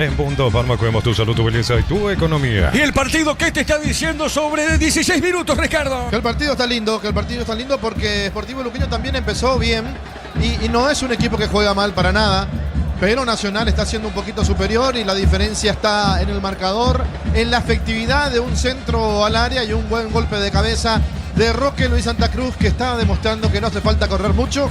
En Punto Fármaco vemos tu salud, tu belleza y tu economía. ¿Y el partido qué te está diciendo sobre 16 minutos, Ricardo? Que el partido está lindo, porque Sportivo Luqueño también empezó bien y no es un equipo que juega mal para nada, pero Nacional está siendo un poquito superior y la diferencia está en el marcador, en la efectividad de un centro al área y un buen golpe de cabeza de Roque Luis Santa Cruz, que está demostrando que no hace falta correr mucho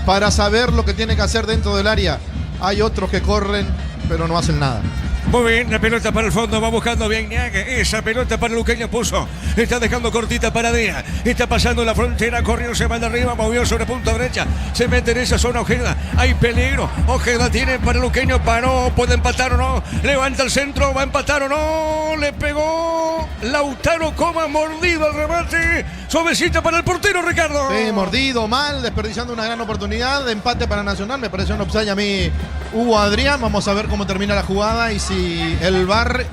para saber lo que tiene que hacer dentro del área. Hay otros que corren pero no hacen nada. Muy bien, la pelota para el fondo, va buscando bien Niague. Esa pelota para Luqueño puso. Está dejando cortita para Díaz. Está pasando la frontera, corrió, se va de arriba, movió sobre punta derecha. Se mete en esa zona Ojeda. Hay peligro. Ojeda tiene para Luqueño, paró, puede empatar o no. Levanta el centro, va a empatar o no. Le pegó Lautaro Coma, mordido al remate. Suavecita para el portero, Ricardo. Sí, mordido, mal, desperdiciando una gran oportunidad de empate para Nacional. Me pareció un offside a mí, Hugo Adrián. Vamos a ver cómo termina la jugada y si el VAR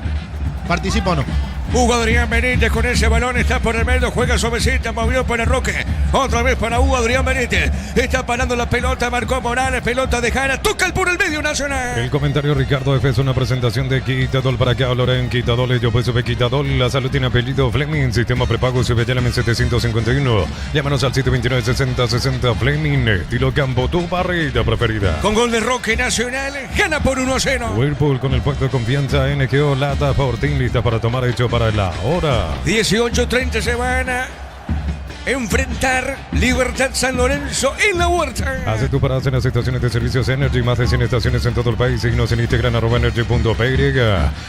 participa o no. Hugo Adrián Benítez con ese balón, está por el medio, juega suavecita, movió para Roque, otra vez para Hugo Adrián Benítez, está parando la pelota, marcó Morales, pelota de Jara, toca el por el medio Nacional. El comentario Ricardo F es una presentación de Quitadol para que hablen Quitadol, yo pues sube Quitadol, la salud tiene apellido Fleming, sistema prepago sube en 751, llámanos al 729-6060 Fleming, estilo campo, tu barrida preferida. Con gol de Roque, Nacional gana por 1-0. Whirlpool con el pacto de confianza NGO Lata Fortín, lista para tomar hecho para la hora. 18:30 se van a enfrentar Libertad San Lorenzo en la Huerta. Hace tu parada en las estaciones de servicios Energy, más de 100 estaciones en todo el país. Síguenos en Instagram @energy.py.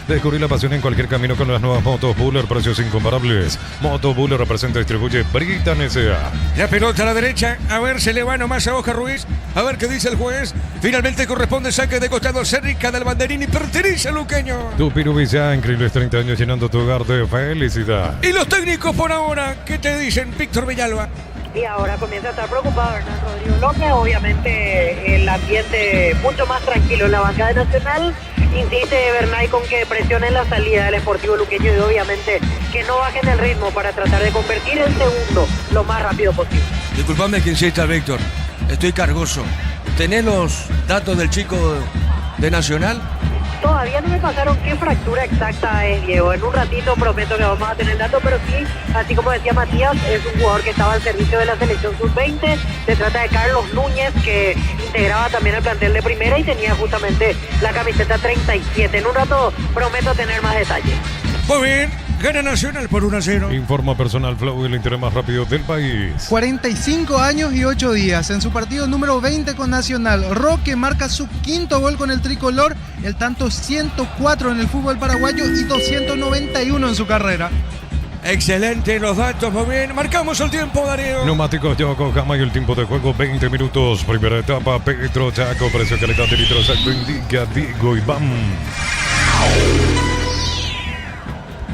Descubrir la pasión en cualquier camino con las nuevas motos Buller, precios incomparables. Moto Buller representa y distribuye Britan S.A. La pelota a la derecha, a ver, se le va nomás a Oscar Ruiz, a ver qué dice el juez. Finalmente corresponde saque de costado cerca del banderín y pertenece a Luqueño. Tu Pirubicá, increíbles 30 años llenando tu hogar de felicidad. Y los técnicos por ahora, ¿qué te dicen, Víctor Villalba? Y ahora comienza a estar preocupado Hernán Rodrigo López. Obviamente el ambiente mucho más tranquilo en la bancada Nacional. Insiste Bernay con que presionen la salida del Sportivo Luqueño y obviamente que no bajen el ritmo para tratar de convertir el segundo lo más rápido posible. Disculpame que insista, Víctor. Estoy cargoso. ¿Tenés los datos del chico de Nacional? Todavía no me pasaron qué fractura exacta es, Diego. En un ratito prometo que vamos a tener el dato, pero sí, así como decía Matías, es un jugador que estaba al servicio de la selección sub-20. Se trata de Carlos Núñez, que integraba también el plantel de primera y tenía justamente la camiseta 37. En un rato prometo tener más detalles. Muy bien, gana Nacional por 1-0. Informa Personal Flow, el interés más rápido del país. 45 años y 8 días. En su partido número 20 con Nacional, Roque marca su quinto gol con el tricolor, el tanto 104 en el fútbol paraguayo y 291 en su carrera. Excelente los datos, muy bien. Marcamos el tiempo, Darío. Neumáticos Yokohama y el tiempo de juego 20 minutos. Primera etapa, Petro Chaco, precio calidad de litro exacto, indica Diego Iván.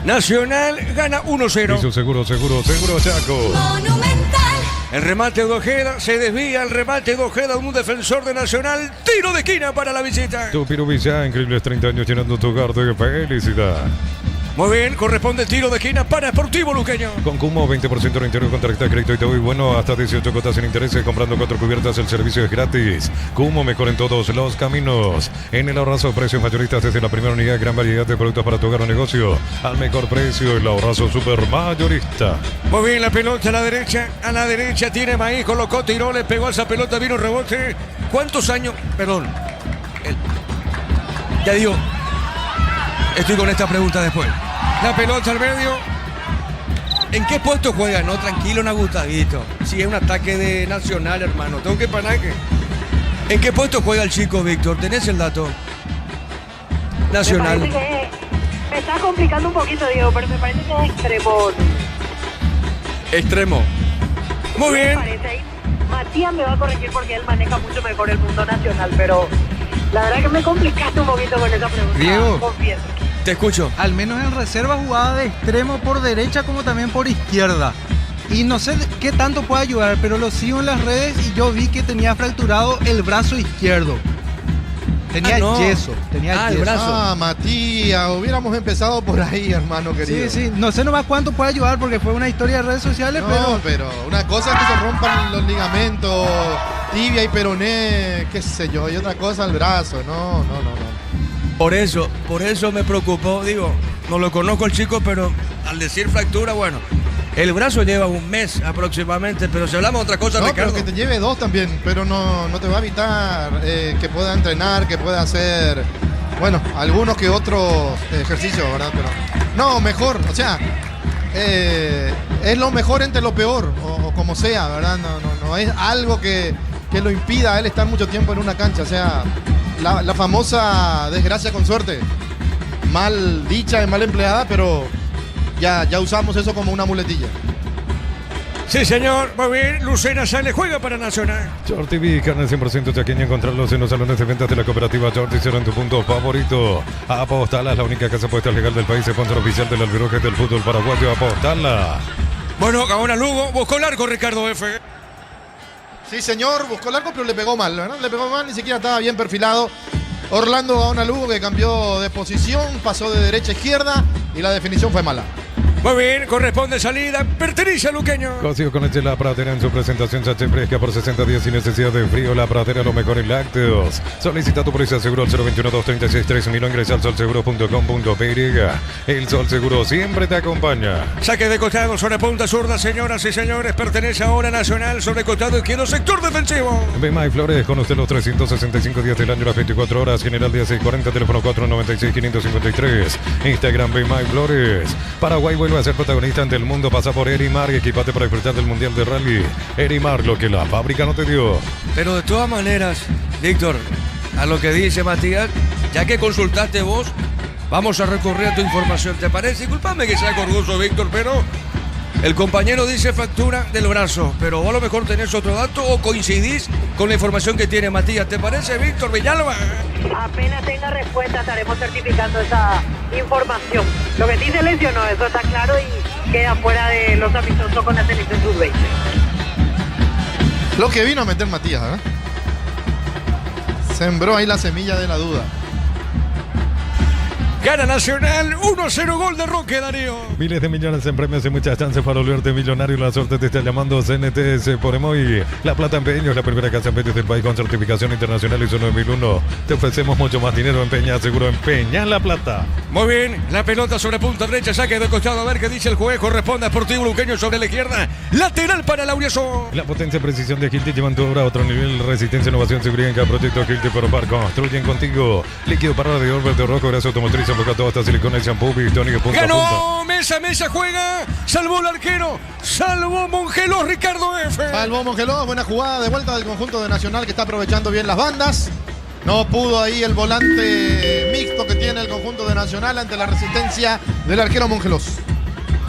Nacional gana 1-0. Hizo seguro, Chaco. Monumental. El remate de Ojeda, se desvía el remate de Ojeda, un defensor de Nacional. Tiro de esquina para la visita. Tu Pirubicá, increíbles 30 años llenando tu hogar de felicidad. Muy bien, corresponde tiro de esquina para Sportivo Luqueño. Con Cumo, 20% de interior con tarjeta de crédito y te voy bueno hasta 18 cuotas sin intereses. Comprando 4 cubiertas, el servicio es gratis. Cumo, mejor en todos los caminos. En el ahorrazo, precios mayoristas desde la primera unidad, gran variedad de productos para tu hogar o negocio. Al mejor precio, el ahorrazo super mayorista. Muy bien, la pelota a la derecha tiene Maíz, colocó, tiró, le pegó a esa pelota, vino rebote. ¿Cuántos años? Perdón. Ya digo, estoy con esta pregunta después. La pelota al medio. ¿En qué puesto juega? No, tranquilo, no Gustavito. Si es un ataque de Nacional, hermano. Tengo que parar que... ¿En qué puesto juega el chico, Víctor? ¿Tenés el dato? Nacional. Me parece que me está complicando un poquito, Diego, pero me parece que es extremo. Extremo. Muy bien. Me parece ahí. Matías me va a corregir porque él maneja mucho mejor el mundo nacional, pero la verdad que me complicaste un poquito con esa pregunta. Diego. Confieso. Te escucho. Al menos en reserva jugaba de extremo por derecha como también por izquierda. Y no sé qué tanto puede ayudar, pero lo sigo en las redes y yo vi que tenía fracturado el brazo izquierdo. Tenía yeso. El brazo. Ah, Matías, hubiéramos empezado por ahí, hermano querido. Sí, no sé nomás cuánto puede ayudar porque fue una historia de redes sociales, pero una cosa es que se rompan los ligamentos, tibia y peroné, qué sé yo, y otra cosa el brazo, no. Por eso me preocupó, digo, no lo conozco el chico, pero al decir fractura, bueno, el brazo lleva un mes aproximadamente, pero si hablamos de otra cosa, No, Ricardo. pero que te lleve 2 también, pero no te va a evitar que pueda entrenar, que pueda hacer, bueno, algunos que otros ejercicios, ¿verdad? Pero no, mejor, o sea, es lo mejor entre lo peor, o como sea, ¿verdad? No es algo que lo impida a él estar mucho tiempo en una cancha, o sea, la famosa desgracia con suerte, mal dicha y mal empleada, pero ya usamos eso como una muletilla. Sí, señor, muy bien, Lucena sale, juega para Nacional. Short TV, carne 100% chaqueña, encontrarlos en los salones de ventas de la cooperativa Short y serán tu punto favorito. Apostala, la única casa puesta legal del país, sponsor oficial del albiroje del fútbol paraguayo. Apostala. Bueno, ahora Lugo, buscó el arco Ricardo F. Sí, señor, buscó el arco, pero le pegó mal, ¿verdad? Le pegó mal, ni siquiera estaba bien perfilado. Orlando Gaona Lugo, que cambió de posición, pasó de derecha a izquierda y la definición fue mala. Muy bien, corresponde salida, pertenece a Luqueño. Cocido con leche La Pradera en su presentación sache fresca por 60 días sin necesidad de frío. La Pradera, lo mejor en lácteos. Solicita tu póliza seguro al 021-236-3000 o ingresa al solseguro.com.py. El Sol Seguro siempre te acompaña. Saque de costado sobre punta zurda, señoras y señores, pertenece ahora Nacional sobre costado izquierdo, sector defensivo. Bemay Flores, con usted los 365 días del año, las 24 horas. General 1640, teléfono 496-553. Instagram Bemay Flores. Paraguay vuelve a ser protagonista ante el mundo. Pasa por Erimar y equipate para disfrutar del Mundial de Rally. Erimar, lo que la fábrica no te dio. Pero de todas maneras, Víctor, a lo que dice Matías, ya que consultaste vos, vamos a recurrir a tu información. ¿Te parece? Disculpame que sea orgulloso, Víctor, pero el compañero dice fractura del brazo, pero vos a lo mejor tenés otro dato o coincidís con la información que tiene Matías. ¿Te parece, Víctor Villalba? Apenas tenga respuesta estaremos certificando esa información. Lo que sí se lesionó, eso está claro y queda fuera de los amistosos con la selección sub-20. Lo que vino a meter Matías, ¿verdad? Sembró ahí la semilla de la duda. Gana Nacional, 1-0 gol de Roque, Darío. Miles de millones en premios y muchas chances para volverte millonario. La suerte te está llamando. CNTS por Emoy. La Plata Empeños, la primera casa empeños del país con certificación internacional ISO 9001. Te ofrecemos mucho más dinero. Empeña, seguro empeña La Plata. Muy bien, la pelota sobre punta derecha, saque de costado, a ver qué dice el juez. Corresponde a Sportivo Luqueño sobre la izquierda. Lateral para Lauriazo. La potencia y precisión de Hilti llevan tu obra a otro nivel. Resistencia, innovación, seguridad en cada proyecto. Hilti Ferropar construyen contigo. Líquido para radiador verde rojo, grasa automotriz, enfocado hasta silicona y shampoo, Bistónico, punta a Ganó, mesa, juega. Salvó el arquero, salvó Mongeló, Ricardo F. Salvó Mongeló, buena jugada de vuelta del conjunto de Nacional que está aprovechando bien las bandas. No pudo ahí el volante mixto que tiene el conjunto de Nacional ante la resistencia del arquero Mongelós.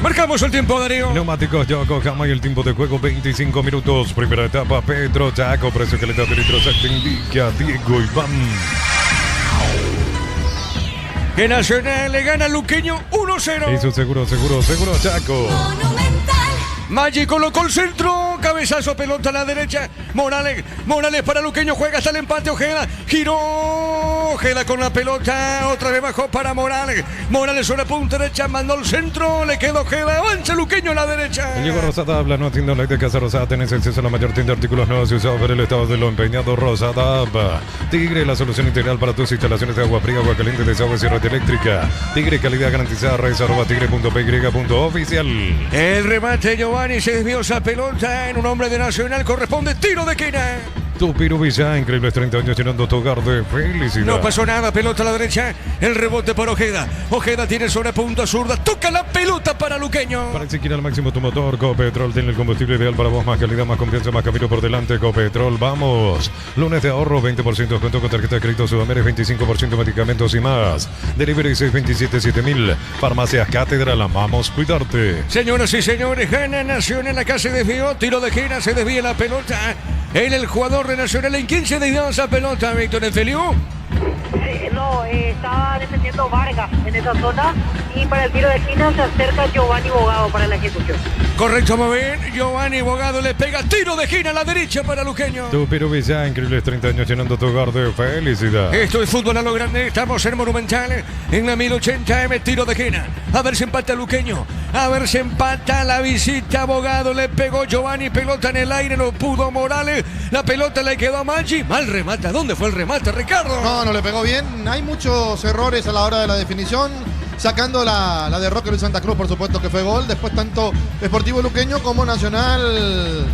Marcamos el tiempo, Darío. Neumáticos Yokohama y el tiempo de juego 25 minutos. Primera etapa, Pedro Chaco, precio calidad de litros, te indica Diego Iván. Que Nacional le gana a Luqueño 1-0. Y su seguro Chaco. Maggi colocó el centro, cabezazo, pelota a la derecha. Morales para Luqueño, juega hasta el empate. Ojeda giró, Ojeda con la pelota, otra vez bajó para Morales. Morales sobre punta derecha, mandó el centro, le quedó Ojeda, avanza Luqueño a la derecha. Llegó Rosada, habla, no atiendo la de Casa Rosada, tenés acceso a la mayor tienda de artículos nuevos y usados por el estado de lo empeñado. Rosada, Tigre, la solución integral para tus instalaciones de agua fría, agua caliente, desagüe y red eléctrica. Tigre, calidad garantizada, redes@tigre.py.oficial. El remate, Giovanni, se desvió esa pelota en un hombre de Nacional, corresponde tiro de esquina. Tu Pirubilla, increíbles 30 años llenando tu hogar de felicidad. No pasó nada, pelota a la derecha, el rebote por Ojeda. Ojeda tiene sobre punta zurda, toca la pelota para Luqueño. Para exigir al máximo tu motor, Copetrol tiene el combustible ideal para vos, más calidad, más confianza, más camino por delante. Copetrol, vamos. Lunes de ahorro, 20% descuento con tarjeta de crédito Sudamérica, 25% medicamentos y más. Delivery 627-7000. Farmacias Cátedra, amamos cuidarte. Señoras y señores, gana Nacional, acá se desvió, tiro de esquina, se desvía la pelota. En el jugador de Nacional, ¿en quién se desvió esa pelota, Víctor Enfeliu? No, estaba defendiendo Fernando Vargas en esa zona. Y para el tiro de esquina se acerca Giovanni Bogado para la ejecución. Correcto, muy bien. Giovanni Bogado le pega tiro de esquina a la derecha para Luqueño. Tu Perú Villa, increíbles 30 años llenando tu hogar de felicidad. Esto es fútbol a lo grande. Estamos en Monumental en la 1080M. Tiro de esquina. A ver si empata Luqueño. A ver si empata la visita. Bogado le pegó Giovanni. Pelota en el aire. No pudo Morales. La pelota le quedó a Maggi. Mal remata. ¿Dónde fue el remate, Ricardo? No le pegó bien. Hay muchos errores a la hora de la definición. Sacando la de Roque Luis Santa Cruz, por supuesto que fue gol. Después tanto Sportivo Luqueño como Nacional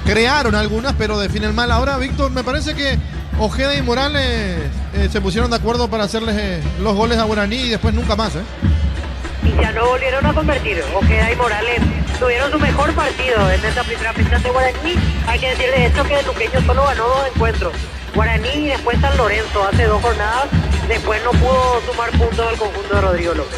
crearon algunas, pero definen mal. Ahora, Víctor, me parece que Ojeda y Morales se pusieron de acuerdo para hacerles los goles a Guaraní y después nunca más. Y ya no volvieron a convertir. Ojeda y Morales tuvieron su mejor partido en esta primera fecha de Guaraní. Hay que decirle esto, que Luqueño solo ganó 2 encuentros. Guaraní y después San Lorenzo hace 2 jornadas. Después no pudo sumar puntos al conjunto de Rodrigo López.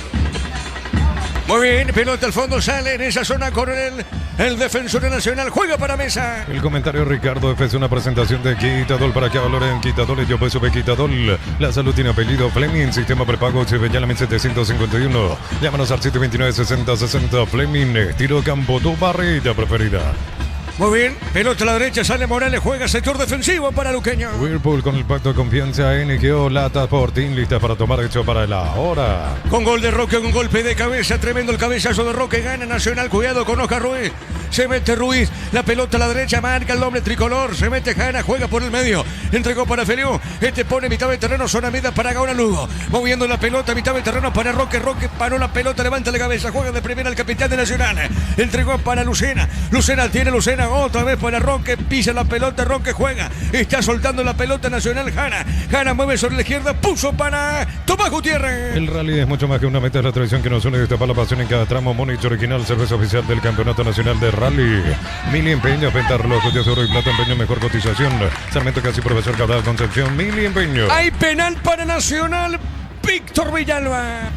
Muy bien, pelota al fondo, sale en esa zona con el defensor nacional, juega para Mesa. El comentario Ricardo F es una presentación de Quitadol para que valoren Quitadol. Yo peso de Quitadol. La salud tiene apellido Fleming, sistema prepago Chevellana 751. Llámanos al 729-6060 Fleming, tiro campo, tu barrita preferida. Muy bien, pelota a la derecha, sale Morales, juega sector defensivo para Luqueño. Whirlpool con el pacto de confianza, NGO, Lata Sporting, listas para tomar hecho para la hora. Con gol de Roque, con golpe de cabeza, tremendo el cabezazo de Roque, gana Nacional, cuidado con Oscar Ruiz. Se mete Ruiz, la pelota a la derecha, marca el hombre tricolor, se mete Jana, juega por el medio, entregó para Feliu, pone mitad de terreno, zona media para Gaona Lugo, moviendo la pelota, mitad de terreno para Roque, Roque paró la pelota, levanta la cabeza, juega de primera el capitán de Nacional, entregó para Lucena, Lucena otra vez para Roque, pisa la pelota, Roque juega, está soltando la pelota Nacional, Jana mueve sobre la izquierda, puso para Tomás Gutiérrez. El rally es mucho más que una meta, es la tradición que nos une, destapar la pasión en cada tramo. Monitor original, cerveza oficial del Campeonato Nacional de Rally. Mili Empeño, venta relojes de oro y plata, empeño, mejor cotización. Sarmiento Casi, Profesor Cabral, Concepción, Mili Empeño. Hay penal para Nacional, Víctor Villalba.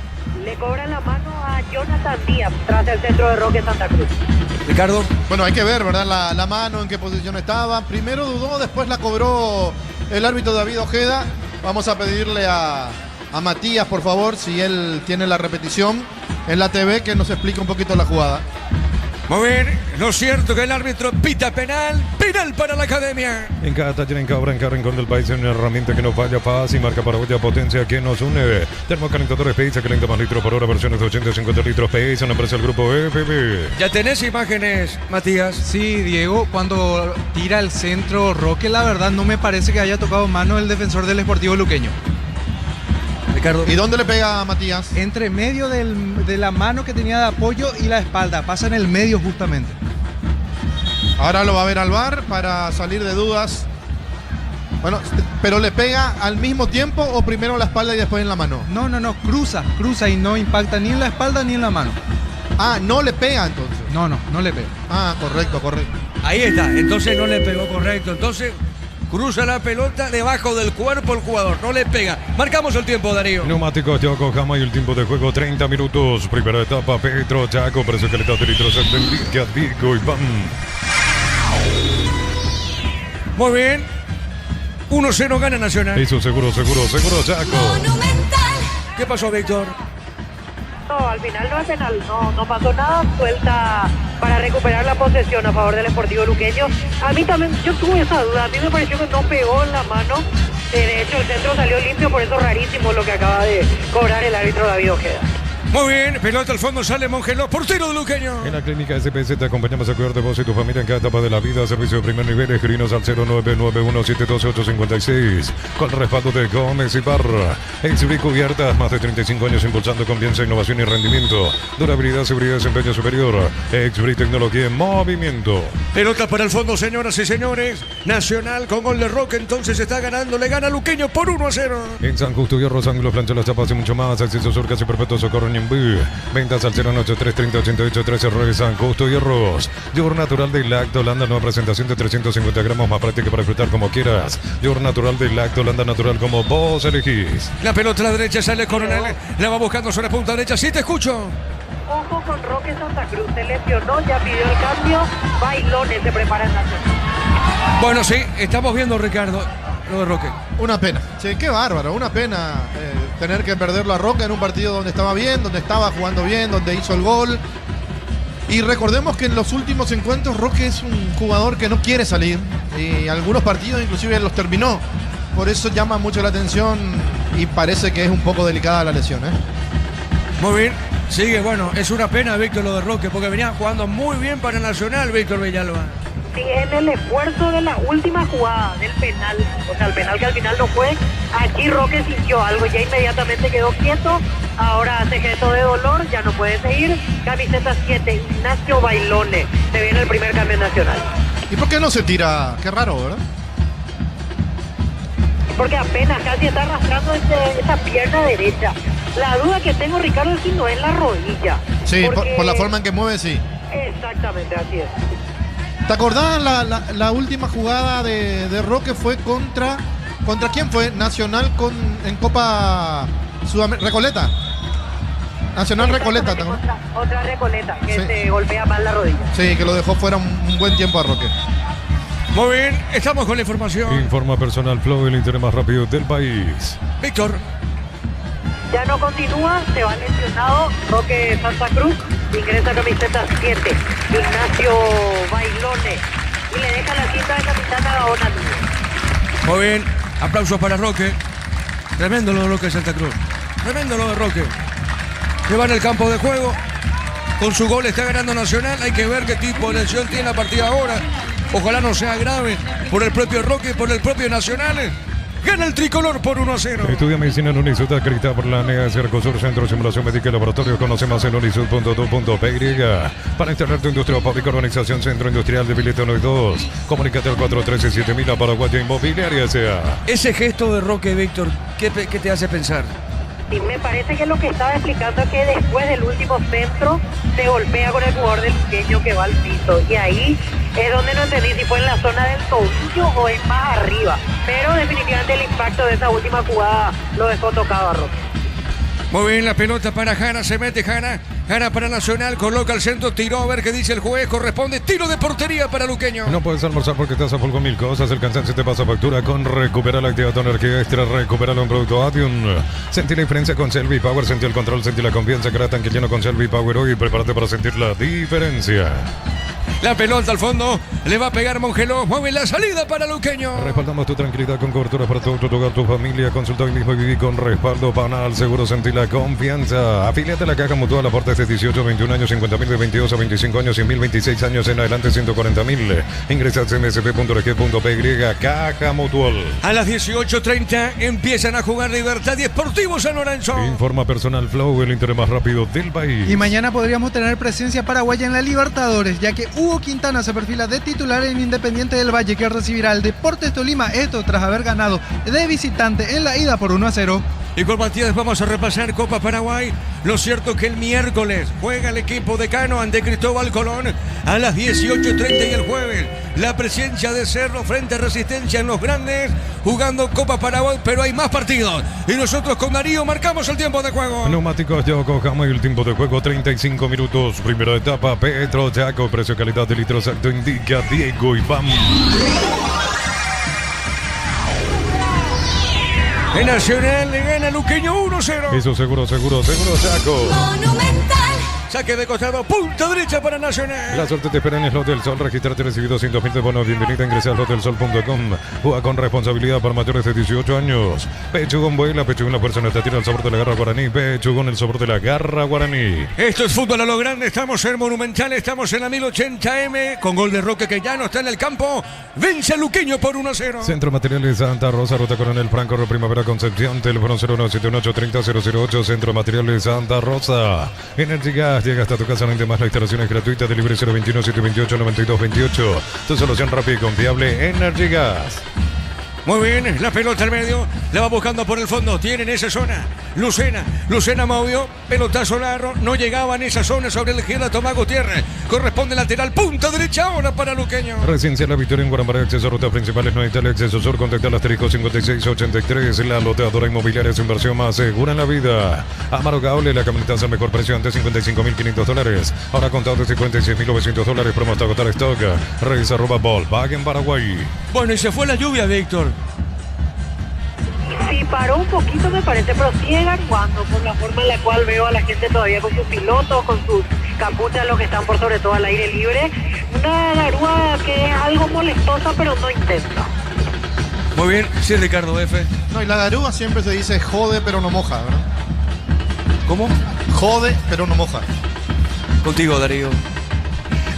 Le cobra la mano a Jonathan Díaz tras el centro de Roque Santa Cruz. Ricardo. Bueno, hay que ver, ¿verdad? La mano, en qué posición estaba. Primero dudó, después la cobró el árbitro David Ojeda. Vamos a pedirle a Matías, por favor, si él tiene la repetición en la TV, que nos explique un poquito la jugada. Muy bien, lo cierto que el árbitro pita penal para la academia. En cada taller, en cada obra, en cada rincón del país, una herramienta que no falla, fácil, marca paraguaya, potencia que nos une. Termocalentadores PISA, calienta más litros por hora, versiones de 80 y 50 litros PISA, una empresa del grupo FB. ¿Ya tenés imágenes, Matías? Sí, Diego, cuando tira el centro Roque, la verdad no me parece que haya tocado mano el defensor del Sportivo Luqueño. Ricardo. ¿Y dónde le pega a Matías? Entre medio de la mano que tenía de apoyo y la espalda, pasa en el medio justamente. Ahora lo va a ver al VAR para salir de dudas. Bueno, pero ¿le pega al mismo tiempo o primero en la espalda y después en la mano? No, cruza y no impacta ni en la espalda ni en la mano. Ah, no le pega entonces. No le pega. Ah, correcto. Ahí está, entonces no le pegó correcto. Entonces cruza la pelota debajo del cuerpo el jugador, no le pega. Marcamos el tiempo, Darío. Neumáticos Yokohama y el tiempo de juego 30 minutos. Primera etapa, Petro, Chaco, precio calidad de litros, Liga, Vigo y Van. Muy bien. 1-0 gana Nacional. Eso seguro, Chaco. ¿Qué pasó, Víctor? No, al final no es penal, no pasó nada, suelta para recuperar la posesión a favor del Sportivo Luqueño. A mí también, yo tuve esa duda, a mí me pareció que no pegó en la mano, de hecho el centro salió limpio, por eso rarísimo lo que acaba de cobrar el árbitro David Ojeda. Muy bien, pelota al fondo, sale Mongeló, portero de Luqueño. En la clínica SPS te acompañamos a cuidar de vos y tu familia en cada etapa de la vida. Servicio de primer nivel, escribinos al 0991-712-856. Con respaldo de Gómez y Parra. Exhibir cubiertas, más de 35 años impulsando confianza, innovación y rendimiento. Durabilidad, seguridad, desempeño superior. Exhibir tecnología en movimiento. Pelota para el fondo, señoras y señores. Nacional con gol de Roque, entonces está ganando, le gana Luqueño por 1-0. En San Justo Hierro, Ángulo, Plancha, Las Chapas y mucho más. Acceso sur, casi perfecto, socorro en ventas al 083-30-88-13, Rey San Justo Hierros. Yogur natural de Lacto Holanda, nueva presentación de 350 gramos, más práctica para disfrutar como quieras. Yogur natural de Lacto Holanda, natural como vos elegís. La pelota a la derecha, sale Coronel, la va buscando sobre punta derecha, sí te escucho. Ojo con Roque Santa Cruz, se lesionó, ya pidió el cambio, Bailones se prepara en la zona. Bueno, sí, estamos viendo, Ricardo, lo de Roque. Una pena. Che, qué bárbaro, una pena. tener que perderlo a Roque en un partido donde estaba bien, donde estaba jugando bien, donde hizo el gol. Y recordemos que en los últimos encuentros Roque es un jugador que no quiere salir. Y algunos partidos inclusive los terminó. Por eso llama mucho la atención y parece que es un poco delicada la lesión, ¿eh? Muy bien, sigue, bueno, es una pena, Víctor, lo de Roque, porque venía jugando muy bien para Nacional, Víctor Villalba. Sí, en el esfuerzo de la última jugada del penal, o sea, el penal que al final no fue, aquí Roque sintió algo, ya inmediatamente quedó quieto, ahora hace gesto de dolor, ya no puede seguir. Camiseta 7, Ignacio Bailone, se viene el primer cambio Nacional. ¿Y por qué no se tira? Qué raro, ¿verdad? Porque apenas casi está arrastrando esa pierna derecha. La duda que tengo, Ricardo, es si no es la rodilla. Sí, porque... por la forma en que mueve, sí. Exactamente, así es. ¿Te acordás la última jugada de Roque fue contra quién fue? Nacional en Copa Recoleta. Nacional Recoleta, ¿te acordás? Otra Recoleta, que Sí. se golpea mal la rodilla. Sí, que lo dejó fuera un buen tiempo a Roque. Muy bien, estamos con la información. Informa Personal Flow, el internet más rápido del país. Víctor, Ya no continúa, se va lesionado Roque Santa Cruz, ingresa camiseta 7, Ignacio Bailone, y le deja la cinta de capitán a Gaona Núñez. muy bien, aplausos para Roque. Tremendo lo de Roque Santa Cruz. Tremendo lo de Roque. Que va en el campo de juego. Con su gol está ganando Nacional. Hay que ver qué tipo de lesión tiene a partir de ahora. Ojalá no sea grave por el propio Roque, por el propio Nacional. Gana el tricolor por 1-0. Estudia medicina en Unisud, acreditada por la NEA, Cercosur, Centro de Simulación Médica y Laboratorio. Conoce más en unisud.edu.py. Para instalar tu industria pública, organización Centro Industrial de Bilete 1 y 2. Comunícate al 413-7000 a Paraguaya Inmobiliaria S.A. Ese gesto de Roque, Víctor, ¿qué te hace pensar? Y me parece que lo que estaba explicando es que después del último centro se golpea con el jugador del Luqueño que va al piso. Y ahí es donde no entendí si fue en la zona del tobillo o es más arriba. Pero definitivamente el impacto de esa última jugada lo dejó tocado a Roque. Muy bien, la pelota para Jara, se mete Jara. Jara para Nacional, coloca el centro, tiró a ver qué dice el juez, corresponde tiro de portería para Luqueño. No puedes almorzar porque estás a full con mil cosas. El cansancio te pasa factura con Recupera la actividad, tu energía extra. Recupera un producto Adium. Sentí la diferencia con Selvi Power, sentí el control, sentí la confianza. Cada tanque lleno con Selvi Power hoy. Prepárate para sentir la diferencia. La pelota al fondo, le va a pegar Mongeló, mueve la salida para Luqueño. Respaldamos tu tranquilidad con cobertura para todo tu hogar, tu familia. Consulta hoy mismo y viví con respaldo panal. Seguro sentí la confianza. Afíliate a la Caja Mutual. Aportes de 18 a 21 años, 50.000 de 22 a 25 años, 100.000, 26 años en adelante, 140.000. Ingresa a cmsp.rg.py. Caja Mutual. A las 18:30 empiezan a jugar Libertad y Sportivo San Lorenzo. Informa Personal Flow, el internet más rápido del país. Y mañana podríamos tener presencia paraguaya en la Libertadores, ya que Hugo Quintana se perfila de titular en Independiente del Valle, que recibirá al Deportes Tolima, esto tras haber ganado de visitante en la ida por 1-0. Y con Matías vamos a repasar Copa Paraguay. Lo cierto que el miércoles juega el equipo de Cano ante Cristóbal Colón a las 18:30 y el jueves la presencia de Cerro frente a Resistencia en los grandes jugando Copa Paraguay, pero hay más partidos. Y nosotros con Darío marcamos el tiempo de juego. Neumáticos Yokohama y el tiempo de juego 35 minutos. Primera etapa, Petro Chaco, precio calidad de litro exacto indica Diego Iván. En Nacional le gana Luqueño 1-0. Eso seguro Chaco. Monumental. Saque de costado, punta derecha para Nacional. La suerte te espera en el Slot del Sol. Registrate, recibí 200.000 de bonos. Bienvenida, ingresa a slotdelsol.com. Juega con responsabilidad para mayores de 18 años. Pechugón vuela, Pechugón la persona te tira el sabor de la garra guaraní. Pechugón el sabor de la garra guaraní. Esto es fútbol a lo grande, estamos en Monumental, estamos en la 1080M, con gol de Roque que ya no está en el campo, vence a Luqueño por 1-0. Centro Materiales Santa Rosa, Ruta Coronel Franco, Primavera Concepción, teléfono 09718-30008, Centro Materiales Santa Rosa. Energy Gas, llega hasta tu casa, no hay más, la instalación es gratuita, delivery 021-728-9228, tu solución rápida y confiable, Energy Gas. Muy bien, la pelota al medio, la va buscando por el fondo, tiene en esa zona Lucena movió, pelotazo largo, no llegaba en esa zona sobre la izquierda Tomás Gutiérrez, corresponde lateral, punta derecha ahora para Luqueño. Residencial La Victoria en Guarambaré, acceso a rutas principales, no Italia, acceso sur, contacta al asterisco 5683, la loteadora inmobiliaria, su inversión más segura en la vida. Amaro Gaole, la camioneta al mejor precio, antes $55.500, ahora contado de $56.900, promo hasta agotar stock, Reyes @ Volkswagen Paraguay. Bueno, y se fue la lluvia, Víctor. Sí, paró un poquito me parece, pero sigue actuando por la forma en la cual veo a la gente todavía con sus pilotos, con sus capuchas, los que están por sobre todo al aire libre. Una garúa que es algo molestosa, pero no intensa. Muy bien, sí, Ricardo F. No, y la garúa siempre se dice jode pero no moja, ¿verdad? ¿Cómo? Jode pero no moja. Contigo, Darío.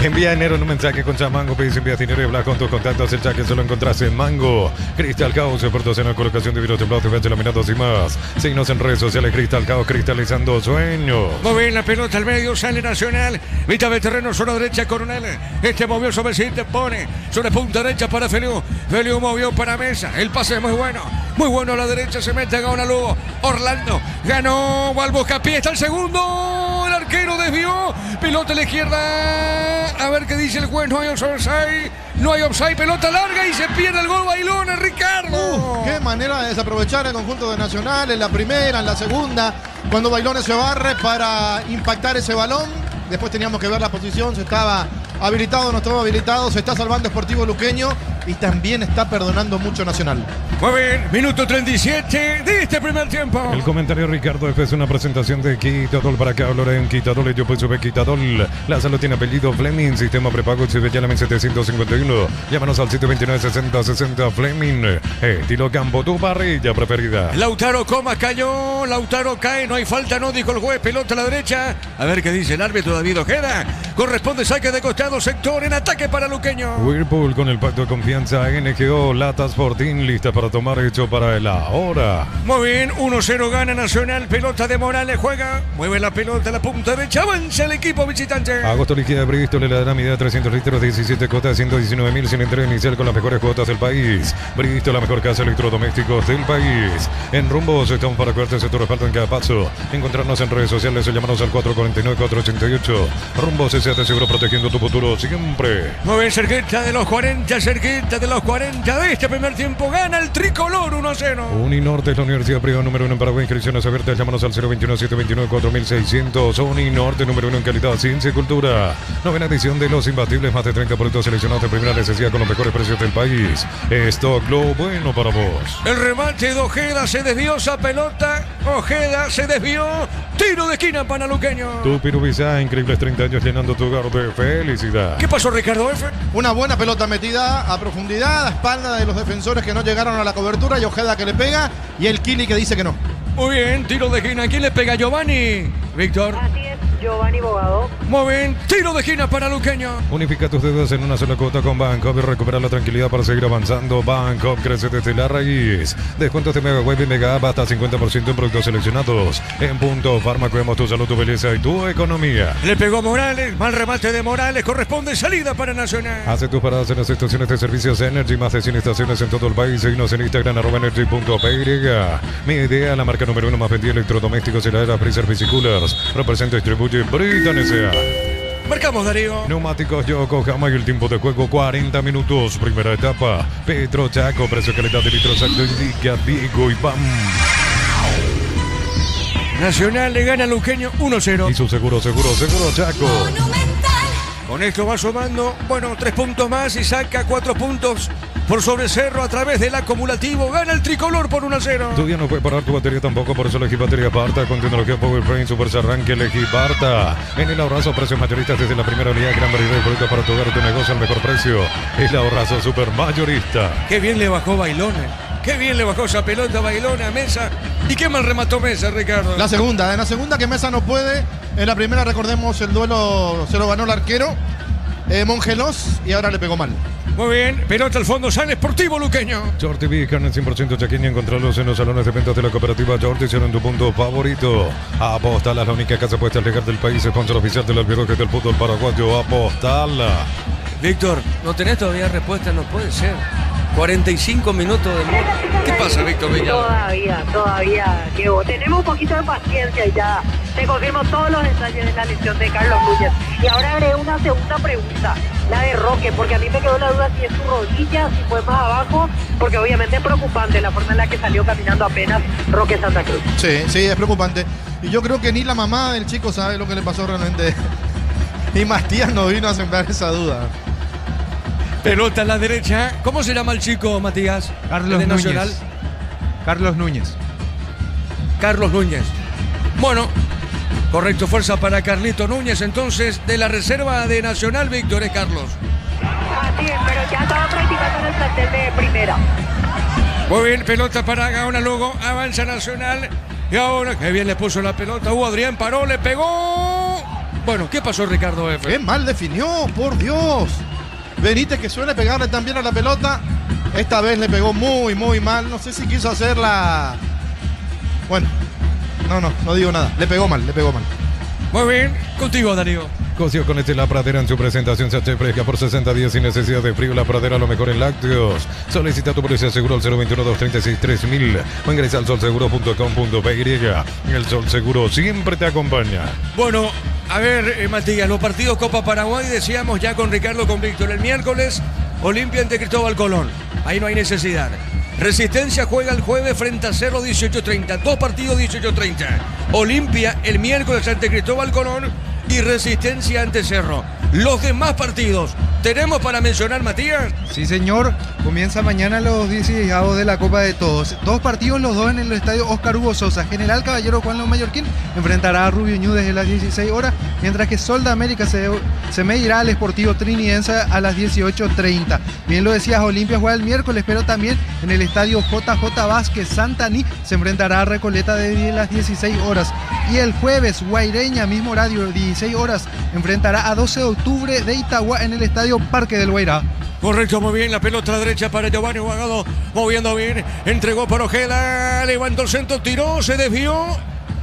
Envía enero en un mensaje con Chamango, pedís envía dinero y habla con tus contactos. El chat que solo encontrás en Mango. Cristal Caos, expertos en la colocación de vidrios templados, TVH, laminados y más. Síguenos en redes sociales, Cristal Caos, cristalizando sueños. Muy bien, la pelota al medio, sale Nacional. Mitad de terreno, zona derecha, Coronel. Este movió sobre el siguiente, pone sobre punta derecha para Feliu. Feliu movió para Mesa. El pase es muy bueno. Muy bueno a la derecha, se mete a Gaona Lugo. Orlando ganó, va al buscapié, está el segundo. El arquero desvió. Pelota a la izquierda. A ver qué dice el juez. No hay offside. No hay offside. Pelota larga y se pierde el gol. Bailona, Ricardo. Qué manera de desaprovechar el conjunto de Nacional en la primera, en la segunda. Cuando Bailones se barre para impactar ese balón. Después teníamos que ver la posición. Se estaba habilitado, no estaba habilitado. Se está salvando Sportivo Luqueño. Y también está perdonando mucho Nacional. Muy bien, minuto 37 de este primer tiempo. El comentario de Ricardo F es una presentación de Quitadol para acá, en Quitadol, yo pues sube Quitadol. La salud tiene apellido Fleming, sistema prepago Chivellana 751. Llámanos al 729-6060 Fleming. Estilo Campo, tu parrilla preferida. Lautaro Comas cayó, Lautaro cae, no hay falta, no dijo el juez, pelota a la derecha. A ver qué dice el árbitro David Ojeda. Corresponde saque de costado, sector en ataque para Luqueño. Whirlpool con el pacto de confianza, NGO, Latas Fortín, lista para tomar, hecho para el ahora. Muy bien, 1-0 gana Nacional, pelota de Morales, juega, mueve la pelota a la punta derecha, avanza el equipo visitante. Agosto líquida de Bristol, heladera medida 300 litros, 17 cuotas, 119.000 sin entrega inicial con las mejores cuotas del país. Bristol, la mejor casa de electrodomésticos del país. En Rumbos estamos para cuidarte tu respaldo en cada paso. Encontrarnos en redes sociales o llamarnos al 449-488. Rumbos se te seguro protegiendo tu futuro siempre. Muy bien, cerquita de los 40, cerquita de los 40 de este primer tiempo, gana el tricolor 1-0. Uninorte es la universidad privada número 1 en Paraguay. Inscripciones abiertas, llámanos al 021-729-4600. Uninorte número 1 en calidad, ciencia y cultura. Novena edición de Los Imbatibles, más de 30 productos seleccionados de primera necesidad con los mejores precios del país. Stock, lo bueno para vos. El remate de Ojeda, se desvió esa pelota. Ojeda se desvió. Tiro de esquina para Luqueño. Tu Pirubizá, increíbles 30 años llenando tu hogar de felicidad. ¿Qué pasó, Ricardo F? Una buena pelota metida a profundidad, a espalda de los defensores que no llegaron a la cobertura. Y Ojeda que le pega. Y el Kili que dice que no. Muy bien, tiro de esquina. ¿Quién le pega? Giovanni. Víctor. Así es, Giovanni Bogado. Muy bien, tiro de esquina para Luqueño. Unifica tus deudas en una sola cuota con Bancopp y recupera la tranquilidad para seguir avanzando. Bancopp crece desde la raíz. Descuentos de Mega Web y Mega App hasta 50% en productos seleccionados. En Punto Fármaco vemos tu salud, tu belleza y tu economía. Le pegó Morales, mal remate de Morales, corresponde salida para Nacional. Hace tus paradas en las estaciones de servicios Energy, más de 100 estaciones en todo el país. Seguinos en Instagram, @energy.py. Mi idea, la marca número 1 más vendida de electrodomésticos, heladera, freezer, Coolers. Representa y distribuye Britan S.A. Marcamos, Darío. Neumáticos Yokohama y el tiempo de juego 40 minutos. Primera etapa. Petro Chaco, precio calidad de litro exacto. Indica Diego y ¡pam! Nacional le gana a Luqueño 1-0. Y su seguro Chaco. Con esto va sumando, 3 puntos más y saca 4 puntos por sobre Cerro a través del acumulativo. Gana el tricolor por 1-0. Tu día no puede parar tu batería tampoco, por eso elegí batería Parta con tecnología Powertrain Super Arranque. Elegí Parta. En el ahorrazo, precios mayoristas desde la primera unidad. Gran variedad de productos para tu hogar y tu negocio al mejor precio. El ahorrazo super mayorista. Qué bien le bajó Bailona. Qué bien le bajó esa pelota Bailona a Mesa. ¿Y qué mal remató Mesa, Ricardo? En la segunda que Mesa no puede. En la primera, recordemos, el duelo se lo ganó el arquero Mongelos y ahora le pegó mal. Muy bien, pelota al fondo, San Sportivo Luqueño. Shorty B, carne 100% chaqueña, encontrarlos en los salones de ventas de la cooperativa Shorty, será en tu punto favorito. Apostala, la única casa puesta legal del país, sponsor oficial del albiroque del fútbol paraguayo. Apostala. Víctor, ¿no tenés todavía respuesta? No puede ser. 45 minutos de muerte. ¿Qué pasa, Víctor Villalobos? Todavía, Diego. Tenemos un poquito de paciencia y ya te confirmo todos los detalles de la lesión de Carlos Núñez. Y ahora haré una segunda pregunta, la de Roque, porque a mí me quedó la duda si es su rodilla, si fue más abajo, porque obviamente es preocupante la forma en la que salió caminando apenas Roque Santa Cruz. Sí, es preocupante. Y yo creo que ni la mamá del chico sabe lo que le pasó realmente. Y Matías no vino a sembrar esa duda. Pelota a la derecha. ¿Cómo se llama el chico, Matías? Carlos ¿De Núñez. Nacional? Carlos Núñez. Carlos Núñez. Bueno, correcto, fuerza para Carlito Núñez, entonces, de la reserva de Nacional, Víctor, Carlos. Así es, pero ya estaba practicando en el plantel de primera. Muy bien, pelota para Gaona Lugo, avanza Nacional. Y ahora, qué bien le puso la pelota. Adrián paró, le pegó. Bueno, ¿qué pasó, Ricardo F? ¡Qué mal definió, por Dios! Benítez, que suele pegarle también a la pelota, esta vez le pegó muy, muy mal. No sé si quiso hacerla. Bueno, no digo nada. Le pegó mal. Muy bien, contigo, Darío. Coció con La Pradera en su presentación. Se hace fresca por 60 días sin necesidad de frío. La Pradera, lo mejor en lácteos. Solicita tu precio seguro al 021-236-3000 o ingresa al solseguro.com.py. El Sol Seguro siempre te acompaña. Bueno, a ver, Matías, los partidos Copa Paraguay, decíamos ya con Ricardo, con Víctor. El miércoles, Olimpia ante Cristóbal Colón. Ahí no hay necesidad. Resistencia juega el jueves frente a Cerro 18:30. 2 partidos 18:30. Olimpia el miércoles ante Cristóbal Colón y Resistencia ante Cerro. Los demás partidos, ¿tenemos para mencionar, Matías? Sí, señor. Comienza mañana los 16avos de la Copa de Todos. 2 partidos, los 2 en el estadio Oscar Hugo Sosa. General Caballero Juan Los Mallorquín enfrentará a Rubio Ñu desde las 16 horas, mientras que Sol de América se medirá al Sportivo Trinidense a las 18:30. Bien lo decías, Olimpia juega el miércoles, pero también en el estadio JJ Vázquez Santaní se enfrentará a Recoleta desde las 16 horas. Y el jueves, Guaireña, mismo horario, 16 horas, enfrentará a 12 de octubre de Itagua en el estadio Parque del Guairá. Correcto, muy bien, la pelota a la derecha para Giovanni Guagado, moviendo bien, entregó para Ojeda, levantó el centro, tiró, se desvió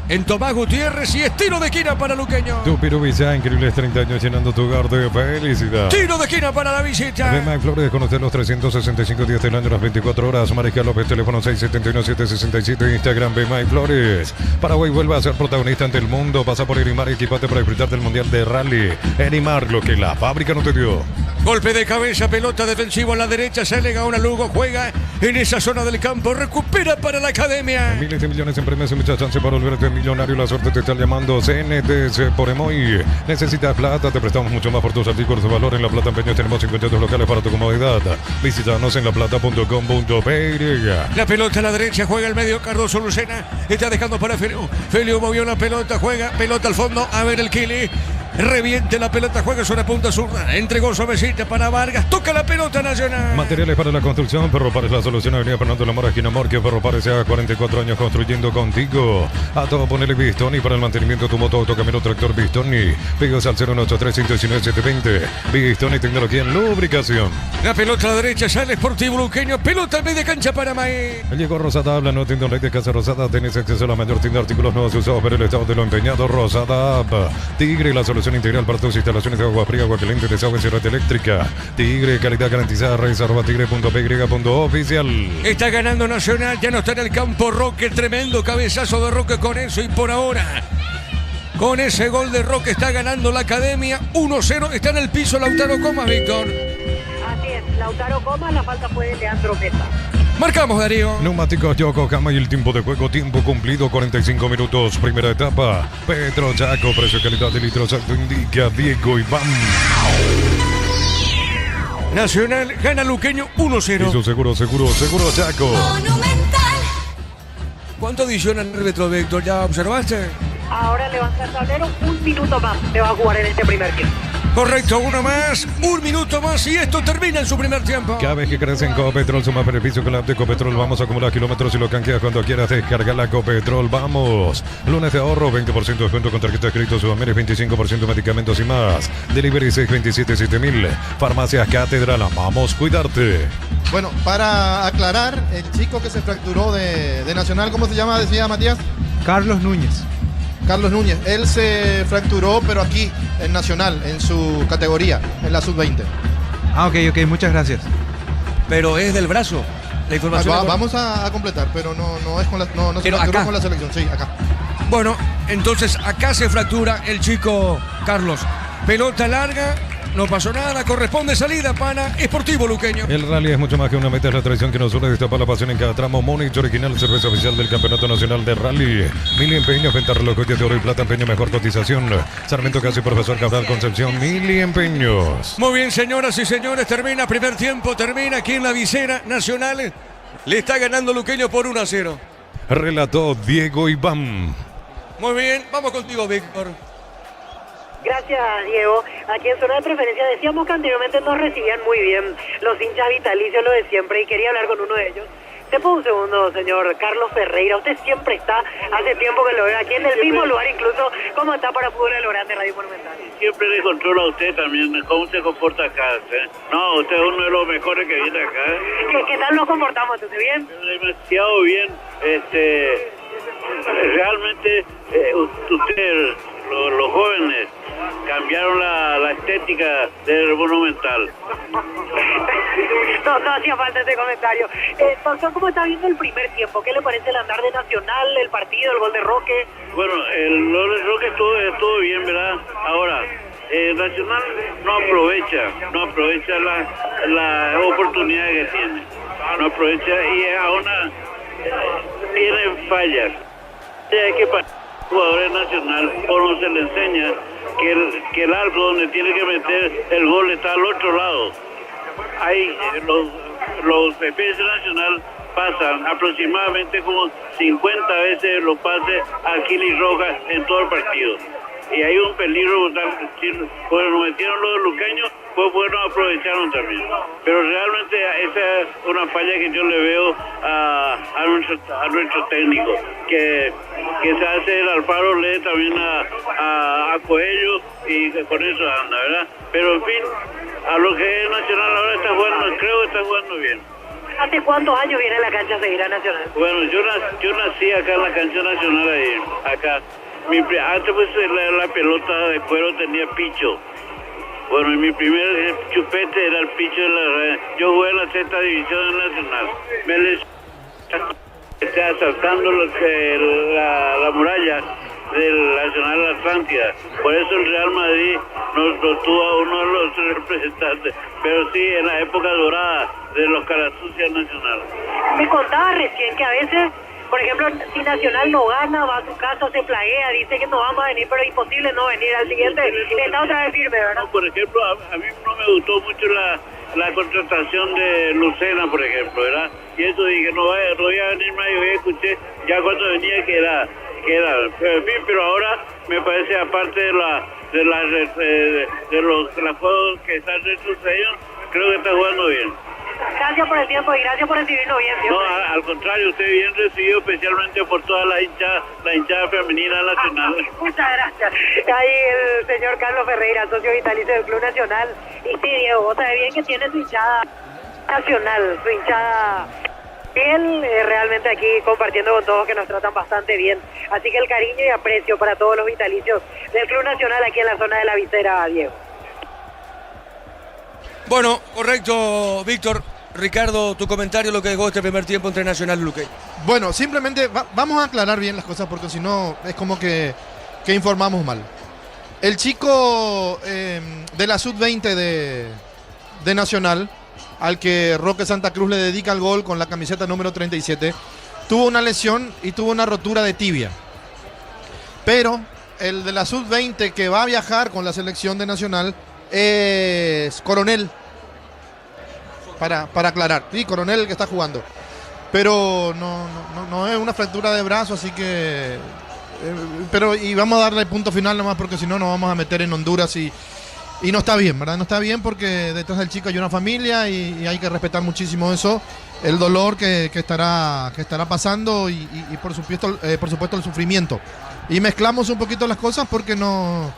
en Tomás Gutiérrez y es tiro de esquina para Luqueño. Tu Pirubisa, increíbles 30 años llenando tu hogar de felicidad. Tiro de esquina para la visita. Bemay Flores, conocer los 365 días del año, las 24 horas. Mariscal López, teléfono 671-767, Instagram Bemay Flores. Paraguay vuelve a ser protagonista ante el mundo. Pasa por Erimar y equipate para disfrutar del Mundial de Rally. Erimar, lo que la fábrica no te dio. Golpe de cabeza, pelota defensivo a la derecha, sale Gaona Lugo, juega en esa zona del campo, recupera para la academia. Miles de millones en premios y mucha chance para volverte millonario. La suerte te está llamando. CNTS por Emoy. Necesitas plata, te prestamos mucho más por tus artículos de valor. En La Plata Empeños tenemos 52 locales para tu comodidad. Visítanos en laplata.com.py. La pelota a la derecha, juega el medio, Cardoso Lucena, está dejando para Felio. Felio movió la pelota, juega, pelota al fondo, a ver el Kili. Reviente la pelota, juega sobre punta zurda. Entregó suavecita para Vargas. Toca la pelota Nacional. Materiales para la construcción. Ferropares, la solución. Avenida Fernando Lamora, esquina Morque. Ferropares, ya 44 años construyendo contigo. A todo ponerle Bistoni para el mantenimiento de tu moto, autocamino, tractor Bistoni. Pegos al 018319720. Bistoni, tecnología en lubricación. La pelota a la derecha, sale Sportivo Luqueño. Pelota en media cancha para Maé. Llegó Rosada, habla, no tienda online de Casa Rosada. Tenés acceso a la mayor tienda de artículos nuevos usados por el estado de lo empeñado. Rosada App. Tigre, la solución integral para tus instalaciones de agua fría, agua caliente, desagüe y red eléctrica. Tigre, calidad garantizada. Redes@tigre.py/oficial. Está ganando Nacional, ya no está en el campo Roque, tremendo cabezazo de Roque con eso y por ahora, con ese gol de Roque está ganando la academia 1-0, está en el piso Lautaro Comas, Víctor. Así es, Lautaro Comas, la falta fue de Leandro Mesa. Marcamos, Darío. Neumáticos Yokohama y el tiempo de juego, tiempo cumplido, 45 minutos, primera etapa. Petro Chaco, precio calidad de litros alto, indica Diego Iván. Nacional gana Luqueño 1-0. Eso seguro Chaco. Monumental. ¿Cuánto adiciona el árbitro, Víctor? ¿Ya observaste? Ahora levanta el tablero, 1 minuto más se va a jugar en este primer tiempo. Correcto, uno más, 1 minuto más y esto termina en su primer tiempo. Cada vez que crees en Copetrol, suma beneficio con la app de Copetrol. Vamos a acumular kilómetros y lo canjeas cuando quieras. Descarga la Copetrol, vamos. Lunes de ahorro, 20% de descuento con tarjeta de crédito Sudamérica, 25% medicamentos y más. Delivery 627-7000. Farmacias Catedral, amamos cuidarte. Bueno, para aclarar, el chico que se fracturó de Nacional, ¿cómo se llama? Decía Matías. Carlos Núñez. Carlos Núñez. Él se fracturó, pero aquí, en Nacional, en su categoría, en la sub-20. Ah, ok, muchas gracias. Pero es del brazo. La información. Vamos a completar, pero no es con la, no se Pero fracturó acá. con la selección. Sí, acá. Bueno, entonces acá se fractura el chico Carlos. Pelota larga, no pasó nada, corresponde salida para Sportivo Luqueño. El rally es mucho más que una meta, es la tradición que nos une, destapar la pasión en cada tramo. Monich original, cerveza oficial del Campeonato Nacional de Rally. Mili Empeño, venta reloj de oro y plata, empeño, mejor cotización. Sarmiento Casi, Profesor Cabral Concepción, Mili Empeños. Muy bien, señoras y señores, termina primer tiempo, termina aquí en la visera Nacional. Le está ganando Luqueño por 1-0. relató Diego Iván. Muy bien, vamos contigo, Víctor. Gracias, Diego. Aquí en zona de preferencia decíamos que anteriormente nos recibían muy bien los hinchas vitalicios, lo de siempre, y quería hablar con uno de ellos. Te puedo un segundo, señor Carlos Ferreira. Usted siempre está, hace tiempo que lo veo aquí en el mismo lugar, incluso como está para Fútbol de lo Grande Radio Monumental. Siempre le controlo a usted también cómo se comporta acá. No, usted es uno de los mejores que viene acá. ¿Qué tal nos comportamos? ¿Entonces bien? Demasiado bien. Realmente usted, los jóvenes, cambiaron la estética del Monumental. No hacía falta ese comentario. Doctor, ¿cómo está viendo el primer tiempo? ¿Qué le parece el andar de Nacional, el partido, el gol de Roque? Bueno, el gol de Roque estuvo bien, ¿verdad? Ahora, Nacional no aprovecha la oportunidad que tiene. No aprovecha y aún tiene fallas. Hay que jugadores Nacional, o no se le enseña que el arco donde tiene que meter el gol está al otro lado. Hay los defensas Nacional pasan aproximadamente como 50 veces los pases a Aquiles Rojas en todo el partido. Y hay un peligro brutal. Cuando nos metieron los luqueños, pues bueno, aprovecharon también. Pero realmente esa es una falla que yo le veo a nuestro técnico, que se hace el Alfaro, lee también a Coelho y con eso anda, ¿verdad? Pero en fin, a lo que es Nacional ahora está jugando, creo que está jugando bien. ¿Hace cuántos años viene a la cancha a seguir a Nacional? Bueno, yo nací acá en la cancha Nacional, ahí, acá. Antes pues la pelota de cuero tenía picho. Bueno, y mi primer chupete era el picho de la red. Yo jugué en la sexta división nacional. Me les asaltando la muralla del Nacional Atlántida. Por eso el Real Madrid nos tuvo a uno de los representantes. Pero sí, en la época dorada de los Carasucias Nacional. Me contaba recién que a veces, por ejemplo, si Nacional no gana, va a su casa, se plaguea, dice que no vamos a venir, pero es imposible no venir al siguiente. Está otra vez firme, ¿verdad? No, por ejemplo, a mí no me gustó mucho la contratación de Lucena, por ejemplo, ¿verdad? Y eso dije, no voy a venir más, yo escuché ya cuando venía que era. Pero, en fin, pero ahora me parece, aparte de los juegos que están retrocediendo, creo que está jugando bien. Gracias por el tiempo y gracias por recibirnos bien. Siempre. No, al contrario, usted bien recibido, especialmente por toda la hinchada femenina nacional. Muchas gracias. Ahí el señor Carlos Ferreira, socio vitalicio del Club Nacional. Y sí, Diego, vos sabés bien que tiene su hinchada nacional, su hinchada bien, realmente aquí compartiendo con todos que nos tratan bastante bien. Así que el cariño y aprecio para todos los vitalicios del Club Nacional aquí en la zona de la Visera, Diego. Bueno, correcto, Víctor. Ricardo, tu comentario, lo que dejó este primer tiempo entre Nacional y Luque. Bueno, simplemente vamos a aclarar bien las cosas porque si no es como que informamos mal. El chico de la sub-20 de Nacional, al que Roque Santa Cruz le dedica el gol con la camiseta número 37, tuvo una lesión y tuvo una rotura de tibia. Pero el de la sub-20 que va a viajar con la selección de Nacional es Coronel. Para aclarar, sí, Coronel el que está jugando. Pero no es una fractura de brazo, así que... y vamos a darle el punto final nomás porque si no nos vamos a meter en Honduras y no está bien, ¿verdad? No está bien porque detrás del chico hay una familia y hay que respetar muchísimo eso, el dolor que estará pasando y por supuesto el sufrimiento. Y mezclamos un poquito las cosas porque no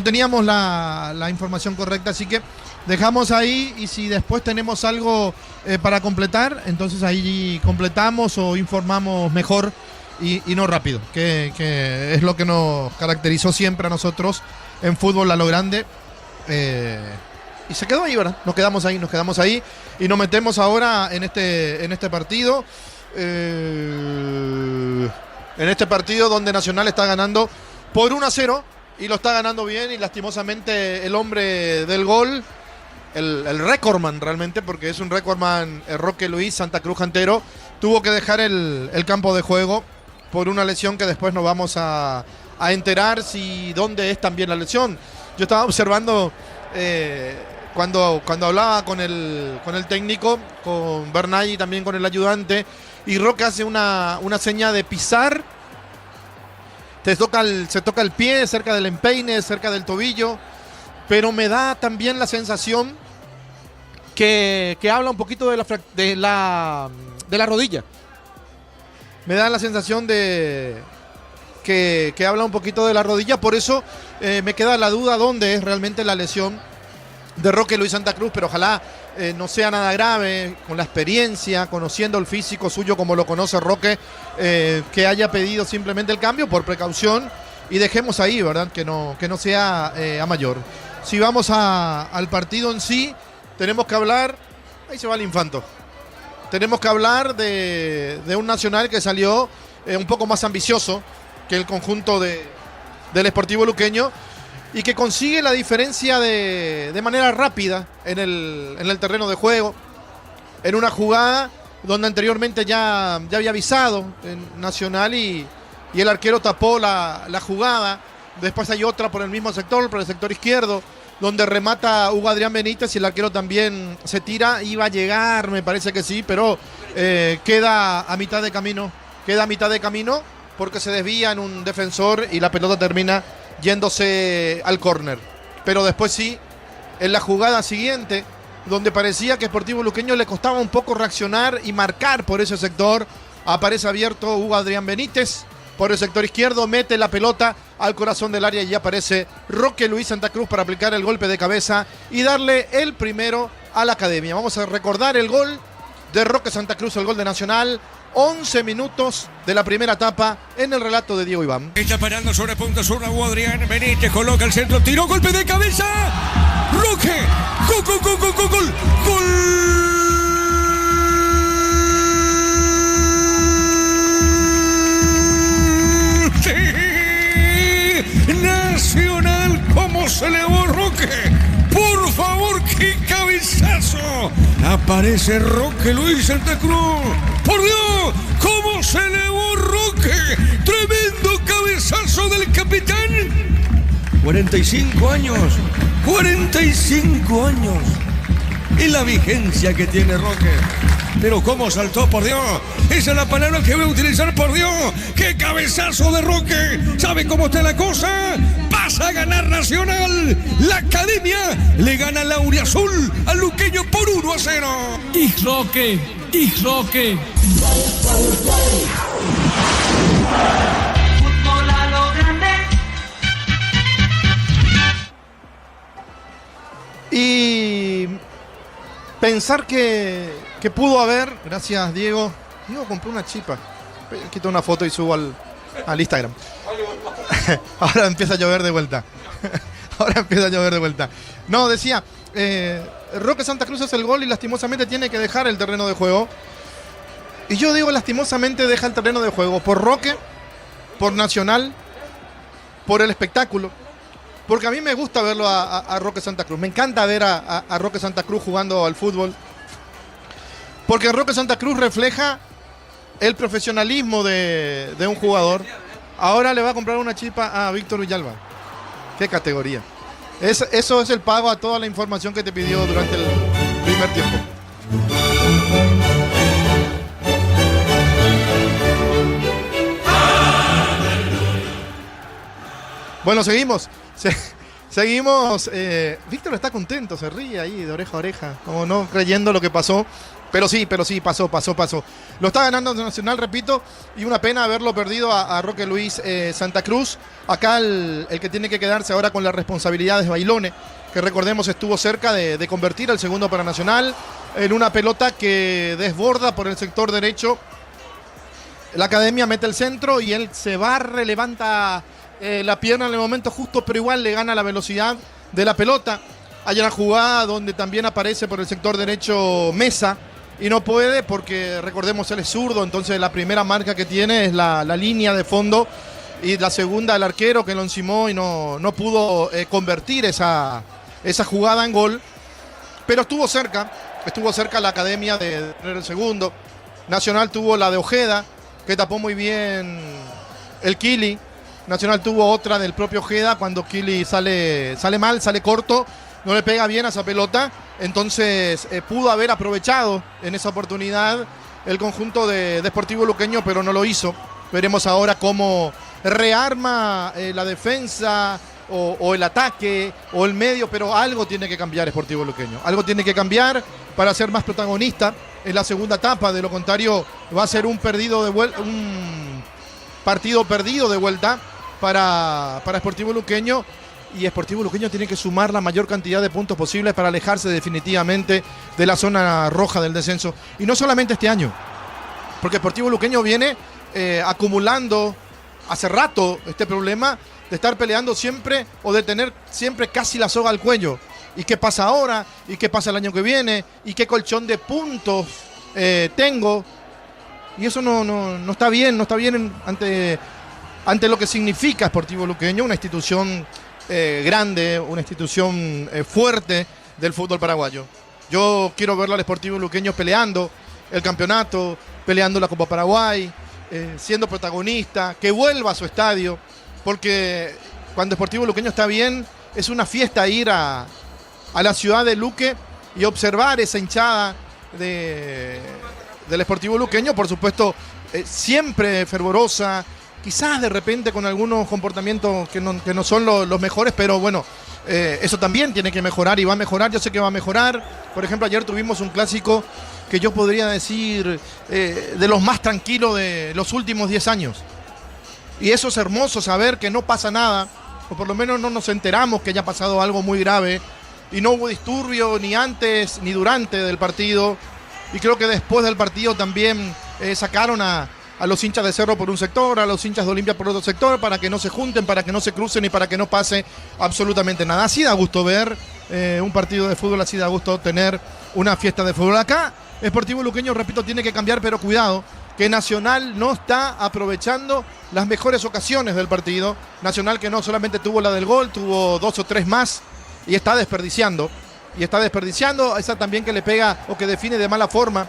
teníamos la información correcta, así que dejamos ahí y si después tenemos algo para completar, entonces ahí completamos o informamos mejor y no rápido, que es lo que nos caracterizó siempre a nosotros en fútbol a lo grande. Y se quedó ahí, ¿verdad? Nos quedamos ahí y nos metemos ahora en este partido. En este partido donde Nacional está ganando por 1-0 y lo está ganando bien y lastimosamente el hombre del gol, el recordman realmente, porque es un recordman, Roque Luis Santa Cruz Jantero, tuvo que dejar el campo de juego por una lesión que después nos vamos a enterar dónde es también la lesión. Yo estaba observando cuando hablaba con el técnico, con Bernay y también con el ayudante, y Roque hace una seña de pisar. Se toca el pie cerca del empeine, cerca del tobillo, pero me da también la sensación que habla un poquito de la rodilla. Me da la sensación de que habla un poquito de la rodilla, por eso me queda la duda dónde es realmente la lesión de Roque Luis Santa Cruz, pero ojalá no sea nada grave, con la experiencia, conociendo el físico suyo como lo conoce Roque, que haya pedido simplemente el cambio por precaución y dejemos ahí, ¿verdad? Que no sea a mayor. Si vamos al partido en sí, tenemos que hablar, ahí se va el Infanto, tenemos que hablar de un Nacional que salió un poco más ambicioso que el conjunto del Sportivo Luqueño, y que consigue la diferencia de manera rápida en el terreno de juego, en una jugada donde anteriormente ya había avisado en Nacional y el arquero tapó la jugada. Después hay otra por el mismo sector, por el sector izquierdo, donde remata Hugo Adrián Benítez y el arquero también se tira, iba a llegar, me parece que sí, pero queda a mitad de camino porque se desvía en un defensor y la pelota termina yéndose al córner. Pero después sí, en la jugada siguiente, donde parecía que Sportivo Luqueño le costaba un poco reaccionar y marcar por ese sector, aparece abierto Hugo Adrián Benítez por el sector izquierdo, mete la pelota al corazón del área y ya aparece Roque Luis Santa Cruz para aplicar el golpe de cabeza y darle el primero a la Academia. Vamos a recordar el gol de Roque Santa Cruz, el gol de Nacional. 11 minutos de la primera etapa en el relato de Diego Iván. Está parando sobre punta sur Hugo Adrián Benítez, coloca el centro, tiró, golpe de cabeza. Roque, gol. Sí, Nacional, ¿cómo se elevó Roque? Por favor, qué cabezazo. Aparece Roque Luis Santa Cruz. Por Dios, cómo se elevó Roque. Tremendo cabezazo del capitán. 45 años. 45 años. Y la vigencia que tiene Roque. Pero cómo saltó, por Dios. Esa es la palabra que voy a utilizar, por Dios. ¡Qué cabezazo de Roque! ¿Sabe cómo está la cosa? Pasa a ganar Nacional. La Academia le gana al Auriazul al Luqueño por 1-0. ¡Y Roque! Fútbol a lo grande. Y pensar que pudo haber, gracias Diego compré una chipa, quito una foto y subo al Instagram. Ahora empieza a llover de vuelta. No, decía, Roque Santa Cruz hace el gol y lastimosamente tiene que dejar el terreno de juego. Y yo digo lastimosamente deja el terreno de juego por Roque, por Nacional, por el espectáculo. Porque a mí me gusta verlo a Roque Santa Cruz. Me encanta ver a Roque Santa Cruz jugando al fútbol. Porque Roque Santa Cruz refleja el profesionalismo de un jugador. Ahora le va a comprar una chipa a Víctor Villalba. Qué categoría. Eso es el pago a toda la información que te pidió durante el primer tiempo. Bueno, seguimos. Seguimos. Víctor está contento, se ríe ahí de oreja a oreja, como no creyendo lo que pasó. Pero sí, pasó. Lo está ganando Nacional, repito, y una pena haberlo perdido a Roque Luis Santa Cruz. Acá el que tiene que quedarse ahora con la responsabilidad es Bailone, que recordemos estuvo cerca de convertir el segundo para Nacional en una pelota que desborda por el sector derecho. La Academia mete el centro y él se barre, levanta la pierna en el momento justo, pero igual le gana la velocidad de la pelota. Hay una jugada donde también aparece por el sector derecho Mesa y no puede porque, recordemos, él es zurdo, entonces la primera marca que tiene es la línea de fondo y la segunda el arquero que lo encimó y no pudo convertir esa jugada en gol, pero estuvo cerca la Academia de tener el segundo. Nacional tuvo la de Ojeda, que tapó muy bien el Kili. Nacional tuvo otra del propio Ojeda cuando Kili sale mal, sale corto, no le pega bien a esa pelota. Entonces pudo haber aprovechado en esa oportunidad el conjunto de Sportivo Luqueño, pero no lo hizo. Veremos ahora cómo rearma la defensa o el ataque o el medio, pero algo tiene que cambiar Sportivo Luqueño. Algo tiene que cambiar para ser más protagonista en la segunda etapa. De lo contrario, va a ser un partido perdido de vuelta para Sportivo Luqueño. Y Sportivo Luqueño tiene que sumar la mayor cantidad de puntos posibles para alejarse definitivamente de la zona roja del descenso. Y no solamente este año, porque Sportivo Luqueño viene acumulando hace rato este problema de estar peleando siempre o de tener siempre casi la soga al cuello. ¿Y qué pasa ahora? ¿Y qué pasa el año que viene? ¿Y qué colchón de puntos tengo? Y eso no está bien, no está bien ante lo que significa Sportivo Luqueño, una institución grande, una institución fuerte del fútbol paraguayo. Yo quiero verlo al Sportivo Luqueño peleando el campeonato, peleando la Copa Paraguay, siendo protagonista, que vuelva a su estadio, porque cuando Sportivo Luqueño está bien, es una fiesta ir a la ciudad de Luque y observar esa hinchada del Sportivo Luqueño, por supuesto, siempre fervorosa, quizás de repente con algunos comportamientos que no son los mejores, pero bueno, eso también tiene que mejorar y va a mejorar, yo sé que va a mejorar. Por ejemplo, ayer tuvimos un clásico que yo podría decir de los más tranquilos de los últimos 10 años. Y eso es hermoso, saber que no pasa nada, o por lo menos no nos enteramos que haya pasado algo muy grave, y no hubo disturbio ni antes ni durante del partido. Y creo que después del partido también sacaron a los hinchas de Cerro por un sector, a los hinchas de Olimpia por otro sector, para que no se junten, para que no se crucen y para que no pase absolutamente nada. Así da gusto ver un partido de fútbol, así da gusto tener una fiesta de fútbol. Acá, Sportivo Luqueño, repito, tiene que cambiar, pero cuidado, que Nacional no está aprovechando las mejores ocasiones del partido. Nacional que no solamente tuvo la del gol, tuvo 2 o 3 más y está desperdiciando. Esa también que le pega o que define de mala forma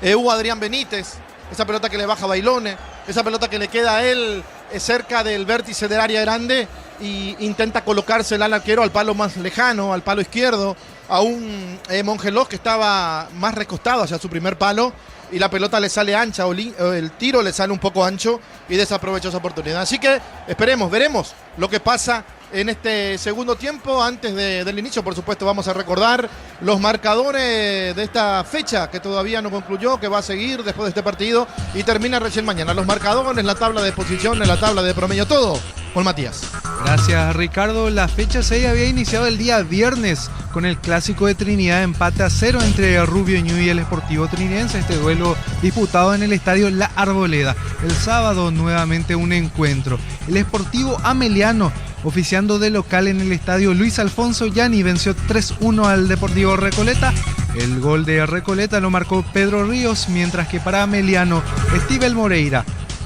Hugo Adrián Benítez. Esa pelota que le baja a Bailone, esa pelota que le queda a él cerca del vértice del área grande y intenta colocársela al arquero al palo más lejano, al palo izquierdo, a un Mongelós que estaba más recostado hacia su primer palo y la pelota le sale ancha o el tiro le sale un poco ancho y desaprovechó esa oportunidad. Así que veremos lo que pasa en este segundo tiempo. Antes del inicio, por supuesto, vamos a recordar los marcadores de esta fecha que todavía no concluyó, que va a seguir después de este partido y termina recién mañana. Los marcadores, la tabla de posición, en la tabla de promedio, todo con Matías. Gracias, Ricardo. La fecha 6 había iniciado el día viernes con el clásico de Trinidad, empate a 0 entre Rubio Ñu y el Sportivo Trinense. Este duelo disputado en el estadio La Arboleda. El sábado nuevamente un encuentro. El Sportivo Ameliano, oficiando de local en el estadio Luis Alfonso Yani, venció 3-1 al Deportivo Recoleta. El gol de Recoleta lo marcó Pedro Ríos, mientras que para Ameliano, Estíbal Moreira,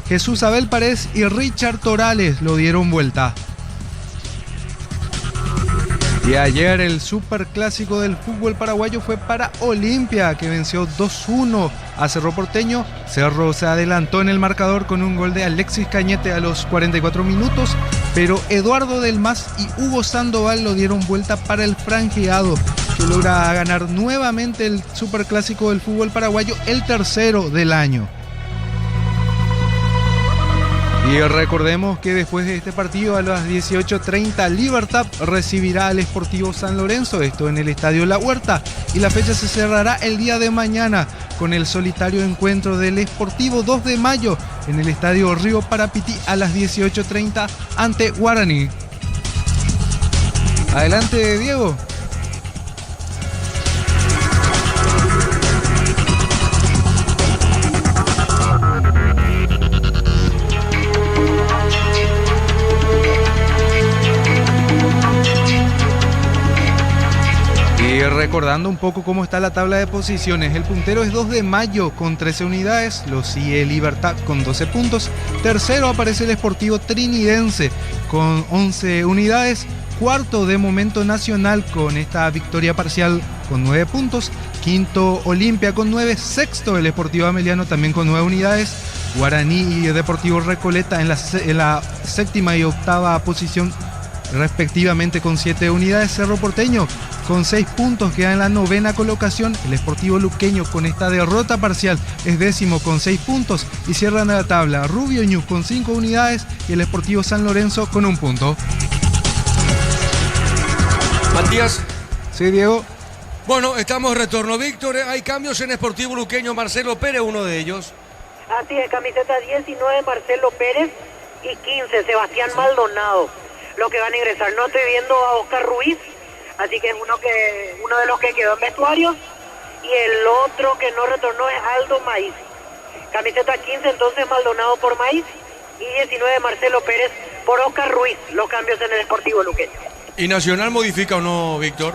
Jesús Abel Paredes y Richard Torales lo dieron vuelta. Y ayer el superclásico del fútbol paraguayo fue para Olimpia, que venció 2-1 a Cerro Porteño. Cerro se adelantó en el marcador con un gol de Alexis Cañete a los 44 minutos, pero Eduardo Del Mas y Hugo Sandoval lo dieron vuelta para el franjeado, que logra ganar nuevamente el superclásico del fútbol paraguayo, el tercero del año. Y recordemos que después de este partido a las 18:30 Libertad recibirá al Sportivo San Lorenzo, esto en el Estadio La Huerta, y la fecha se cerrará el día de mañana con el solitario encuentro del Sportivo 2 de mayo en el Estadio Río Parapití a las 18:30 ante Guaraní. Adelante, Diego. Y recordando un poco cómo está la tabla de posiciones, el puntero es 2 de mayo con 13 unidades, lo sigue Libertad con 12 puntos, tercero aparece el Sportivo Trinidense con 11 unidades, cuarto de momento Nacional con esta victoria parcial con 9 puntos, quinto Olimpia con 9, sexto el Sportivo Ameliano también con 9 unidades, Guaraní y Deportivo Recoleta en la séptima y octava posición respectivamente con 7 unidades, Cerro Porteño con 6 puntos queda en la 9ª colocación. El Sportivo Luqueño con esta derrota parcial es 10º con 6 puntos y cierran la tabla Rubio Ñu con 5 unidades y el Sportivo San Lorenzo con 1 punto. Matías. Sí, Diego. Bueno, estamos de retorno, Víctor. Hay cambios en Sportivo Luqueño. Marcelo Pérez, uno de ellos. Así es, camiseta 19 Marcelo Pérez y 15 Sebastián Maldonado. Lo que van a ingresar. No estoy viendo a Oscar Ruiz, así que es uno de los que quedó en vestuarios. Y el otro que no retornó es Aldo Maíz. Camiseta 15 entonces Maldonado por Maíz y 19 Marcelo Pérez por Oscar Ruiz. Los cambios en el Sportivo Luqueño. ¿Y Nacional modifica o no, Víctor?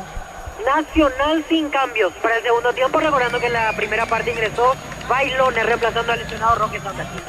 Nacional sin cambios para el segundo tiempo, recordando que en la primera parte ingresó Bailones reemplazando al lesionado Roque Santa Cruz.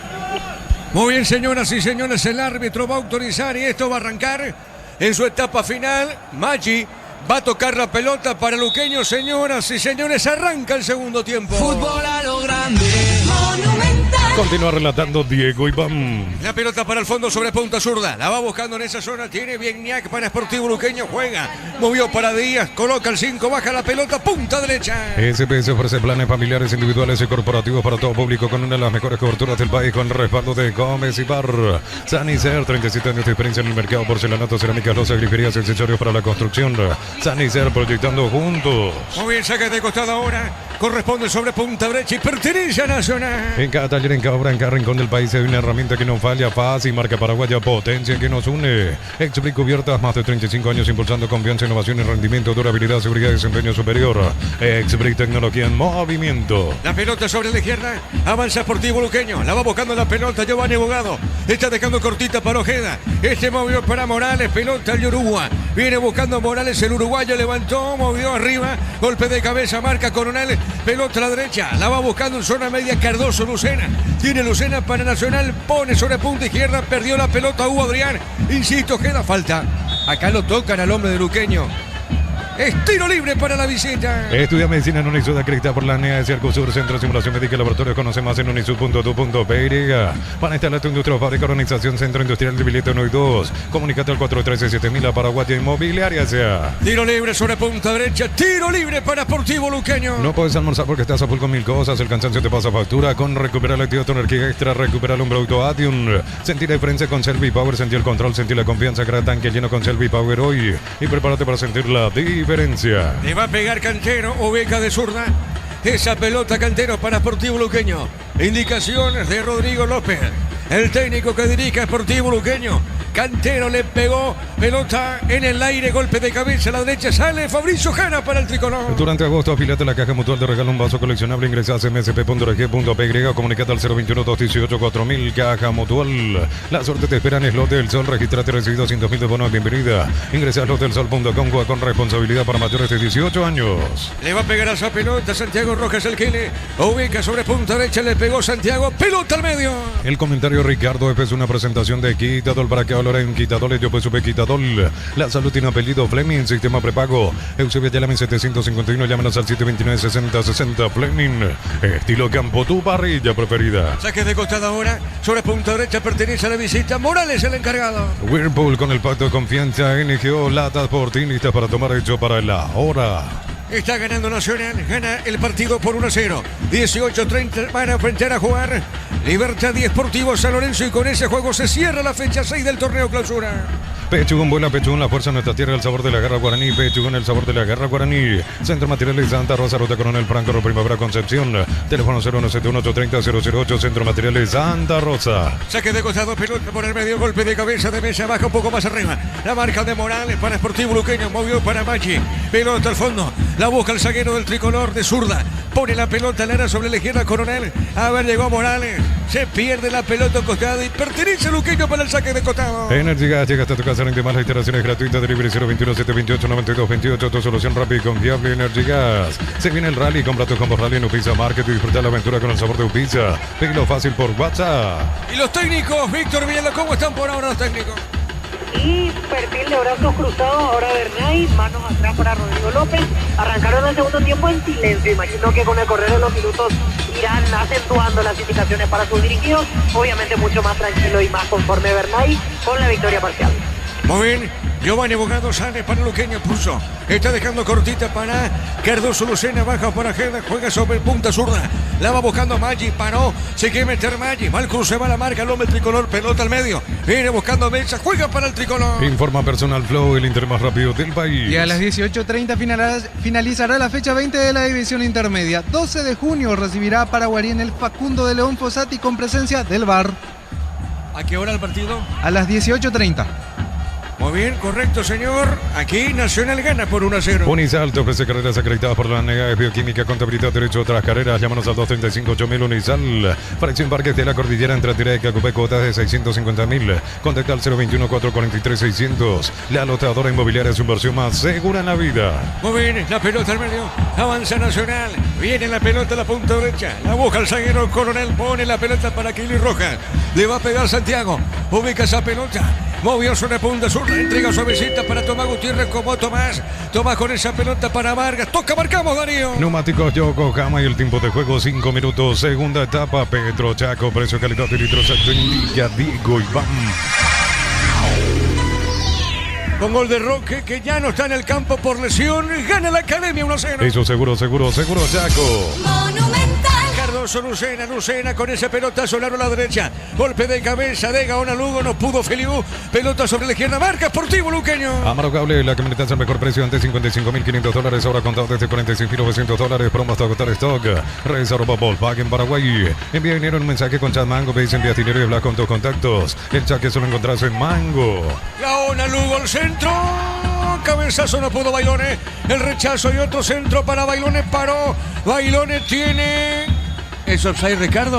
Muy bien, señoras y señores, el árbitro va a autorizar y esto va a arrancar en su etapa final. Maggi va a tocar la pelota para Luqueño, señoras y señores, arranca el segundo tiempo. Fútbol a lo grande, Monumental. Continúa relatando Diego Iván. La pelota para el fondo sobre punta zurda. La va buscando en esa zona. Tiene Bieniac para Sportivo Luqueño. Juega. Movió para Díaz. Coloca el 5. Baja la pelota. Punta derecha. SPS ofrece planes familiares, individuales y corporativos para todo público con una de las mejores coberturas del país con el respaldo de Gómez y Bar. Sanicer, 37 años de experiencia en el mercado. Porcelanato, cerámicas, losas, griferías y accesorios para la construcción. Sanicer proyectando juntos. Muy bien, saca de costado ahora. Corresponde sobre punta derecha y pertenece a Nacional. En cada taller, en cada obra, en cada rincón del país hay una herramienta que no falla. Fácil, marca paraguaya, potencia que nos une. Explic Cubiertas, más de 35 años impulsando confianza, innovación y rendimiento, durabilidad, seguridad y desempeño superior. Explic Tecnología en movimiento. La pelota sobre la izquierda. Avanza Sportivo Luqueño. La va buscando la pelota Giovanni Bogado. Está dejando cortita para Ojeda. Este movió para Morales. Pelota al Uruguay. Viene buscando Morales. El uruguayo levantó, movió arriba. Golpe de cabeza, marca Coronel. Pelota a la derecha. La va buscando en zona media Cardoso. Lucena. Tiene Lucena para Nacional. Pone sobre punta izquierda. Perdió la pelota Hugo Adrián. Insisto, queda falta. Acá lo tocan al hombre de Luqueño. Es tiro libre para la visita. Estudia medicina en Unisud, acreditada por la NEA de Arcosur, Centro de Simulación Médica y Laboratorio. Conoce más en unisud.edu.py. Para instalar tu industria o fábrica, organización Centro Industrial de Billete 1 y 2. Comunícate al 413-7000 a Paraguaya Inmobiliaria sea. Tiro libre sobre punta derecha. Tiro libre para Sportivo Luqueño. No puedes almorzar porque estás a full con mil cosas. El cansancio te pasa factura. Con Recuperar Activa tu energía extra. Recuperar un producto Atium. Sentir la diferencia con Selvi Power. Sentir el control. Sentir la confianza. Gran tanque lleno con Selvi Power hoy. Y prepárate para sentir la diferencia. Le va a pegar Cantero, ubica de zurda. Esa pelota Cantero para Sportivo Luqueño. Indicaciones de Rodrigo López, el técnico que dirige a Sportivo Luqueño. Cantero le pegó, pelota en el aire, golpe de cabeza a la derecha, sale Fabricio Jara para el tricolor. Durante agosto afíliate a la Caja Mutual, te regala un vaso coleccionable, ingresa a msp.org.py, comunicate al 021-218-4000, Caja Mutual. La suerte te espera en Slot del Sol, registrate, recibe 200.000 de bono de bienvenida. Ingresa a slotdelsol.com, juega con responsabilidad para mayores de 18 años. Le va a pegar a esa pelota Santiago Rojas el Kile, ubica sobre punta derecha, le pegó Santiago, pelota al medio. El comentario Ricardo F es una presentación de Quitadol para que ahora en Quitadol, yo pues supe Quitadol. La salud tiene apellido Fleming, sistema prepago. Eusebio Yalamin 751, llámanos al 729-6060 Fleming. Estilo campo, tu parrilla preferida. Saque de costado ahora, sobre punta derecha pertenece a la visita. Morales el encargado. Whirlpool con el pacto de confianza, NGO, latas por ti, listas para tomar hecho para la hora. Está ganando Nacional, gana el partido por 1-0. 18-30 van a enfrentar a jugar Libertad y Sportivo San Lorenzo y con ese juego se cierra la fecha 6 del torneo clausura. Pechugón vuela, Pechugón, la fuerza de nuestra tierra, el sabor de la garra guaraní. Pechugón, el sabor de la garra guaraní. Centro Materiales Santa Rosa, Ruta Coronel Franco, Primavera Concepción. Teléfono 0171-830-008, Centro Materiales Santa Rosa. Saque de costado, pelota por el medio, golpe de cabeza de mesa, baja un poco más arriba. La marca de Morales para Sportivo Luqueño, movió para Maggi. Pelota al fondo, la busca el zaguero del tricolor de zurda. Pone la pelota al área sobre la izquierda Coronel. A ver, llegó Morales. Se pierde la pelota costado y pertenece a Luqueño para el saque de costado. Energy Gas llega hasta tu casa en demás. Las instalaciones gratuitas. Delivery 021-728-9228. Tu solución rápida y confiable. Energy Gas. Se viene el rally. Compra tu combo rally en Upisa Market y disfruta la aventura con el sabor de Upisa. Pedilo fácil por WhatsApp. Y los técnicos, Víctor Villalobos, ¿cómo están por ahora los técnicos? Y perfil de brazos cruzados, ahora Bernay, manos atrás para Rodrigo López. Arrancaron el segundo tiempo en silencio. Imagino que con el correr de los minutos irán acentuando las indicaciones para sus dirigidos. Obviamente mucho más tranquilo y más conforme Bernay con la victoria parcial. Muy bien, Giovanni Bogado sale para Luqueño Puso. Está dejando cortita para Cardoso Lucena, baja para Ojeda, juega sobre punta zurda. La va buscando Maggi, paró, se quiere meter Maggi. Va el cruce, va la marca, el hombre tricolor, pelota al medio. Viene buscando Mesa, juega para el tricolor. Informa Personal Flow, el Inter más rápido del país. Y a las 18:30 finalizará la fecha 20 de la división intermedia. 12 de junio recibirá a Paraguarí en el Facundo de León Fossati con presencia del VAR. ¿A qué hora el partido? A las 18:30. Muy bien, correcto, señor. Aquí Nacional gana por 1-0. Unisal te ofrece carreras acreditadas por la NEGA, Bioquímica, Contabilidad, Derecho, otras carreras. Llámanos al 235-8000 Unisal. Fracción Parques de la Cordillera entre Tireca, Copé, cuotas de 650.000. Contacta al 021-443-600. La lotadora inmobiliaria es su inversión más segura en la vida. Muy bien, la pelota al medio. Avanza Nacional. Viene la pelota a la punta derecha. La busca el zaguero Coronel. Pone la pelota para Kili Rojas. Le va a pegar Santiago. Ubica esa pelota. Movió sobre punta sur. Entrega suavecita para Tomás Gutiérrez como Tomás. Tomás con esa pelota para Vargas. Toca, marcamos, Darío. Neumáticos Yokohama y el tiempo de juego 5 minutos. Segunda etapa, Petro Chaco, precio, calidad de litros. Ya digo, Iván. Con gol de Roque, que ya no está en el campo por lesión. Gana la Academia 1-0. Eso seguro, Chaco. Monumental. Cardoso Lucena con ese pelotazo largo a la derecha. Golpe de cabeza de Gaona Lugo, no pudo Feliu. Pelota sobre la izquierda, marca Sportivo Luqueño. Amaro Cable, la camioneta es el mejor precio antes $55.500, ahora contado desde $46.900. Promo hasta agotar stock. Reserva Volkswagen Paraguay. Envía dinero en un mensaje con chat Mango, pedís envía dinero y habla con tus contactos. El chat que solo encontrás en Mango. Gaona Lugo al centro. Cabezazo no pudo Bailones. El rechazo y otro centro para Bailones. Paró. Bailones tiene. ¿Es offside, Ricardo?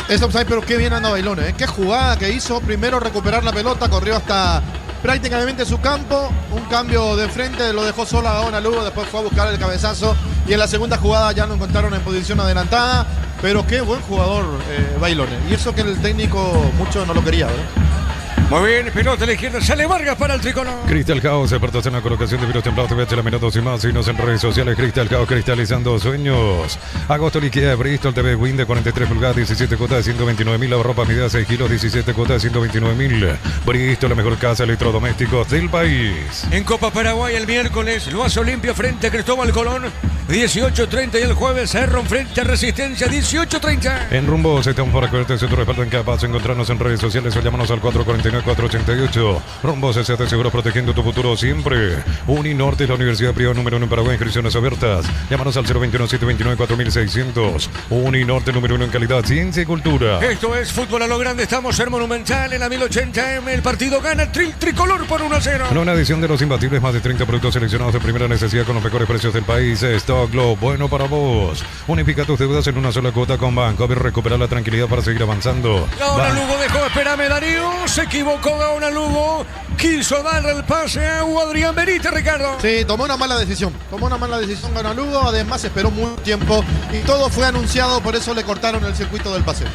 Es offside, pero qué bien anda Bailones, ¿eh? Qué jugada que hizo. Primero recuperar la pelota, corrió hasta prácticamente su campo. Un cambio de frente, lo dejó sola a Gaona Lugo. Después fue a buscar el cabezazo. Y en la segunda jugada ya lo encontraron en posición adelantada. Pero qué buen jugador Bailones. Y eso que el técnico mucho no lo quería, ¿verdad? Muy bien, pelota a la izquierda, sale Vargas para el tricolor. Cristal House, expertos en la colocación de virus templados, TVH, laminados y más. Síguenos en redes sociales, Cristal House, cristalizando sueños. Agosto liquida de Bristol TV Win de 43 pulgadas, 17 cuotas de 129.000. Ropa medida 6 kilos, 17 cuotas de 129.000. Bristol, la mejor casa de electrodomésticos del país. En Copa Paraguay el miércoles, Loazo Olimpia frente a Cristóbal Colón, 18:30. Y el jueves, Cerro frente a Resistencia, 18:30. En rumbo, estamos para cuidarte de tu respaldo en cada paso. Encontrarnos en redes sociales o llámanos al 449-488. Rumbo, se te seguro protegiendo tu futuro siempre. Uninorte, la universidad privada número 1 en Paraguay, inscripciones abiertas. Llámanos al 021-729-4600. Uninorte, número 1 en calidad, ciencia y cultura. Esto es Fútbol a lo Grande, estamos en Monumental, en la 1080M. El partido gana el tricolor por 1-0. En una edición de los imbatibles, más de 30 productos seleccionados de primera necesidad con los mejores precios del país. Stock Globe, bueno para vos. Unifica tus deudas en una sola cuota con Banco. Recupera la tranquilidad para seguir avanzando. Gaona Lugo dejó, espérame Darío, se equivocó Gaona Lugo, quiso darle el pase a Adrián Benítez, Ricardo. Sí, tomó una mala decisión Gaona Lugo, además esperó mucho tiempo y todo fue anunciado, por eso le cortaron el circuito del pase.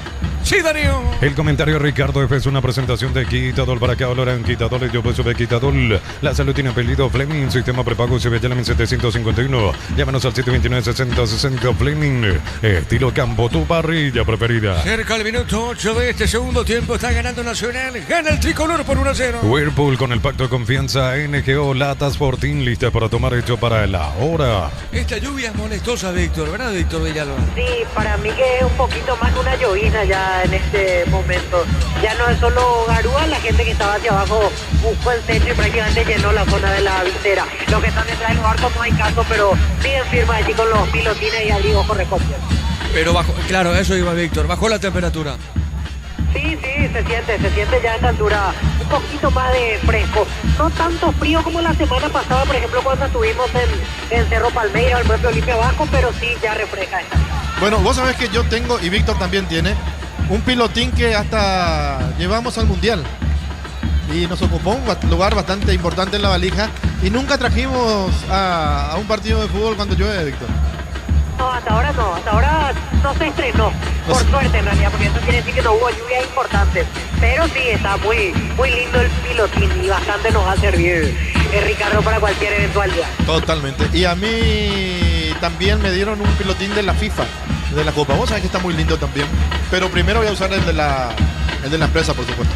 Sí, Darío. El comentario de Ricardo F es una presentación de Quitadol. ¿Para qué valoran Quitadol? Yo pues sube Quitadol. La salud tiene apellido Fleming. Sistema prepago CB Yalamin 751. Llámanos al 729-6060 Fleming. Estilo campo, tu parrilla preferida. Cerca al minuto 8 de este segundo tiempo. Está ganando Nacional. Gana el tricolor por 1-0. Whirlpool con el pacto de confianza. NGO Latas Fortín. Lista para tomar hecho para la hora. Esta lluvia es molestosa, Víctor. ¿Verdad, Víctor Villalba? Sí, para mí que es un poquito más que una llovizna ya en este momento. Ya no es solo Garúa, la gente que estaba hacia abajo buscó el techo y prácticamente llenó la zona de la visera. Los que están detrás del barco no hay caso, pero siguen firmes allí con los pilotines y abrigos correspondientes. Pero bajo, claro, eso iba Víctor, bajó la temperatura. Sí, se siente ya a esta altura un poquito más de fresco. No tanto frío como la semana pasada, por ejemplo, cuando estuvimos en Cerro Palmeira, el propio Olimpia Abajo, pero sí ya refresca esta. Bueno, vos sabés que yo tengo, y Víctor también tiene, un pilotín que hasta llevamos al Mundial. Y nos ocupó un lugar bastante importante en la valija. Y nunca trajimos a un partido de fútbol cuando llueve, Víctor. No, hasta ahora no se estrenó. Por suerte, en realidad, porque eso quiere decir que no hubo lluvias importantes. Pero sí, está muy lindo el pilotín y bastante nos va a servir, Ricardo, para cualquier eventualidad. Totalmente. Y a mí también me dieron un pilotín de la FIFA, de la Copa. Vos sabés que está muy lindo también. Pero primero voy a usar el de la empresa, por supuesto.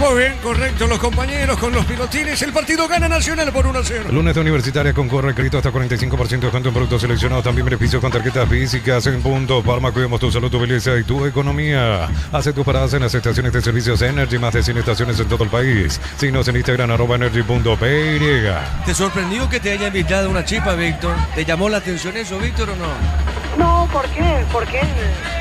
Muy bien, correcto. Los compañeros con los pilotines. El partido gana Nacional por 1-0. Lunes de Universitaria concorre crédito hasta 45% de descuento en productos seleccionados. También beneficios con tarjetas físicas en punto. Palma, cuidamos tu salud, tu belleza y tu economía. Hace tus paradas en las estaciones de servicios Energy. Más de 100 estaciones en todo el país. Síguenos en Instagram @energy.py. ¿Te sorprendió que te haya invitado una chipa, Víctor? ¿Te llamó la atención eso, Víctor, o no? No, ¿por qué? ¿Por qué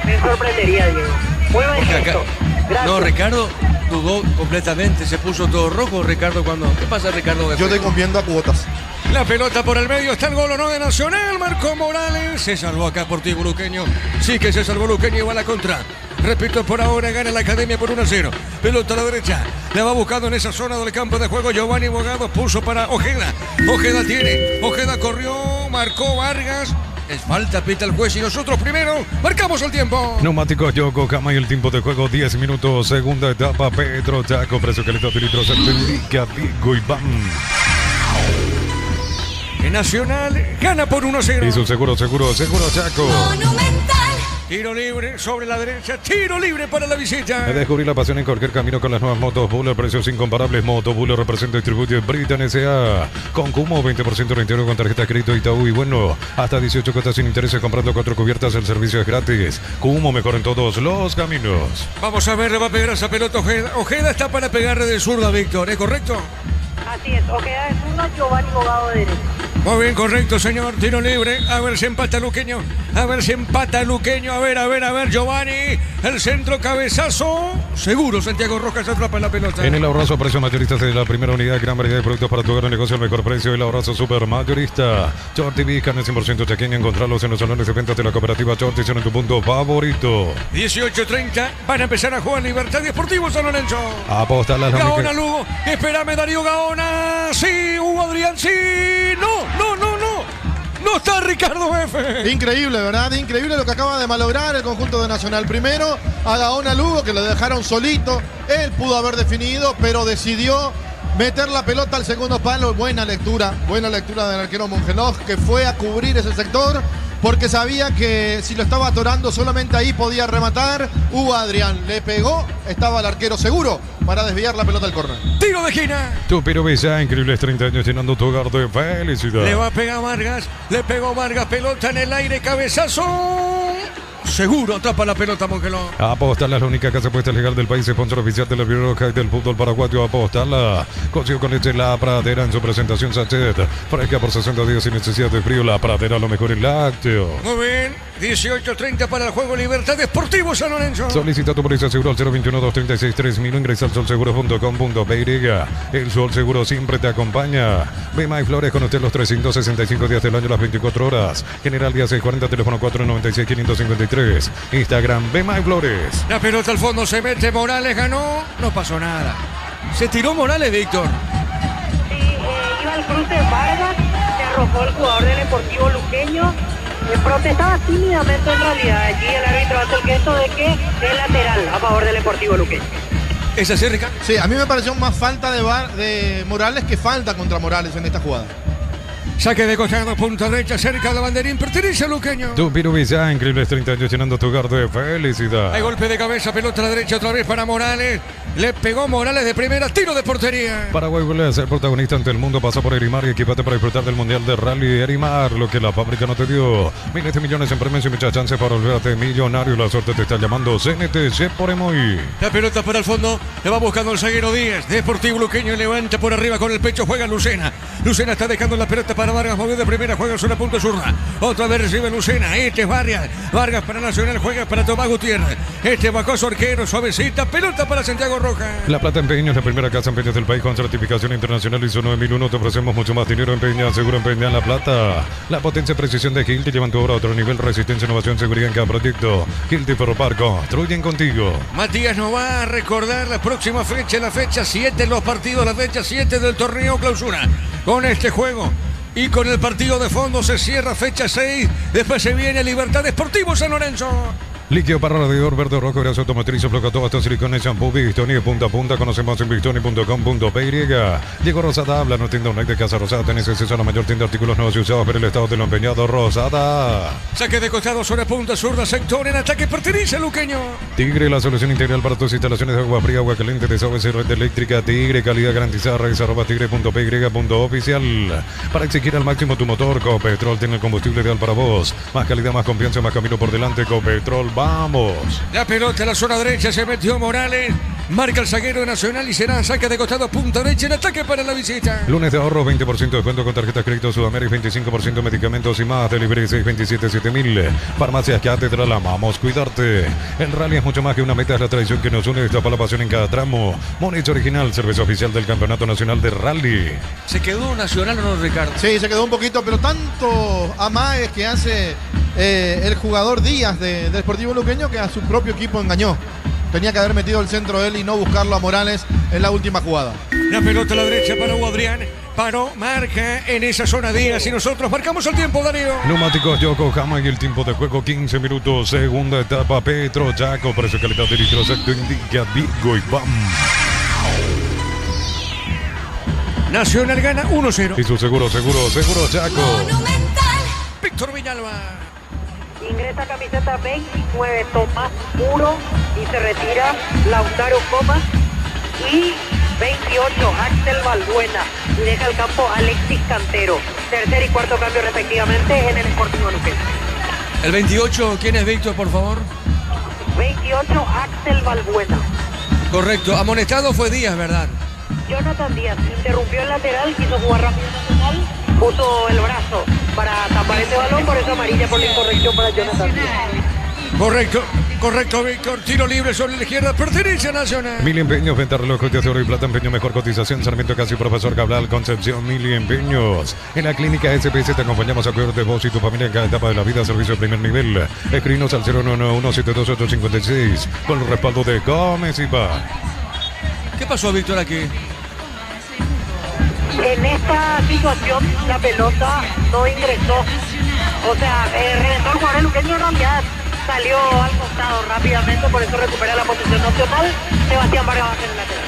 me sorprendería, Diego? Muy buen Porque acá- gesto. Gracias. No, Ricardo dudó completamente. Se puso todo rojo, Ricardo, cuando... ¿Qué pasa, Ricardo? Yo estoy confiando a cuotas. La pelota por el medio, está el gol o no de Nacional. Marcó Morales, se salvó acá Sportivo Luqueño. Sí que se salvó Luqueño y va a la contra. Repito, por ahora gana la Academia por 1-0. Pelota a la derecha, la va buscando en esa zona del campo de juego. Giovanni Bogado puso para Ojeda. Ojeda tiene, Ojeda corrió, marcó Vargas. Es falta, pita el juez y nosotros primero marcamos el tiempo. Neumáticos Yokohama y el tiempo de juego 10 minutos. Segunda etapa, Petro Chaco, precio calidad de litros, Certifica, Vigo y Bam. Nacional gana por 1-0. Y su seguro Chaco. Monumental. Tiro libre sobre la derecha, tiro libre para la visita. Descubrir la pasión en cualquier camino con las nuevas motos Buller, precios incomparables. Moto Buller representa y distribuye Britan S.A. Con Cumo, 20% de reintegro con tarjeta de crédito Itaú y bueno, hasta 18 cuotas sin intereses comprando 4 cubiertas, el servicio es gratis. Cumo, mejor en todos los caminos. Vamos a ver, le va a pegar esa pelota Ojeda. Ojeda está para pegarle de zurda, Víctor, ¿es correcto? Así es, Ojeda de zurdo, Giovanni Bogado de derecha. Muy bien, correcto, señor. Tiro libre. A ver si empata Luqueño. A ver si empata Luqueño. A ver, Giovanni. El centro, cabezazo. Seguro, Santiago Rojas atrapa la pelota. En el ahorrazo precio mayorista de la primera unidad, gran variedad de productos para tu gran negocio al mejor precio. El ahorrazo super mayorista. Shorty Beef, carne 100% chaqueña. Encontrarlos en los salones de ventas de la cooperativa Shorty, son en tu punto favorito. 18:30. Van a empezar a jugar Libertad Deportivo San Lorenzo. Apostar las Gaona, Lugo. Espérame, Darío Gaona. Sí, Hugo Adrián. Sí. No. No está Ricardo F. Increíble, ¿verdad? Increíble lo que acaba de malograr el conjunto de Nacional. Primero a Gaona Lugo, que lo dejaron solito. Él pudo haber definido, pero decidió meter la pelota al segundo palo. Buena lectura del arquero Mongelós, que fue a cubrir ese sector, porque sabía que si lo estaba atorando solamente ahí podía rematar. Hugo Adrián le pegó, estaba el arquero seguro para desviar la pelota al córner. Tiro de esquina. Tu Piro Villa, increíbles 30 años llenando tu hogar de felicidad. Le va a pegar Vargas. Le pegó Vargas. Pelota en el aire. Cabezazo. Seguro atrapa la pelota Mongelón. Apostarla es la única casa apuesta legal del país, sponsor oficial de la Biblioteca y del fútbol paraguayo. Apostarla. Consigo con leche La Pradera en su presentación sachet. Fresca por 60 días sin necesidad de frío. La Pradera, lo mejor en lácteos. Muy bien. 18:30 para el juego Libertad Deportivo San Lorenzo. Solicita tu póliza seguro al 021-236-3000. Ingresa al solseguro.com.py. El Sol Seguro siempre te acompaña. Bema y Flores con usted los 365 días del año, las 24 horas. General Día 640, teléfono 496-553. Instagram Bema y Flores. La pelota al fondo se mete. Morales ganó. No pasó nada. Se tiró Morales, Víctor. Sí, iba al cruce de Vargas, se arrojó el jugador del Deportivo Luqueño. Protestaba tímidamente en realidad. Allí el árbitro hace el gesto de que es lateral a favor del Deportivo Luqueño. ¿Es así, Ricardo? Sí, a mí me pareció más falta de Morales que falta contra Morales en esta jugada. Saque de costado, punta derecha, cerca de la banderín, pertenece a Luqueño. Tu Piro Villa, increíbles 30 años llenando tu hogar de felicidad. Hay golpe de cabeza, pelota a la derecha otra vez para Morales. Le pegó Morales de primera, tiro de portería. Paraguay vuelve a ser protagonista ante el mundo. Pasa por Erimar y equipate para disfrutar del Mundial de Rally Erimar. Lo que la fábrica no te dio. Miles de millones en premios y muchas chances para volverte millonario. La suerte te está llamando. CNTC por Emoy. La pelota para el fondo, le va buscando el zaguero Díaz. Deportivo Luqueño levanta por arriba con el pecho, juega Lucena. Lucena está dejando la pelota para Vargas, movió de primera, juega sobre punto zurda. Otra vez recibe Lucena, este es Vargas. Vargas para Nacional, juega para Tomás Gutiérrez. Este bajó su arquero, suavecita, pelota para Santiago Rojas. La Plata Empeños, la primera casa empeños del país con certificación internacional ISO 9001. Te ofrecemos mucho más dinero. Empeña, seguro empeña La Plata. La potencia y precisión de Gil te llevan tu obra a otro nivel. Resistencia, innovación, seguridad en cada proyecto. Gil y Ferropar construyen contigo. Matías nos va a recordar la próxima fecha, la fecha 7, los partidos, la fecha 7 del torneo clausura. Con este juego y con el partido de fondo se cierra fecha 6. Después se viene Libertad Deportivo San Lorenzo. Líquido para radiador verde, rojo, grasa automotriz, flocatoba, hasta silicona, shampoo, Bistoni, punta a punta. Conocemos en bistoni.com.py. Llegó Rosada, habla, no tienda online de Casa Rosada. Tenés acceso a la mayor tienda de artículos nuevos y usados por el estado de lo empeñado. Rosada. Saque de costado sobre punta, zurda, sector en ataque, pertenece al luqueño. Tigre, la solución integral para tus instalaciones de agua fría, agua caliente, desagües y red eléctrica. Tigre, calidad garantizada. Revisa @tigre.py.oficial. Para exigir al máximo tu motor, Copetrol tiene el combustible ideal para vos. Más calidad, más confianza, más camino por delante. Copetrol, vamos. La pelota a la zona derecha, se metió Morales. Marca el zaguero de Nacional y será saque de costado, punta derecha en ataque para la visita. Lunes de ahorro, 20% de descuento con tarjetas crédito Sudamérica, 25% medicamentos y más. Delivery 627-7000. Farmacias Catedral, amamos cuidarte. El rally es mucho más que una meta, es la tradición que nos une. Destapa la pasión en cada tramo. Monich Original, cerveza oficial del Campeonato Nacional de Rally. ¿Se quedó Nacional o no, Ricardo? Sí, se quedó un poquito, pero tanto amagues que hace el jugador Díaz del Sportivo Luqueño que a su propio equipo engañó. Tenía que haber metido el centro él y no buscarlo a Morales en la última jugada. La pelota a la derecha para Hugo Adrián. Paró, marca en esa zona Díaz y nosotros marcamos el tiempo, Darío. Neumáticos Yokohama y el tiempo de juego 15 minutos. Segunda etapa, Petro Chaco. Precio calidad de litro exacto indica Vigo y BAM. Nacional gana 1-0. Y su seguro Chaco. Víctor Villalba. Ingresa camiseta 29 Tomás Muro y se retira Lautaro Comas. Y 28 Axel Balbuena y deja el campo Alexis Cantero. Tercer y cuarto cambio respectivamente en el Sportivo Luqueño. El 28, ¿quién es Víctor, por favor? 28 Axel Balbuena. Correcto, amonestado fue Díaz, ¿verdad? Jonathan Díaz interrumpió el lateral, quiso jugar rápido Nacional, puso el brazo para tapar ese balón, por eso amarilla por la incorrección para Jonathan Díaz. Correcto, Víctor. Tiro libre sobre la izquierda, pertenece a Nacional. Mil Empeños, venta relojes de oro y plata, empeño, mejor cotización. Sarmiento Casi, Profesor Cabral, Concepción, Mil Empeños. En la clínica SPS te acompañamos a cuidar de vos y tu familia en cada etapa de la vida. Servicio de primer nivel. Escribinos al 091-728-56 con el respaldo de Gómez y Paz. ¿Qué pasó, Víctor, aquí? En esta situación la pelota no ingresó. O sea, reventó el jugador luqueño, en realidad salió al costado rápidamente, por eso recupera la posición Nacional. Sebastián Vargas va a ser el lateral.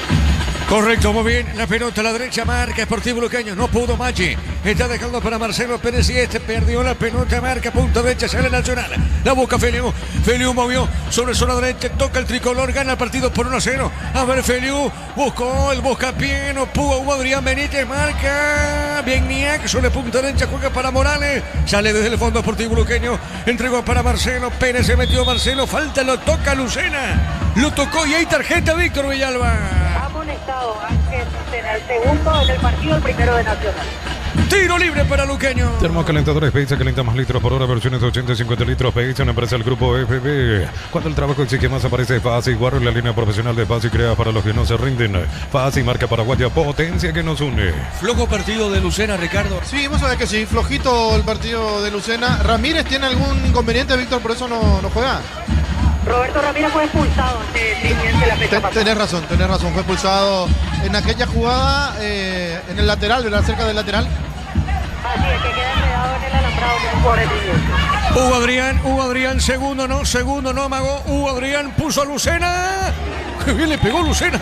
Correcto, muy bien. La pelota a la derecha, marca Sportivo Luqueño. No pudo Maggi. Está dejando para Marcelo Pérez y este perdió la pelota, marca punta derecha, sale Nacional. La busca Feliu. Feliu movió sobre zona derecha, toca el tricolor, gana el partido por 1-0. A ver, Feliu buscó el buscapié, no pudo. Hugo Adrián Benítez, marca. Bien Niak, sobre punta derecha, juega para Morales. Sale desde el fondo Sportivo Luqueño. Entregó para Marcelo Pérez, se metió Marcelo. Falta, lo toca Lucena. Lo tocó y hay tarjeta, Víctor Villalba. Amonestado Ángel Lucena, el segundo en el partido, el primero de Nacional. Tiro libre para Luqueño. Termocalentadores PISA, calienta más litros por hora, versiones de 80 y 50 litros. PISA, una empresa del grupo FB. Cuando el trabajo exige más, aparece Fácil. Guarro, la línea profesional de Fácil, crea para los que no se rinden. Fácil, marca paraguaya, potencia que nos une. Flojo partido de Lucena, Ricardo. Sí, vos sabés que sí, flojito el partido de Lucena. ¿Ramírez tiene algún inconveniente, Víctor, por eso no juega? Roberto Ramírez fue expulsado ante la fecha pasada. Tenés razón, fue expulsado en aquella jugada en el lateral, ¿verdad? Cerca del lateral. Así es, que queda enredado en el alambrado con un jugador de Tinieblas. Hugo Adrián, segundo no, amagó. Hugo Adrián puso a Lucena. ¡Qué bien le pegó Lucena!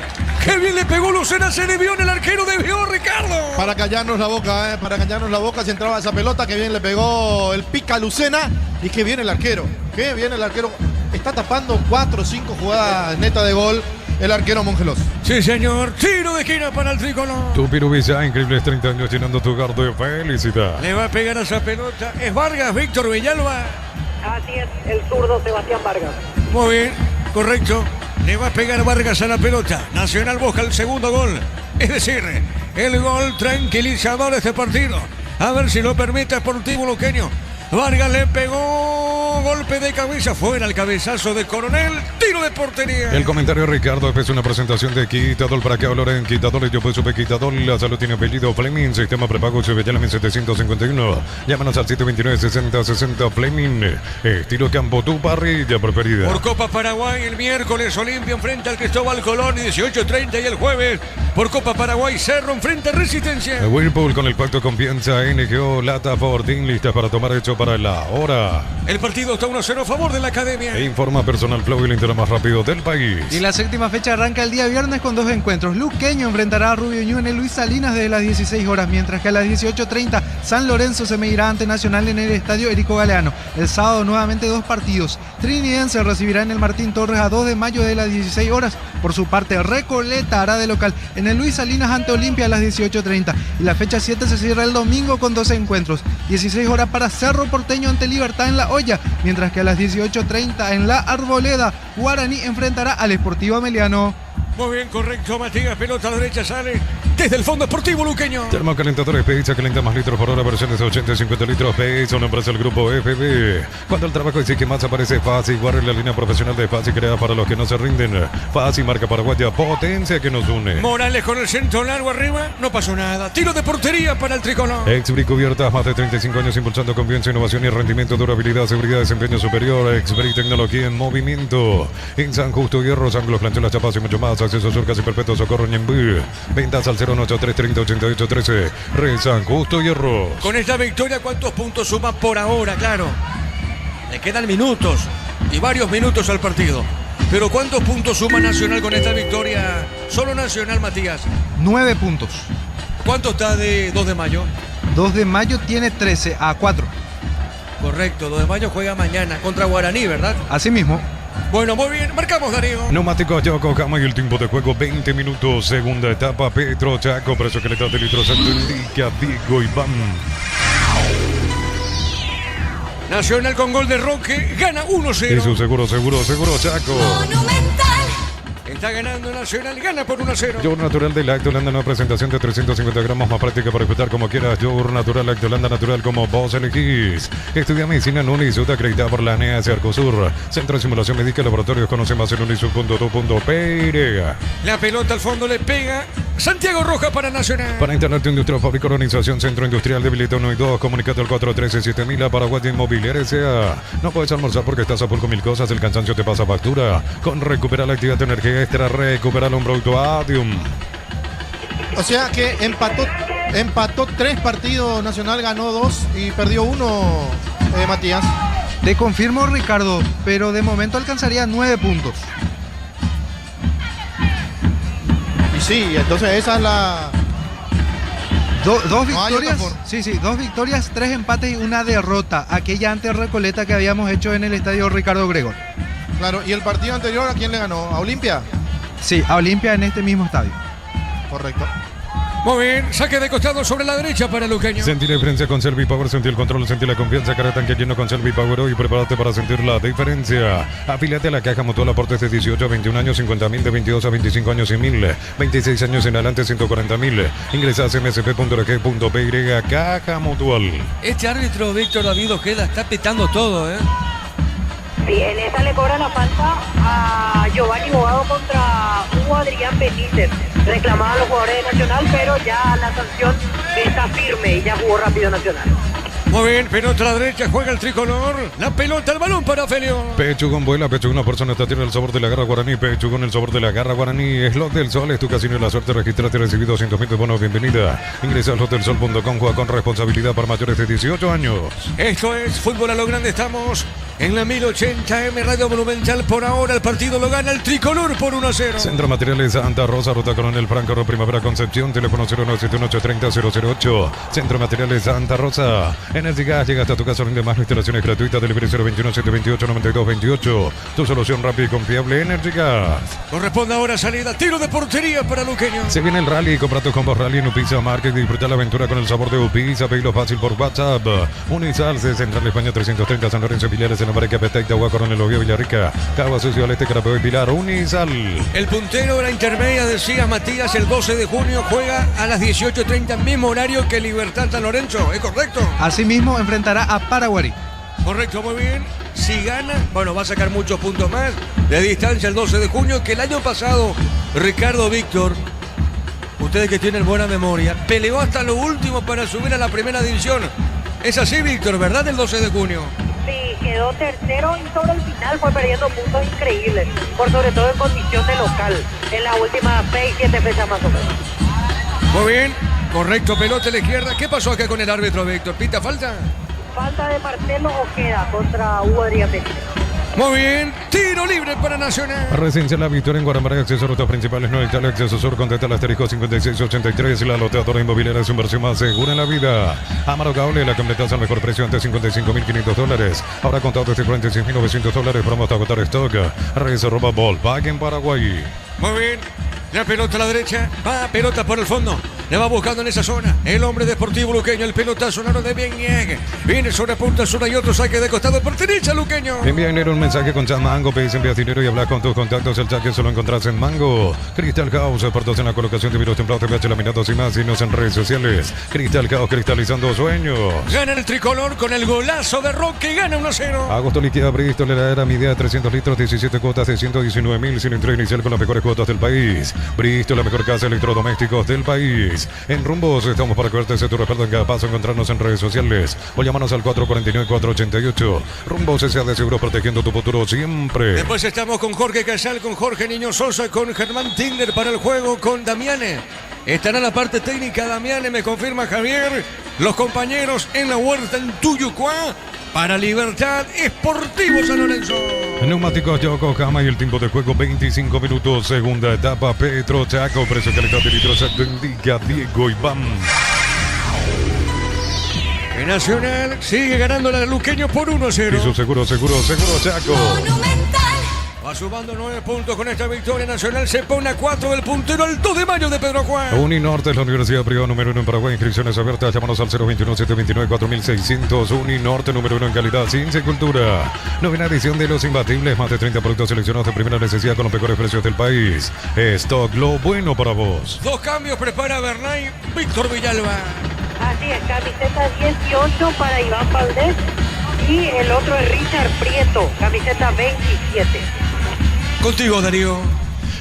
Se le vio en el arquero, debió Ricardo. Para callarnos la boca, si entraba esa pelota, que bien le pegó el pica a Lucena y que viene el arquero. Está tapando 4 o 5 jugadas netas de gol el arquero Mongelos. Sí, señor. Tiro de esquina para el tricolor. Tu Pirubisa, increíbles 30 años llenando tu hogar de felicidad. Le va a pegar a esa pelota. Es Vargas, Víctor Villalba. Así es, el zurdo Sebastián Vargas. Muy bien, correcto. Le va a pegar Vargas a la pelota. Nacional busca el segundo gol. Es decir, el gol tranquilizador de este partido. A ver si lo permite Sportivo Luqueño. Vargas le pegó, golpe de cabeza, fuera el cabezazo de Coronel, tiro de portería. El comentario Ricardo es una presentación de Quitadol. Para que hablar en Quitadol, yo pues supe Quitadol, la salud tiene apellido Fleming, sistema prepago Chevrolet 751. Llámanos al 729-6060 Fleming, estilo campo, tu parrilla preferida. Por Copa Paraguay el miércoles Olimpia enfrenta al Cristóbal Colón, 18:30, y el jueves por Copa Paraguay Cerro enfrenta a Resistencia. Whirlpool con el pacto confianza, NGO, Lata Fortín, listas para tomar hecho para la hora. El partido partido está 1-0 a favor de la Academia. Informa Personal Flow, el Inter más rápido del país. Y la séptima fecha arranca el día viernes con 2 encuentros. Luqueño enfrentará a Rubio Ñu en el Luis Salinas desde las 16 horas, mientras que a las 18:30 San Lorenzo se medirá ante Nacional en el Estadio Erico Galeano. El sábado nuevamente 2 partidos. Trinidense recibirá en el Martín Torres a 2 de mayo de las 16 horas. Por su parte, Recoleta hará de local en el Luis Salinas ante Olimpia a las 18:30. Y la fecha 7 se cierra el domingo con 12 encuentros. 16 horas para Cerro Porteño ante Libertad en La Hoya, mientras que a las 18:30 en La Arboleda, Guaraní enfrentará al Sportivo Ameliano. Muy bien, correcto, Matías. Pelota a la derecha sale desde el Fondo Deportivo Luqueño. Termocalentadores Pizza, calienta más litros por hora, versiones de 80 y 50 litros. Pizza, una empresa del grupo FB. Cuando el trabajo exige más, aparece Fácil. Guarda la línea profesional de Fácil, creada para los que no se rinden. Fácil, marca paraguaya, potencia que nos une. Morales con el centro largo arriba, no pasó nada. Tiro de portería para el tricolor. Exbric Cubiertas, más de 35 años impulsando confianza, innovación y rendimiento, durabilidad, seguridad, desempeño superior. Exbric, tecnología en movimiento. En San Justo, Hierros, Ángulos, Planchuelas, Chapas y mucho más. Acceso Sur, casi perpetuo, Socorro, Ñembú. Ventas al 093308813. San Justo, Hierros. Con esta victoria, ¿cuántos puntos suma por ahora? Claro, le quedan minutos y varios minutos al partido. Pero ¿cuántos puntos suma Nacional con esta victoria? Solo Nacional, Matías. 9 puntos. ¿Cuánto está de 2 de mayo? 2 de mayo tiene 13 a 4. Correcto, 2 de mayo juega mañana contra Guaraní, ¿verdad? Así mismo. Bueno, muy bien, marcamos, Darío. Neumáticos Yokohama y el tiempo de juego 20 minutos. Segunda etapa, Petro Chaco, precio que le da de litros al indica Diego Iván. Nacional con gol de Roque, gana 1-0. Y su seguro Chaco. Monumental. Está ganando Nacional, gana por 1-0. Yogur natural de Lactolanda, una presentación de 350 gramos, más práctica para ejecutar como quieras. Yogur natural Lactolanda, natural como vos elegís. Estudia medicina en Unisud, acreditada por la ANEA Arcosur. Centro de Simulación Médica, laboratorios, conoce más en unisud.do.py. La pelota al fondo le pega Santiago Roja para Nacional. Para Internet Industrial, Fábrica, Organización, Centro Industrial de Bilito 1 y 2, comunicate al 413-7000, Paraguay Inmobiliaria S.A. No puedes almorzar porque estás a full con mil cosas, el cansancio te pasa factura. Con Recupera la actividad de energía extra, recupera un producto Adium. O sea que empató 3 partidos, Nacional ganó 2 y perdió 1, Matías. Te confirmo, Ricardo, pero de momento alcanzaría 9 puntos. Y sí, entonces esa es la... Dos No hay victorias, otra forma. sí, 2 victorias, 3 empates y una derrota. Aquella ante Recoleta que habíamos hecho en el estadio Ricardo Gregor. Claro, ¿y el partido anterior a quién le ganó? ¿A Olimpia? Sí, a Olimpia en este mismo estadio. Correcto. Muy bien, saque de costado sobre la derecha para Luqueño. Sentí la diferencia con Selvi Power, sentí el control, sentí la confianza, cara tanque lleno con Selvi Power hoy, prepárate para sentir la diferencia. Afíliate a la Caja Mutual, aportes de 18 a 21 años, 50.000, de 22 a 25 años, 100.000, 26 años en adelante, 140.000. Ingresa a msp.org.py, Caja Mutual. Este árbitro Víctor David Ojeda está petando todo, ¿eh? Sí, en esa le cobra la falta a Giovanni Bogado contra Hugo Adrián Benítez. Reclamaban los jugadores de Nacional, pero ya la sanción está firme y ya jugó rápido Nacional. Muy bien, pelota a la derecha, juega el tricolor. La pelota, el balón para Felio. Pechugón vuela, Pechugón por zona tierra, el sabor de la garra guaraní. Pechugón, el sabor de la garra guaraní. Slot del Sol, es tu casino y la suerte. Registrate y recibí 200.000 de bonos. Bienvenida. Ingresa a slotdelsol.com, juega con responsabilidad para mayores de 18 años. Esto es Fútbol a lo Grande. Estamos en la 1080M Radio Monumental. Por ahora el partido lo gana el tricolor por 1-0. Centro Materiales Santa Rosa, Ruta Coronel Franco, Primavera Concepción. Teléfono 0971830-008. Centro Materiales Santa Rosa. Energy Gas, llega hasta tu casa, rinde más, instalaciones gratuitas, delivery 021-728-9228. Tu solución rápida y confiable, Energy Gas. Corresponde ahora salida, tiro de portería para Luqueño. Se viene el rally, compra tus combos rally en Upisa Market y disfruta la aventura con el sabor de Upisa. Pedilo fácil por WhatsApp. Unizalce, Central España 330, San Lorenzo, Pilares, en América, Petecta, Agua, Coronel, Oviedo, Villarrica, Cagua, Sucio, al Este, Carapeo y Pilar. Unizal. El puntero de la intermedia, decía Matías, el 12 de junio juega a las 18:30, mismo horario que Libertad San Lorenzo, ¿es correcto? Asimismo, enfrentará a Paraguarí. Correcto, muy bien. Si gana, bueno, va a sacar muchos puntos más de distancia el 12 de junio, que el año pasado Ricardo Víctor, ustedes que tienen buena memoria, peleó hasta lo último para subir a la primera división. Es así, Víctor, ¿verdad? El 12 de junio. Sí, quedó tercero y sobre el final fue perdiendo puntos increíbles, por sobre todo en condición de local, en las últimas 6-7 fechas más o menos. Muy bien, correcto, pelota a la izquierda. ¿Qué pasó acá con el árbitro, Víctor? ¿Pita falta? falta de Marcelo Ojeda contra Hugo Adrián Benítez. Muy bien, tiro libre para Nacional. Residencia La Victoria en Guaramara, acceso a rutas principales, no Italia, acceso sur, contacta al asterisco 5683, la loteadora inmobiliaria es su inversión más segura en la vida. Amaro Cable, la completas al mejor precio antes $55.500, ahora contado desde $46.900, vamos a agotar stock. Reserva Volkswagen Paraguay. Muy bien, la pelota a la derecha, va pelota por el fondo, le va buscando en esa zona el hombre de Sportivo Luqueño, el pelotazo largo de Bieniek, viene sobre punta zona y otro saque de costado por derecha Luqueño. Envía dinero un mensaje con chat Mango, pedís envías dinero y hablas con tus contactos, el chat que solo encontrás en Mango. Crystal House, expertos en la colocación de virus templados, TPH, laminados y más, y nos en redes sociales. Crystal House, cristalizando sueños. Gana el tricolor con el golazo de Roque, gana 1-0. Agosto liquida Bristol, heladera mi idea de 300 litros, 17 cuotas de 119.000, sin entrega inicial con las mejores cuotas del país. Bristol, la mejor casa de electrodomésticos del país. En Rumbos estamos para que tu respaldo en cada paso, encontrarnos en redes sociales o llamarnos al 449-488. Rumbos S.A. de Seguros, protegiendo tu futuro siempre. Después estamos con Jorge Casal, con Jorge Niño Sosa, con Germán Tigner para el juego, con Damiane. Estará en la parte técnica Damiane, me confirma Javier. Los compañeros en la huerta en Tuyucuá. Para Libertad Esportivo San Lorenzo. Neumáticos Yokohama y el tiempo de juego 25 minutos. Segunda etapa Petro Chaco. Precio calidad de litros indica Diego Iván. El Nacional sigue ganando la Luqueño por 1-0. Y su seguro Chaco. Va sumando 9 puntos con esta victoria. Nacional se pone a 4 del puntero al 2 de mayo de Pedro Juan. Uninorte es la universidad privada número 1 en Paraguay. Inscripciones abiertas. Llámanos al 021-729-4600. Uninorte número 1 en calidad, ciencia y cultura. Novena edición de Los Imbatibles. Más de 30 productos seleccionados de primera necesidad con los mejores precios del país. Stock, lo bueno para vos. 2 cambios prepara Bernay, Víctor Villalba. Así es, camiseta 18 para Iván Valdés y el otro es Richard Prieto, camiseta 27. Contigo, Darío.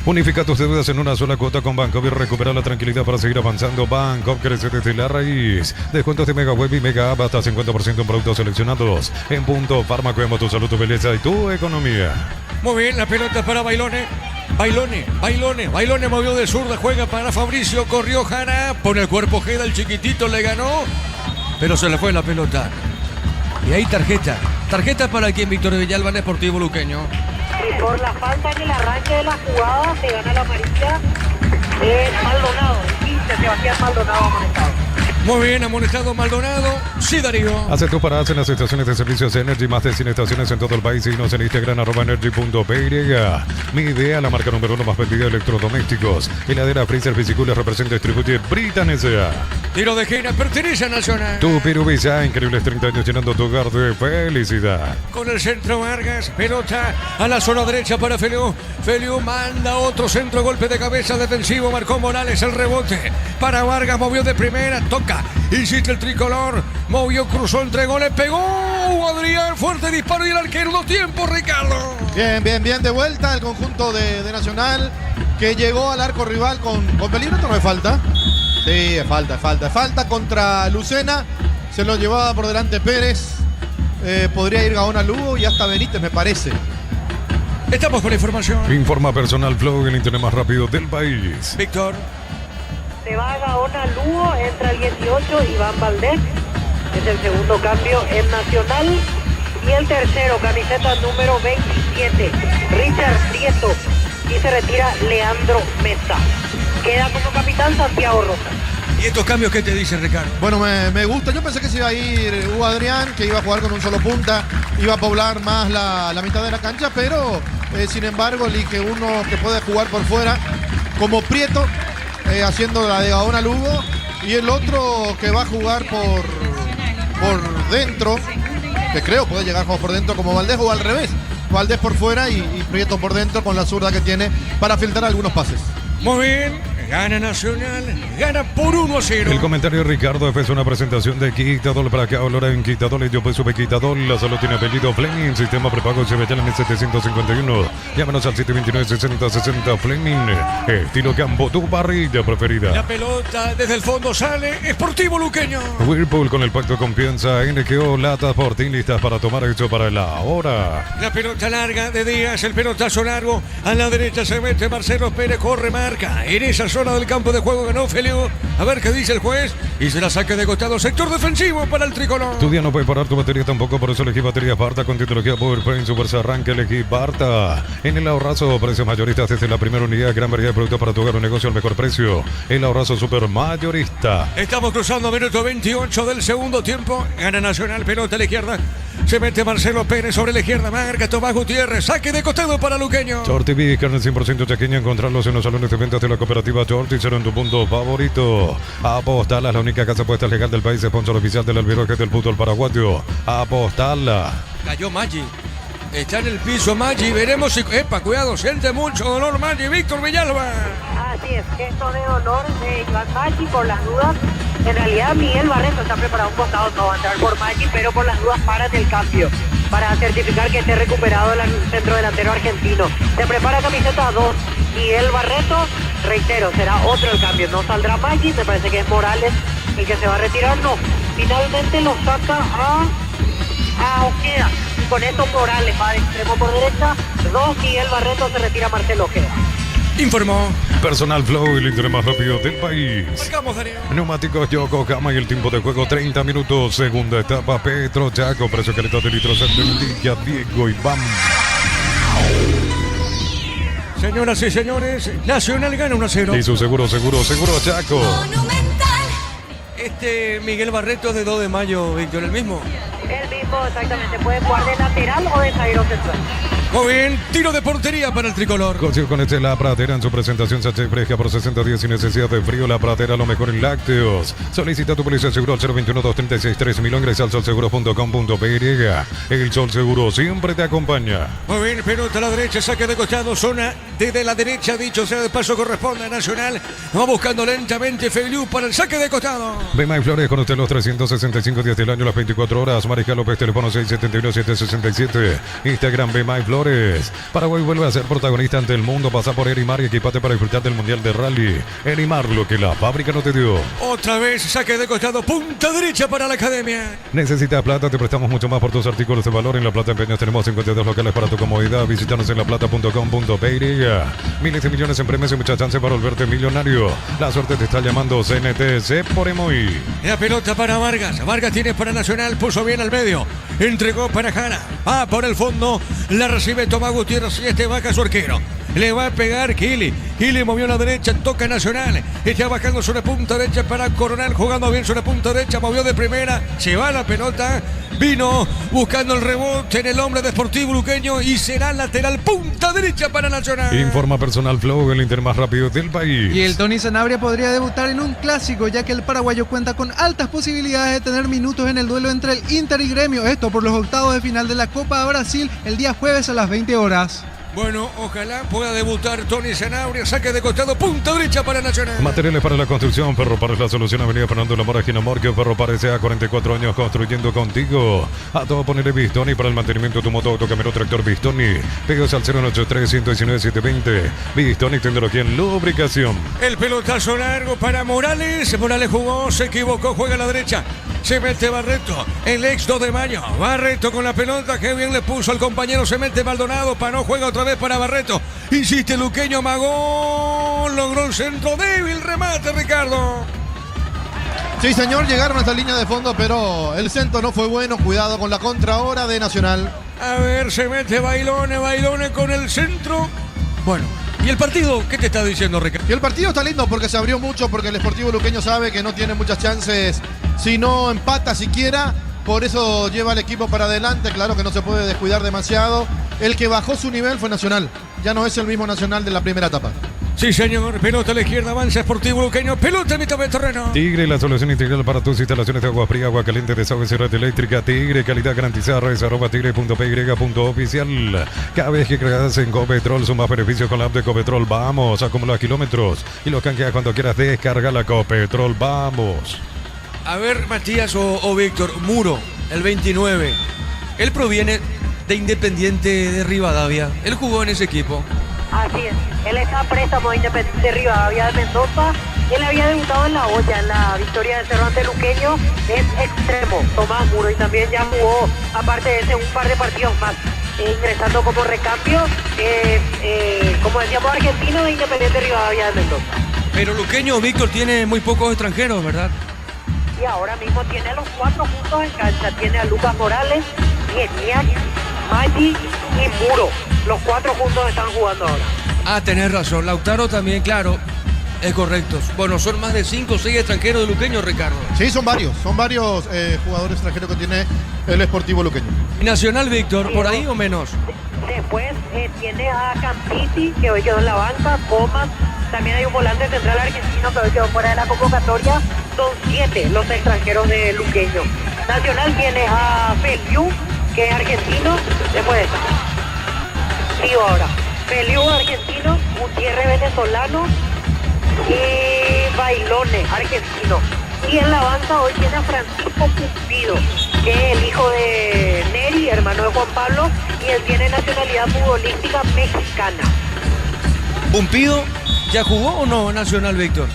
Unifica tus deudas en una sola cuota con Bancopp y recupera la tranquilidad para seguir avanzando. Bancopp crece desde la raíz. Descuentos de Mega Web y Mega App hasta 50% en productos seleccionados. En Punto Fármaco, vemos tu salud, tu belleza y tu economía. Muy bien, la pelota para Bailone. Bailone movió de zurda, juega para Fabricio, corrió Jara, pone el cuerpo Ojeda, el chiquitito le ganó, pero se le fue la pelota. Y ahí tarjeta para quien Víctor Villalba en Esportivo Luqueño. Y por la falta en el arranque de la jugada se gana la amarilla Maldonado, 15, Sebastián Maldonado amonestado. Muy bien, amonestado Maldonado. Sí, Darío. Hace tus paradas en las estaciones de servicios Energy, más de 100 estaciones en todo el país. Síguenos en Instagram, @energy.py. Mi idea, la marca número 1 más vendida de electrodomésticos. Heladera, freezer, Fisiculas, representa y distribuye Britan S.A. Tiro de esquina, pertenece a Nacional. Tu Pirubisa, increíbles 30 años llenando tu hogar de felicidad. Con el centro Vargas, pelota a la zona derecha para Feliu. Feliu manda otro centro, golpe de cabeza defensivo, marcó Morales el rebote. Para Vargas, movió de primera, toca. Insiste el tricolor, movió, cruzó, entregó, le pegó Adrián, fuerte disparo y el arquero, 2 tiempos, Ricardo. Bien, de vuelta el conjunto de Nacional, que llegó al arco rival con peligro. ¿No es falta? Sí, es falta contra Lucena, se lo llevaba por delante Pérez, podría ir Gaona Lugo y hasta Benítez, me parece. Estamos con la información. Informa Personal Flow, el internet más rápido del país. Víctor. Se va Gaona Lugo, entra el 18, Iván Valdés, es el segundo cambio en Nacional. Y el tercero, camiseta número 27, Richard Prieto. Y se retira Leandro Mesa. Queda como capitán Santiago Rojas. ¿Y estos cambios qué te dicen, Ricardo? Bueno, me gusta. Yo pensé que se iba a ir Hugo Adrián, que iba a jugar con un solo punta, iba a poblar más la mitad de la cancha, pero sin embargo elige uno que puede jugar por fuera, como Prieto, haciendo la de Gaona Lugo, y el otro que va a jugar por dentro, que creo puede llegar a jugar por dentro como Valdés, o al revés, Valdés por fuera y Prieto por dentro, con la zurda que tiene para filtrar algunos pases. Muy bien. Gana Nacional, gana por 1-0. El comentario de Ricardo F es una presentación de Quitadol para que ahora en Quitadol. Yo pues sube Quitadol, la salud tiene apellido Fleming, sistema prepago CBT en el 751. Llámanos al 729-6060 Fleming, estilo campo, tu parrilla preferida. La pelota desde el fondo sale, Esportivo Luqueño. Whirlpool con el pacto confianza, NGO, latas por ti listas para tomar esto para la hora. La pelota larga de Díaz, el pelotazo largo, a la derecha se mete Marcelo Pérez, corre, marca, en esa zona del campo de juego ganó Feliu, A ver qué dice el juez. Y se la saque de costado. Sector defensivo para el tricolor. Tu día no puede parar tu batería tampoco, por eso elegí baterías Barta con tecnología PowerPoint Super se arranque, elegí Barta. En el ahorrazo, precios mayoristas desde la primera unidad, gran variedad de productos para tu hogar o negocio al mejor precio. El ahorrazo super mayorista. Estamos cruzando minuto 28 del segundo tiempo. Gana Nacional, pelota a la izquierda. Se mete Marcelo Pérez sobre la izquierda. Marca Tomás Gutiérrez. Saque de costado para Luqueño. Shorty B, carne 100% chaqueña. Encontrarlos en los salones de ventas de la cooperativa Shorty. Será en tu punto favorito. Apostala, la única casa puesta legal del país. Sponsor oficial del albiroje del fútbol paraguayo. Apostala. Cayó Maggi. Está en el piso Maggi. Veremos si... ¡Epa, cuidado! Siente mucho dolor Maggi. Víctor Villalba. Así es, gesto de honor de Iván Maggi por las dudas. En realidad Miguel Barreto está preparado un costado, no va a entrar por Maggi, pero por las dudas paran el cambio para certificar que esté recuperado el centro delantero argentino. Se prepara camiseta 2, Miguel Barreto, reitero, será otro el cambio, no saldrá Maggi, me parece que es Morales el que se va a retirar, no. Finalmente lo saca a Ojeda, y con esto Morales va de extremo por derecha, 2, Miguel Barreto, se retira Marcelo Ojeda. Informó Personal Flow, el internet más rápido del país. Marcamos, Daniel. Neumáticos Yokohama y el tiempo de juego 30 minutos. Segunda etapa Petro Chaco. Precio calidad de litros Centella, Diego Iván. Señoras y señores, Nacional gana 1-0. Y su seguro Chaco. Monumental. Miguel Barreto de 2 de mayo, Víctor, el mismo. El mismo, exactamente, puede jugar de lateral o de zaguero central. Muy bien, tiro de portería para el tricolor. Consigo con La Pradera en su presentación sachet fresca por 60 días sin necesidad de frío. La Pradera, lo mejor en lácteos. Solicita tu póliza de seguro al 021-236-3000 o ingresa al solseguro.com.py. El Sol Seguro siempre te acompaña. Muy bien, pelota a la derecha, saque de costado, zona desde la derecha, dicho sea de paso, corresponde a Nacional. Va buscando lentamente Feliu para el saque de costado. Bemay Flores con usted los 365 días del año, las 24 horas. Mariscal López, teléfono 671-767. Instagram Bemay Flores. Paraguay vuelve a ser protagonista ante el mundo. Pasa por Erimar y equipate para disfrutar del Mundial de Rally. Erimar, lo que la fábrica no te dio. Otra vez saque de costado, punta derecha para la academia. ¿Necesitas plata? Te prestamos mucho más por tus artículos de valor. En La Plata Empeños tenemos 52 locales para tu comodidad. Visítanos en laplata.com.py. Miles de millones en premios y mucha chance para volverte millonario. La suerte te está llamando. CNTC por Emoy. La pelota para Vargas. Vargas tiene para Nacional, puso bien al medio. Entregó para Jara. Va por el fondo. La recibe Tomás Gutiérrez y baja su arquero. Le va a pegar Kili. Kili movió a la derecha, toca Nacional. Está bajando sobre punta derecha para Coronel, jugando bien sobre punta derecha, movió de primera, se va la pelota. Vino buscando el rebote en el hombre de Sportivo Luqueño y será lateral punta derecha para Nacional. Informa Personal Flow, el Inter más rápido del país. Y el Tony Sanabria podría debutar en un clásico, ya que el paraguayo cuenta con altas posibilidades de tener minutos en el duelo entre el Inter y Gremio. Esto por los octavos de final de la Copa Brasil el día jueves a las 20 horas. Bueno, ojalá pueda debutar Tony Sanabria, saque de costado, punta derecha para Nacional. Materiales para la construcción, Ferropares la solución, Avenida Fernando Lamora, esquina Morquio, Ferropares a 44 años construyendo contigo. A todo ponerle Bistoni para el mantenimiento de tu moto, autocamionero, tractor Bistoni. Pegos al 083-119-720. Bistoni, tecnología en lubricación. El pelotazo largo para Morales. Morales jugó, se equivocó, juega a la derecha. Se mete Barreto, el ex 2 de mayo. Barreto con la pelota, que bien le puso al compañero. Se mete Maldonado, no juega otra vez para Barreto. Insiste Luqueño, amagó. Logró el centro, débil remate, Ricardo. Sí, señor, llegaron a esta línea de fondo, pero el centro no fue bueno. Cuidado con la contra ahora de Nacional. A ver, se mete Bailone con el centro. Bueno, ¿y el partido? ¿Qué te está diciendo, Ricardo? Y el partido está lindo porque se abrió mucho, porque el Sportivo Luqueño sabe que no tiene muchas chances si no empata siquiera. Por eso lleva al equipo para adelante. Claro que no se puede descuidar demasiado. El que bajó su nivel fue Nacional. Ya no es el mismo Nacional de la primera etapa. Sí, señor. Pelota a la izquierda, avanza Sportivo Luqueño. Pelota en mitad de terreno. Tigre, la solución integral para tus instalaciones de agua fría, agua caliente, desagüe y red eléctrica. Tigre, calidad garantizada. Redes @tigre.py.oficial. Cada vez que cargas en Copetrol, suma beneficios con la app de Copetrol. Vamos, acumula kilómetros y los canjeas cuando quieras. Descarga la Copetrol. Vamos. A ver, Matías o Víctor, Muro, el 29. Él proviene de Independiente de Rivadavia. Él jugó en ese equipo. Así es, él está a préstamo de Independiente de Rivadavia de Mendoza. Él había debutado en la olla, en la victoria del Cervantes Luqueño. Es extremo, Tomás Muro, y también ya jugó, aparte de ese, un par de partidos más, ingresando como recambio, como decíamos, argentino de Independiente de Rivadavia de Mendoza. Pero Luqueño, Víctor, tiene muy pocos extranjeros, ¿verdad? Y ahora mismo tiene a los 4 juntos en cancha. Tiene a Lucas Morales, Geniac, Maggi y Muro. Los 4 juntos están jugando ahora. Ah, tenés razón. Lautaro también, claro. Es correcto. Bueno, son más de 5 o 6 extranjeros de Luqueño, Ricardo. Sí, son varios jugadores extranjeros que tiene el Sportivo Luqueño. ¿Y Nacional, Víctor, por ahí o menos? Después tiene a Campiti, que hoy quedó en la banca, Comas. También hay un volante central argentino que hoy quedó fuera de la convocatoria. Son 7 los extranjeros de Luqueño. Nacional tiene a Feliu, que es argentino. Después está. Digo ahora. Feliu, argentino. Gutiérrez, venezolano. Y Bailone, argentino. Y en la banca hoy tiene a Francisco Cupido, que es el hijo de Neri, hermano de Juan Pablo, y él tiene nacionalidad futbolística mexicana. ¿Pumpido ya jugó o no Nacional, Víctor?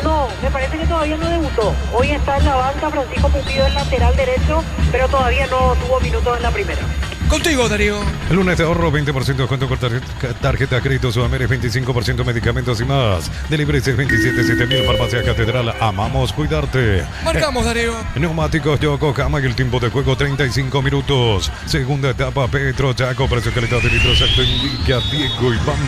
No, me parece que todavía no debutó. Hoy está en la banca Francisco Cupido, el lateral derecho, pero todavía no tuvo minutos en la primera. Contigo, Darío. El lunes de ahorro, 20% de descuento con tarjeta crédito Sudamérica, 25% medicamentos y más. Deliveries 27.000 Farmacia Catedral. Amamos cuidarte. Marcamos, Darío. Neumáticos Yokohama y el tiempo de juego 35 minutos. Segunda etapa Petro Chaco. Precio calidad de litros alto indica Diego Iván.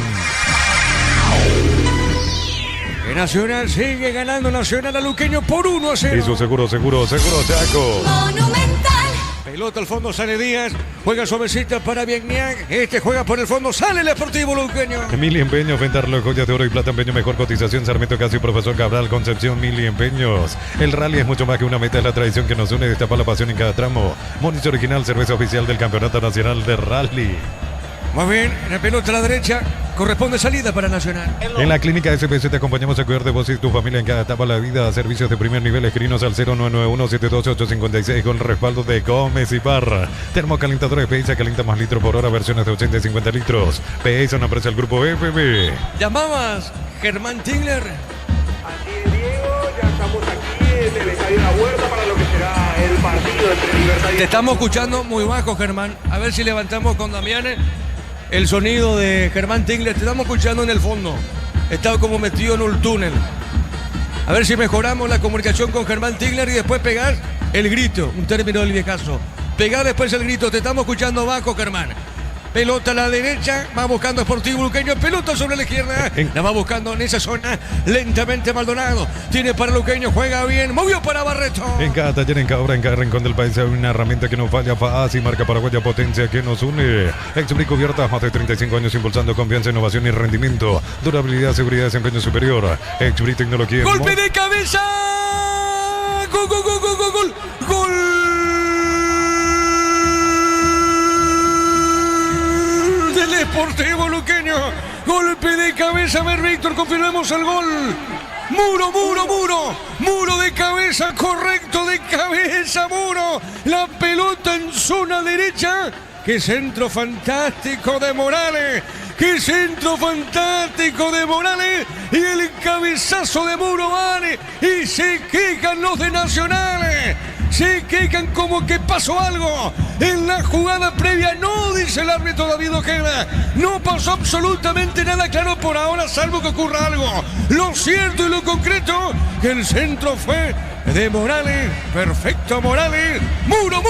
Nacional sigue ganando Nacional a Luqueño por 1-0. Eso seguro Chaco. Monumental. Pelota al fondo, sale Díaz. Juega suavecita para Viegniac. Este juega por el fondo, sale el Sportivo Luqueño. Mili Empeños, Ventarlo, Joyas de Oro y Plata Empeño, mejor cotización. Sarmiento Casio, Profesor Cabral, Concepción, Mili Empeños. El rally es mucho más que una meta, es la tradición que nos une, destapa la pasión en cada tramo. Moniz Original, cerveza oficial del Campeonato Nacional de Rally. Muy bien, la pelota a la derecha. Corresponde salida para Nacional. En la clínica SPC te acompañamos a cuidar de vos y tu familia en cada etapa de la vida. Servicios de primer nivel, escrinos al 0991-728-856 con respaldo de Gómez y Parra. Termocalentadores PSA, calienta más litros por hora, versiones de 80 y 50 litros. PSA, una empresa del grupo FB. Llamabas Germán Tingler. Así es, Diego, ya estamos aquí en el Estadio La Huerta para lo que será el partido entre Libertad y... Te estamos escuchando muy bajo, Germán. A ver si levantamos con Damián el sonido de Germán Tingler. Te estamos escuchando en el fondo. Estaba como metido en un túnel. A ver si mejoramos la comunicación con Germán Tingler y después pegar el grito. Un término del viejazo. Pegar después el grito. Te estamos escuchando bajo, Germán. Pelota a la derecha, va buscando Sportivo Luqueño, pelota sobre la izquierda, la va buscando en esa zona, lentamente Maldonado, tiene para Luqueño, juega bien, movió para Barreto. En cada taller, en cada obra, en cada rincón del país hay una herramienta que no falla, fácil, marca paraguaya, potencia que nos une. Exbri Cubiertas, más de 35 años impulsando confianza, innovación y rendimiento, durabilidad, seguridad, desempeño superior. Exbri Tecnología. ¡Golpe de cabeza! ¡Gol, gol, gol, gol, gol, gol! ¡Gol! Sportivo Luqueño, golpe de cabeza, a ver Víctor, confirmemos el gol. Muro de cabeza, correcto, de cabeza, Muro, la pelota en zona derecha, qué centro fantástico de Morales, y el cabezazo de Muro vale, y se quejan los de Nacionales. Se quejan como que pasó algo en la jugada previa. No, dice el árbitro David Ojeda. No pasó absolutamente nada claro por ahora, salvo que ocurra algo. Lo cierto y lo concreto, que el centro fue de Morales. Perfecto, Morales. Muro.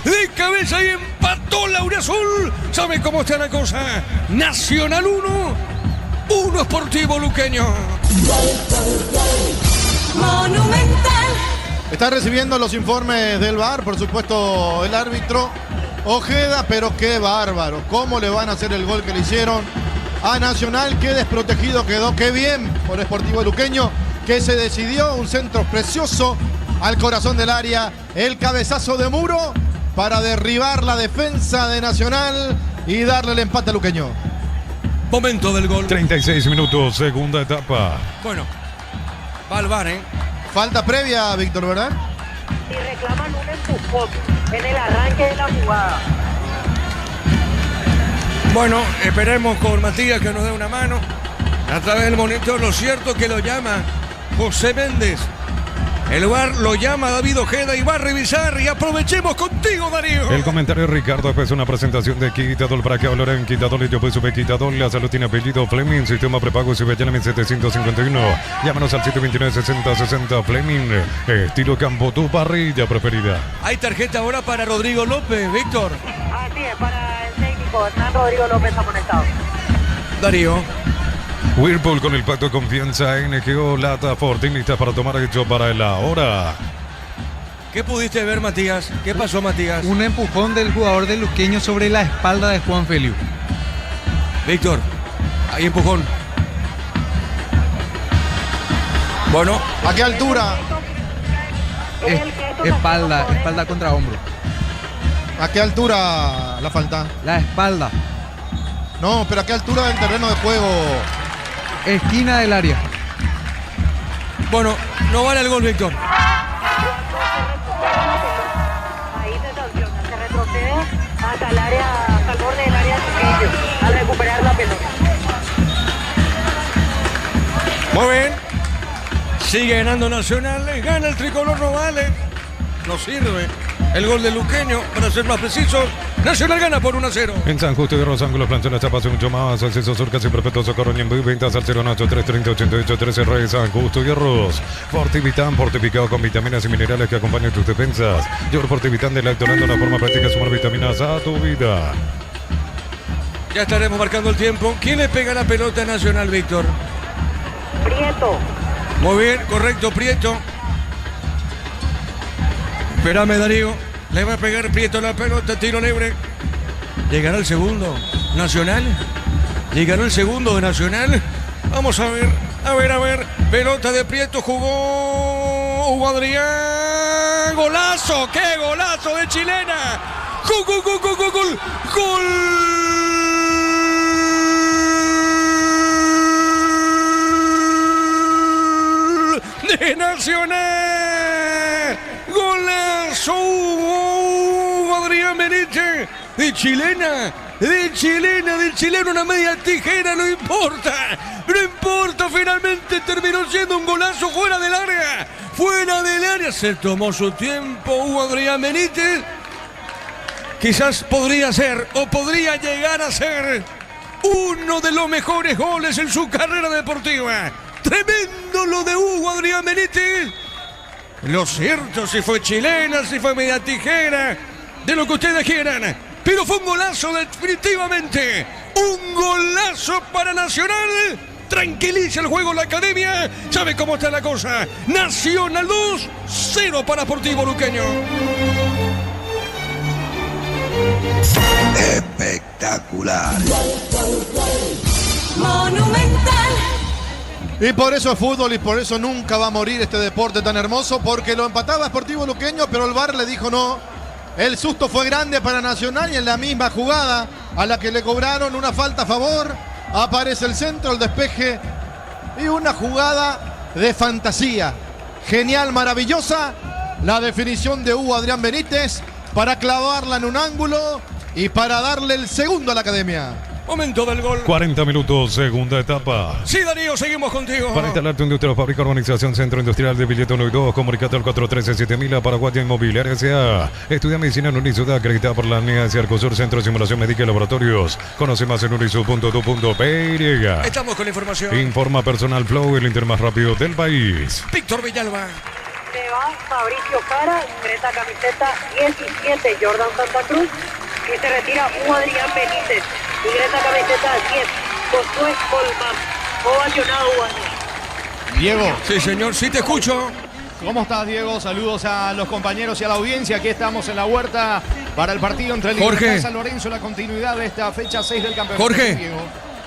De cabeza y empató Lauriazul. ¿Sabe cómo está la cosa? Nacional 1 Sportivo Luqueño. Monumental. Está recibiendo los informes del VAR, por supuesto, el árbitro Ojeda, pero qué bárbaro. ¿Cómo le van a hacer el gol que le hicieron a Nacional? Qué desprotegido quedó, qué bien por Sportivo Luqueño, que se decidió un centro precioso al corazón del área. El cabezazo de Muro para derribar la defensa de Nacional y darle el empate a Luqueño. Momento del gol. 36 minutos, segunda etapa. Bueno, va al VAR, Falta previa, Víctor, ¿verdad? Y reclaman un empujón en el arranque de la jugada. Bueno, esperemos con Matías que nos dé una mano a través del monitor. Lo cierto que lo llama José Méndez. El VAR lo llama David Ojeda y va a revisar y aprovechemos contigo, Darío. El comentario de Ricardo después de una presentación de Quitadol para que hablarán Quitadol y yo pues sube Quitadol. La salud tiene apellido Fleming, sistema prepago Subellana 751. Llámanos al 729-6060 Fleming. Estilo campo, tu parrilla preferida. Hay tarjeta ahora para Rodrigo López, Víctor. Así es, para el técnico Hernán Rodrigo López amonestado. Darío. Whirlpool con el pacto de confianza NGO Lata Fortín lista para tomar hecho para la hora. ¿Qué pudiste ver, Matías? ¿Qué pasó, Matías? Un empujón del jugador de Luqueño sobre la espalda de Juan Feliu. Víctor, hay empujón. Bueno, ¿A qué altura? Espalda contra hombro. ¿A qué altura la falta? La espalda. No, pero ¿a qué altura del terreno de juego? Esquina del área. bueno, no vale el gol, Víctor. Ahí se sanciona, se retrocede hasta el área, hasta el borde del área de Trujillo, al recuperar la pelota. Muy bien. Sigue ganando Nacional. Gana el tricolor, no vale. No sirve. El gol de Luqueño, para ser más precisos. Nacional gana por 1-0. En San Justo de Los Ángulos, Planchón, esta pase mucho más. Acceso Sur, casi perfecto, socorro y en ventas al 083308813 Reyes, San Justo y Arroz. Fortivitán, fortificado con vitaminas y minerales que acompañan tus defensas. Yor Fortivitán de Lactolando, una forma práctica de sumar vitaminas a tu vida. Ya estaremos marcando el tiempo. ¿Quién le pega la pelota a Nacional, Víctor? Prieto. Muy bien, correcto, Prieto. Espérame, Darío. Le va a pegar Prieto la pelota, tiro libre. ¿Llegará el segundo? ¿Nacional? ¿Llegará el segundo de Nacional? Vamos a ver, a ver. Pelota de Prieto, jugó Hugo Adrián. ¡Golazo! ¡Qué golazo de chilena! ¡Gol! De Nacional. Golazo Adrián Benítez. De chilena, una media tijera, no importa, finalmente terminó siendo un golazo fuera del área, se tomó su tiempo Hugo Adrián Benítez. Quizás podría ser o podría llegar a ser uno de los mejores goles en su carrera deportiva. Tremendo lo de Hugo Adrián Benítez. Lo cierto, si fue chilena, si fue media tijera, de lo que ustedes quieran. Pero fue un golazo definitivamente. Un golazo para Nacional. Tranquiliza el juego la academia. ¿Sabe cómo está la cosa? Nacional 2, 0 para Sportivo Luqueño. Espectacular. Monumental. Y por eso es fútbol y por eso nunca va a morir este deporte tan hermoso, porque lo empataba Sportivo Luqueño, pero el VAR le dijo no. El susto fue grande para Nacional y en la misma jugada a la que le cobraron una falta a favor, aparece el centro, el despeje y una jugada de fantasía. Genial, maravillosa, la definición de Hugo Adrián Benítez para clavarla en un ángulo y para darle el segundo a la academia. Momento del gol. 40 minutos, segunda etapa. Sí, Darío, seguimos contigo. Para instalar tu industria fábrica, organización Centro Industrial de Billete 1 y 2, comunicate al 413-7000 Paraguaya Inmobiliaria S.A. Estudia medicina en Unisud, acreditada por la ANEA de Arcosur, Centro de Simulación Médica y Laboratorios. Conoce más en unisud.tu.py. Estamos con la información. Informa Personal Flow, el Inter más rápido del país. Víctor Villalba. Se va Fabricio Jara, ingresa camiseta 17 Jordan Santa Cruz y se retira Hugo Adrián Benítez. Ingresa camiseta 10 Josué Colman. Ovacionado Hugo Adrián. Diego. Sí, señor, sí te escucho. ¿Cómo estás, Diego? Saludos a los compañeros y a la audiencia. Aquí estamos en la huerta para el partido entre Libertad y San Lorenzo, la continuidad de esta fecha 6 del campeonato. Jorge, Diego.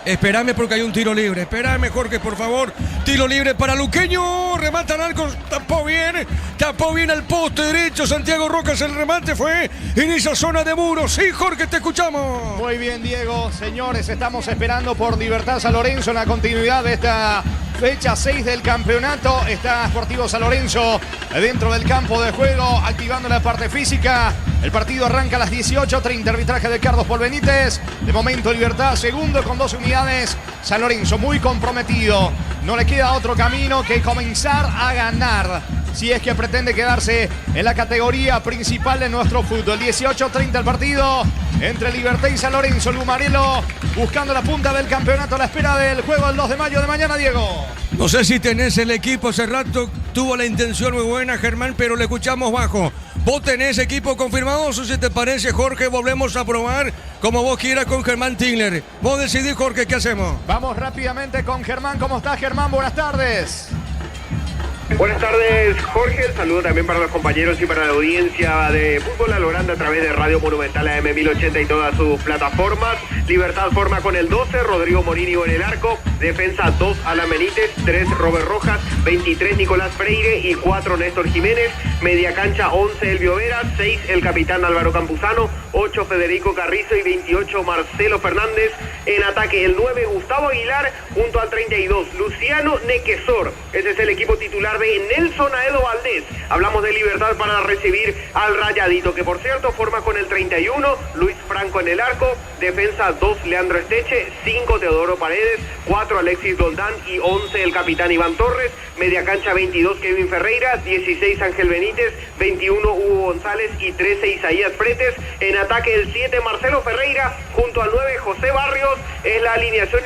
espérame porque hay un tiro libre. Espérame, Jorge, por favor. Tiro libre para Luqueño. Remata Narcos. Tapó bien al poste derecho. Santiago Rocas, el remate fue en esa zona de muros. Sí, Jorge, te escuchamos. Muy bien, Diego. Señores, estamos esperando por Libertad San Lorenzo en la continuidad de esta fecha 6 del campeonato. Está Sportivo San Lorenzo dentro del campo de juego, activando la parte física. El partido arranca a las 18:30. Arbitraje de Carlos Paul Benítez. De momento, Libertad segundo con 2 unidades. San Lorenzo muy comprometido. No le queda otro camino que comenzar a ganar. si es que pretende quedarse en la categoría principal de nuestro fútbol. 18:30 el partido entre Libertad y San Lorenzo. Lumarelo buscando la punta del campeonato a la espera del juego del 2 de mayo de mañana, Diego. No sé si tenés el equipo, hace rato tuvo la intención muy buena, Germán, pero le escuchamos bajo. ¿Vos tenés equipo confirmado? O si te parece, Jorge, volvemos a probar como vos quieras con Germán Tingler. Vos decidís, Jorge, ¿qué hacemos? Vamos rápidamente con Germán. ¿Cómo estás, Germán? Buenas tardes. Buenas tardes, Jorge. El saludo también para los compañeros y para la audiencia de Fútbol a lo Grande a través de Radio Monumental AM 1080 y todas sus plataformas. Libertad forma con el 12, Rodrigo Morínigo en el arco. Defensa 2, Alan Benítez, 3, Robert Rojas, 23, Nicolás Freire y 4, Néstor Jiménez. Media cancha 11, Elvio Vera, 6, el capitán Álvaro Campuzano, 8, Federico Carrizo y 28, Marcelo Fernández. En ataque el 9, Gustavo Aguilar, junto al 32, Luciano Nequesor. Ese es el equipo titular de Nelson Aedo Valdés. Hablamos de Libertad para recibir al Rayadito, que por cierto forma con el 31, Luis Franco en el arco. Defensa 2, Leandro Esteche, 5, Teodoro Paredes, 4, Alexis Doldán y 11, el capitán Iván Torres. Media cancha 22, Kevin Ferreira, 16, Ángel Benítez, 21, Hugo González y 13, Isaías Fretes. En ataque el 7, Marcelo Ferreira, junto al 9, José Barrios. Es la alineación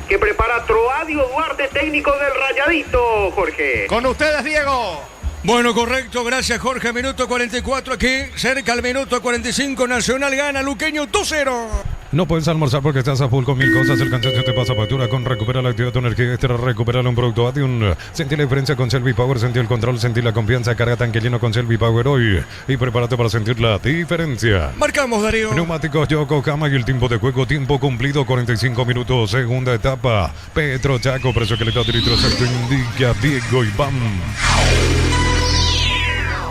que prepara Troadio Duarte, técnico del Rayadito, Jorge. Con ustedes, Diego. Bueno, correcto, gracias, Jorge. Minuto 44 aquí, cerca al minuto 45, Nacional gana, Luqueño 2-0. No puedes almorzar porque estás a full con mil cosas. El cansancio te pasa factura con Recupera la actividad, tu energía extra. Recupera un producto Adium. Sentí la diferencia con Selvi Power. Sentí el control, sentí la confianza. Carga tanque lleno con Selvi Power hoy. Y prepárate para sentir la diferencia. Marcamos, Darío. Neumáticos Yokohama y el tiempo de juego. Tiempo cumplido, 45 minutos. Segunda etapa. Petro Chaco, precio que le da litro exacto. Indica Diego Iván.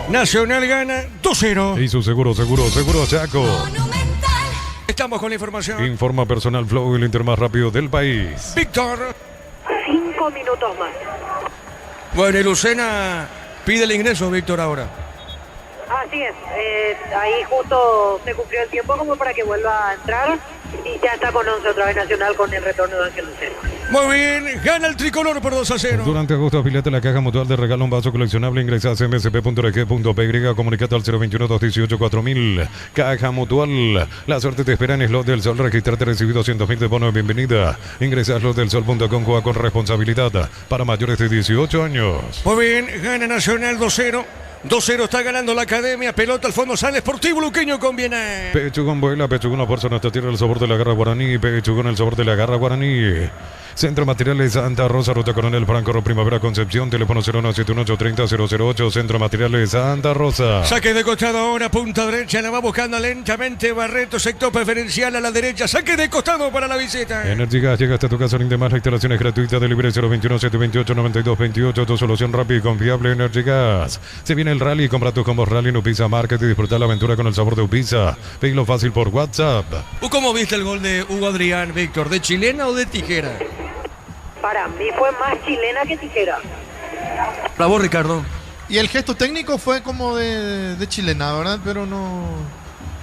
Nacional gana 2-0. Y su seguro Chaco. Estamos con la información. Informa Personal Flow, el Inter más rápido del país. Víctor. 5 minutos más. Bueno, y Lucena pide el ingreso, Víctor, ahora. Así es. Ahí justo se cumplió el tiempo como para que vuelva a entrar. Y ya está con 11 otra vez Nacional con el retorno de Ángel Lucena. Muy bien, gana el tricolor por 2-0. Durante agosto afiliate la Caja Mutual de regalo un vaso coleccionable. Ingresa a cmsp.org.py, comunicate al 021-218-4000. Caja Mutual, la suerte te espera en Slot del Sol. Registrate, recibir 200.000 de bono de bienvenida. Ingresa a slotdelsol.com, juega con responsabilidad para mayores de 18 años. Muy bien, gana Nacional 2-0. 2-0 está ganando la academia. Pelota al fondo, sale Sportivo Luqueño conviene. Pechugón vuela, Pechugón fuerza nuestra tierra, el sabor de la garra guaraní. Pechugón, el sabor de la garra guaraní. Centro Materiales Santa Rosa, Ruta Coronel Franco, Primavera Concepción, teléfono 0171-830-008, Centro Materiales Santa Rosa. Saque de costado ahora, punta derecha, la va buscando lentamente Barreto, sector preferencial a la derecha, saque de costado para la visita. Energy Gas llega hasta tu casa, rinde más, la instalación es gratuita, delivery 021-728-9228, tu solución rápida y confiable, Energy Gas. Se viene el rally, compra tus combos rally en Upisa Market y disfruta la aventura con el sabor de Upisa. Pedilo fácil por WhatsApp. ¿Cómo viste el gol de Hugo Adrián, Víctor? ¿De chilena o de tijera? Para mí fue más chilena que tijera. Para vos, Ricardo. Y el gesto técnico fue como de chilena, ¿verdad? Pero no...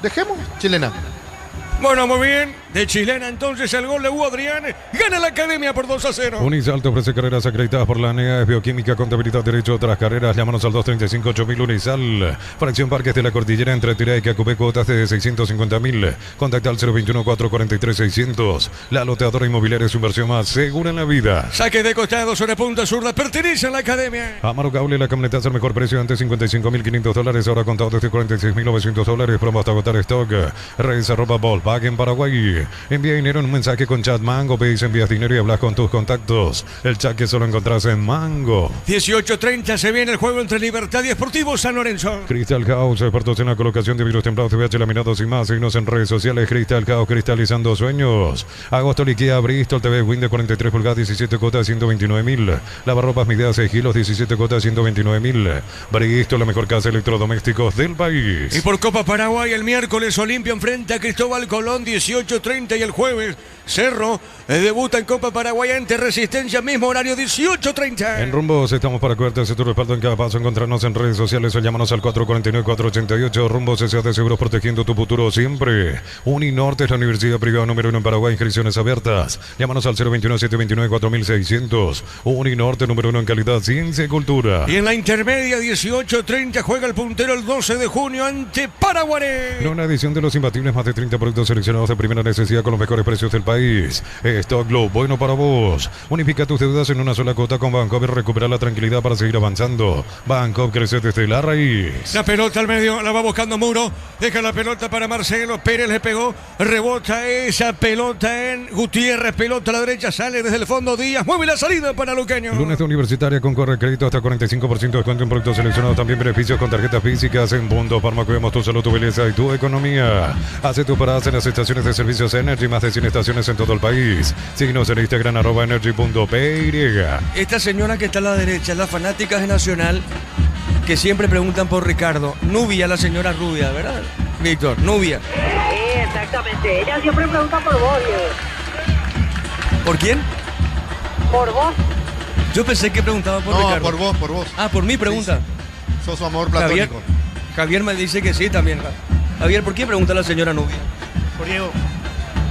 Dejemos chilena. Bueno, muy bien. De chilena entonces el gol de Hugo Adrián. Gana la academia por 2-0. Unisal te ofrece carreras acreditadas por la ANEA, bioquímica, contabilidad, derecho, otras carreras. Llámanos al 235-8000 Unisal. Fracción Parques de la Cordillera entre Tirá y Cacupé, cuotas de 650.000. Contacta al 021-443-600. La loteadora inmobiliaria es su inversión más segura en la vida. Saque de costado sobre punta zurda. Pertenece a la academia. Amaro Cable, la camioneta al mejor precio, antes $55.500, ahora contado desde $46.900. Promo hasta agotar stock. Redes @Volkswagen Paraguay. Envía dinero en un mensaje con chat Mango. Pedís, envías dinero y hablas con tus contactos. El chat que solo encontrás en Mango. 18:30 se viene el juego entre Libertad y Sportivo San Lorenzo. Crystal House, expertos en la colocación de vidrios templados, TVH, laminados y más. Síguenos en redes sociales. Crystal House, cristalizando sueños. Agosto liquida Bristol TV Win de 43 pulgadas, 17 cotas, 129.000. Lavarropas medidas 6 kilos, 17 cotas, 129.000. Bristol, la mejor casa de electrodomésticos del país. Y por Copa Paraguay, el miércoles Olimpia enfrenta a Cristóbal Colón, 18:30. 18:30 y el jueves Cerro debuta en Copa Paraguay ante Resistencia, mismo horario 18:30. En Rumbos estamos para cuidarte tu respaldo en cada paso. Encontrarnos en redes sociales o llámanos al 449-488. Rumbos S.A. de Seguros, protegiendo tu futuro siempre. Uninorte es la universidad privada número 1 en Paraguay. Inscripciones abiertas. Llámanos al 021-729-4600. Uninorte número 1 en calidad, ciencia y cultura. Y en la intermedia 18:30 juega el puntero el 12 de junio ante Paraguané. En una edición de los imbatibles, más de 30 productos seleccionados de primera necesidad con los mejores precios del país. Stock Globe, bueno para vos. Unifica tus deudas en una sola cuota con Bancopp y recupera la tranquilidad para seguir avanzando. Bancopp crece desde la raíz. La pelota al medio, la va buscando Muro. Deja la pelota para Marcelo. Pérez le pegó. Rebota esa pelota en Gutiérrez. Pelota a la derecha, sale desde el fondo. Díaz mueve la salida para Luqueño. Lunes de Universitaria con corre crédito hasta 45% de descuento en productos seleccionados. También beneficios con tarjetas físicas en Punto Parma. Cuidamos tu salud, tu belleza y tu economía. Hace tus paradas en las estaciones de servicios Energy. Más de 100 estaciones en todo el país. Síguenos en Instagram @energy.py. Esta señora que está a la derecha, las fanáticas de Nacional, que siempre preguntan por Ricardo. Nubia, la señora rubia, ¿verdad, Víctor? Nubia. Sí, exactamente. Ella siempre pregunta por vos, Diego. ¿Por quién? Por vos. Yo pensé que preguntaba por Ricardo. Por vos. Ah, por mí pregunta. Sí. Sos su amor platónico. Javier me dice que sí también. Javier, ¿por qué pregunta la señora Nubia? Por Diego.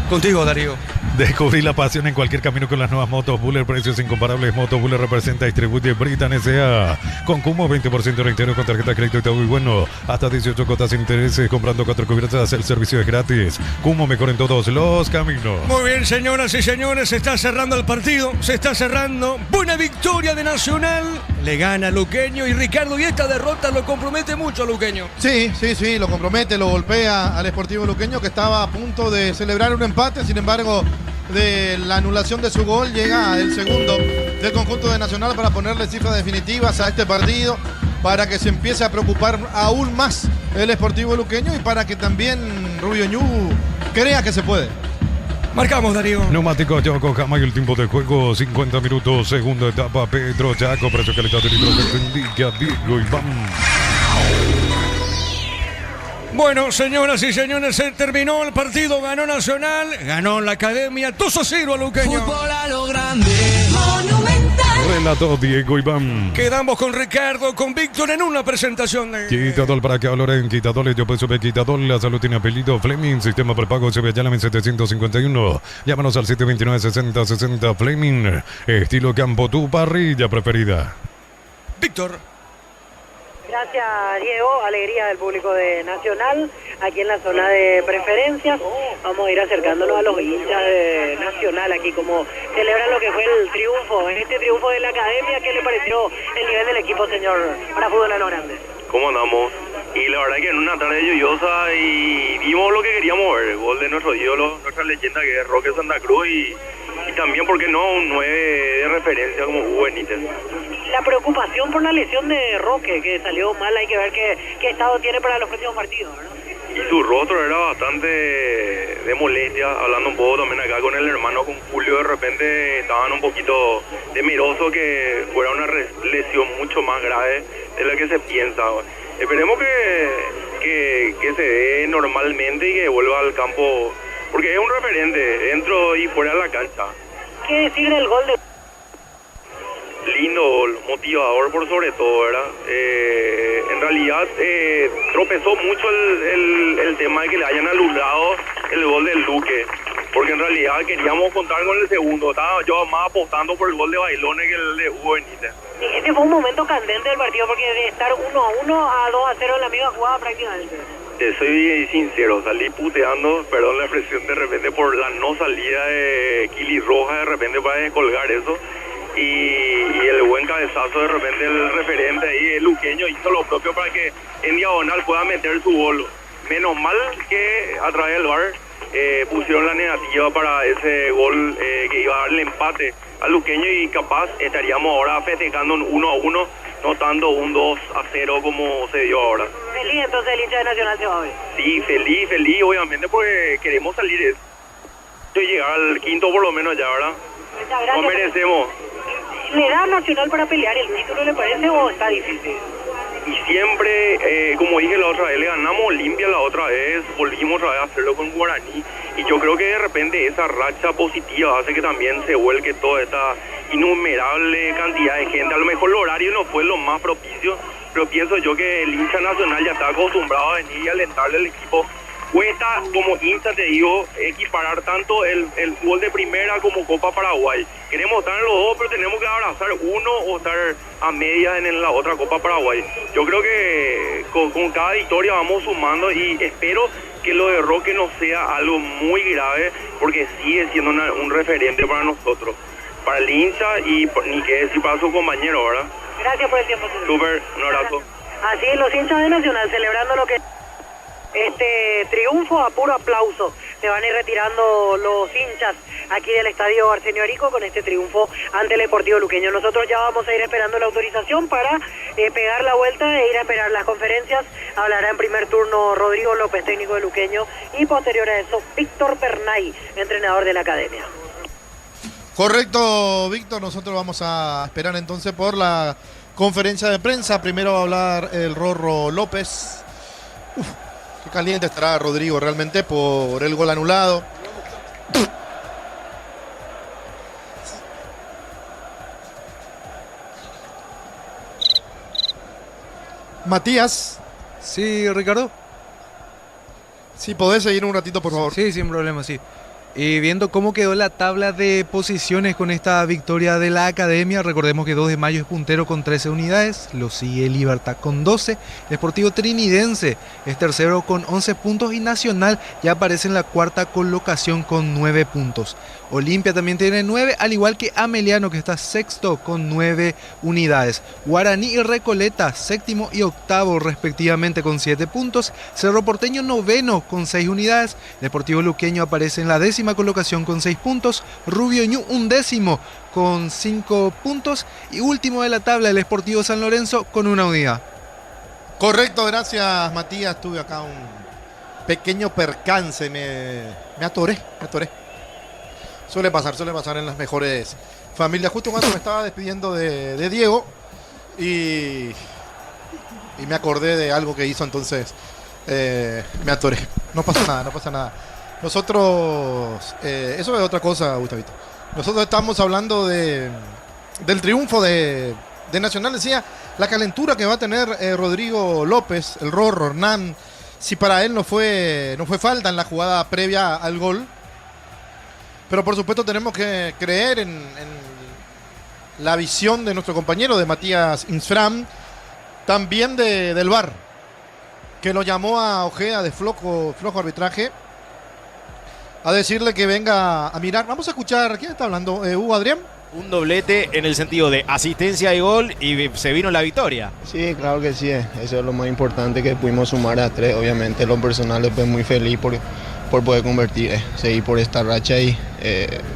Contigo, Darío. Descubrí la pasión en cualquier camino con las nuevas motos Buller, precios incomparables. Motos Buller representa, distribuye Britan S.A. Con Cumo 20% de reintegro con tarjeta de crédito y todo muy bueno. Hasta 18 cuotas sin intereses, comprando 4 cubiertas, el servicio es gratis. Cumo, mejor en todos los caminos. Muy bien, señoras y señores, se está cerrando el partido, se está cerrando. Buena victoria de Nacional, le gana Luqueño y Ricardo, y esta derrota lo compromete mucho a Luqueño. Sí, lo compromete, lo golpea al Sportivo Luqueño, que estaba a punto de celebrar un empate. Sin embargo, de la anulación de su gol llega el segundo del conjunto de Nacional para ponerle cifras definitivas a este partido, para que se empiece a preocupar aún más el Sportivo Luqueño y para que también Rubio Ñu crea que se puede. Marcamos, Darío. Neumáticos Yaco Jamay, el tiempo de juego 50 minutos, segunda etapa. Pedro Chaco, precio calidad de litro que te indica Diego Iván. Bueno, señoras y señores, se terminó el partido, ganó Nacional, ganó la Academia, 2-0 a Luqueño. Fútbol a lo grande. Monumental. Relató Diego Iván. Quedamos con Ricardo, con Víctor en una presentación de... Quitadol para que Loren, Quitadol, yo peso Quitadol, la salud tiene apellido Fleming, sistema prepago se ve ya en 751. Llámanos al 729-6060 Fleming, estilo campo, tu parrilla preferida. Víctor. Gracias, Diego. Alegría del público de Nacional, aquí en la zona de preferencias. Vamos a ir acercándonos a los hinchas de Nacional aquí, como celebran lo que fue el triunfo, este triunfo de la Academia. ¿Qué le pareció el nivel del equipo, señor, para fútbol a lo grande? ¿Cómo andamos? Y la verdad que en una tarde lluviosa y vimos lo que queríamos ver, el gol de nuestro ídolo, nuestra leyenda que es Roque Santa Cruz y también, ¿por qué no?, un 9 de referencia como Hugo Benítez. La preocupación por la lesión de Roque, que salió mal, hay que ver qué estado tiene para los próximos partidos, ¿no? Y su rostro era bastante de molestia, hablando un poco también acá con el hermano, con Julio, de repente estaban un poquito temerosos que fuera una lesión mucho más grave de la que se piensa. Esperemos que se dé normalmente y que vuelva al campo, porque es un referente dentro y fuera de la cancha. ¿Qué decir del gol de...? Lindo gol, motivador por sobre todo, ¿verdad? En realidad tropezó mucho el tema de que le hayan anulado el gol del Luque, porque en realidad queríamos contar con el segundo. Estaba yo más apostando por el gol de Bailones que el de Hugo Benítez. Ese fue un momento candente del partido, porque de estar 1-1 a 2-0 en la misma jugada prácticamente. Soy sincero, salí puteando, perdón la expresión, de repente por la no salida de Kili Roja, de repente para descolgar eso. Y el buen cabezazo, de repente el referente ahí, el luqueño, hizo lo propio para que en diagonal pueda meter su gol. Menos mal que a través del VAR pusieron la negativa para ese gol que iba a darle empate al luqueño, y capaz estaríamos ahora festejando un 1-1, notando un 2-0 como se dio ahora. Feliz entonces el hincha de Nacional se va a ver. Sí, feliz obviamente, porque queremos salir y llegar al quinto por lo menos ya, ¿verdad? Muchas gracias. Nos merecemos. ¿Le da Nacional para pelear el título, le parece, o está difícil? y siempre, como dije la otra vez, le ganamos Olimpia, la otra vez volvimos otra vez a hacerlo con Guaraní, y yo creo que de repente esa racha positiva hace que también se vuelque toda esta innumerable cantidad de gente. A lo mejor el horario no fue lo más propicio, pero pienso yo que el hincha nacional ya está acostumbrado a venir y alentarle al equipo. Cuesta, como hincha te digo, equiparar tanto el fútbol de primera como Copa Paraguay. Queremos estar en los dos, pero tenemos que abrazar uno o estar a medias en la otra Copa Paraguay. Yo creo que con cada victoria vamos sumando, y espero que lo de Roque no sea algo muy grave, porque sigue siendo un referente para nosotros, para el hincha y ni qué decir para su compañero, ¿verdad? Gracias por el tiempo. Súper, un abrazo. Así es, los hinchas de Nacional celebrando lo que este triunfo a puro aplauso. Se van a ir retirando los hinchas aquí del estadio Arsenio Arico con este triunfo ante el Deportivo Luqueño. Nosotros ya vamos a ir esperando la autorización para pegar la vuelta e ir a esperar las conferencias. Hablará en primer turno Rodrigo López, técnico de Luqueño, y posterior a eso Víctor Pernay, entrenador de la academia. Correcto, Víctor. Nosotros vamos a esperar entonces por la conferencia de prensa. Primero va a hablar el Rorro López. Qué caliente estará Rodrigo realmente por el gol anulado. Matías. Sí, Ricardo. Si podés seguir un ratito, por favor. Sí, sin problema, sí. Y viendo cómo quedó la tabla de posiciones con esta victoria de la academia, recordemos que 2 de Mayo es puntero con 13 unidades, lo sigue Libertad con 12, Deportivo Trinidense es tercero con 11 puntos y Nacional ya aparece en la cuarta colocación con 9 puntos. Olimpia también tiene 9, al igual que Ameliano, que está sexto con 9 unidades. Guaraní y Recoleta, séptimo y octavo respectivamente con 7 puntos. Cerro Porteño noveno con 6 unidades. Deportivo Luqueño aparece en la 10ª colocación con 6 puntos. Rubio Ñu undécimo con 5 puntos. Y último de la tabla el Sportivo San Lorenzo con 1 unidad. Correcto, gracias Matías. Tuve acá un pequeño percance, me atoré. Suele pasar en las mejores familias. Justo cuando me estaba despidiendo de Diego y me acordé de algo que hizo, entonces me atoré. No pasa nada. Nosotros, eso es otra cosa, Gustavito. Nosotros estamos hablando del triunfo de Nacional. Decía, la calentura que va a tener Rodrigo López, el Rorro Hernán, si para él no fue falta en la jugada previa al gol. Pero por supuesto tenemos que creer en la visión de nuestro compañero, de Matías Insfram, también del VAR, que lo llamó a Ojeda de flojo arbitraje, a decirle que venga a mirar. Vamos a escuchar, ¿quién está hablando? ¿Hugo Adrián? Un doblete en el sentido de asistencia y gol, y se vino la victoria. Sí, claro que sí, eso es lo más importante, que pudimos sumar a 3. Obviamente lo personal después muy feliz por poder convertir, seguir por esta racha y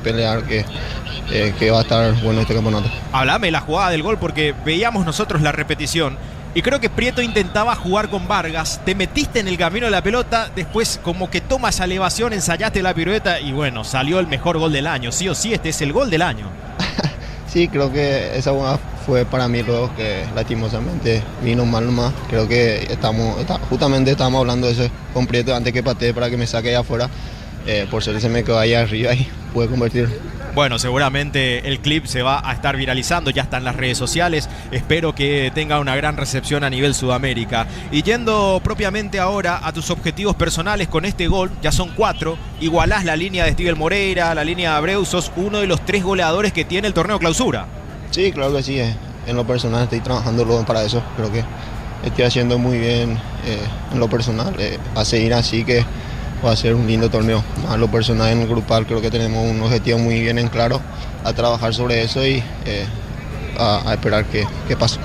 pelear que va a estar bueno este campeonato. Hablame de la jugada del gol, porque veíamos nosotros la repetición y creo que Prieto intentaba jugar con Vargas, te metiste en el camino de la pelota, después como que tomas elevación, ensayaste la pirueta y bueno, salió el mejor gol del año. Sí o sí, este es el gol del año. Sí, creo que esa jugada fue para mí luego que lastimosamente vino mal nomás. Creo que justamente estábamos hablando de eso con Prieto antes que patee para que me saque ahí afuera. Por suerte se me quedó ahí arriba y pude convertir. Bueno, seguramente el clip se va a estar viralizando, ya está en las redes sociales. Espero que tenga una gran recepción a nivel Sudamérica. Y yendo propiamente ahora a tus objetivos personales con este gol, ya son 4. Igualás la línea de Steven Moreira, la línea de Abreu, sos uno de los 3 goleadores que tiene el torneo clausura. Sí, claro que sí. En lo personal estoy trabajando para eso. Creo que estoy haciendo muy bien en lo personal. A seguir así, que va a ser un lindo torneo. A lo personal, en el grupal creo que tenemos un objetivo muy bien en claro, a trabajar sobre eso y a esperar que pase.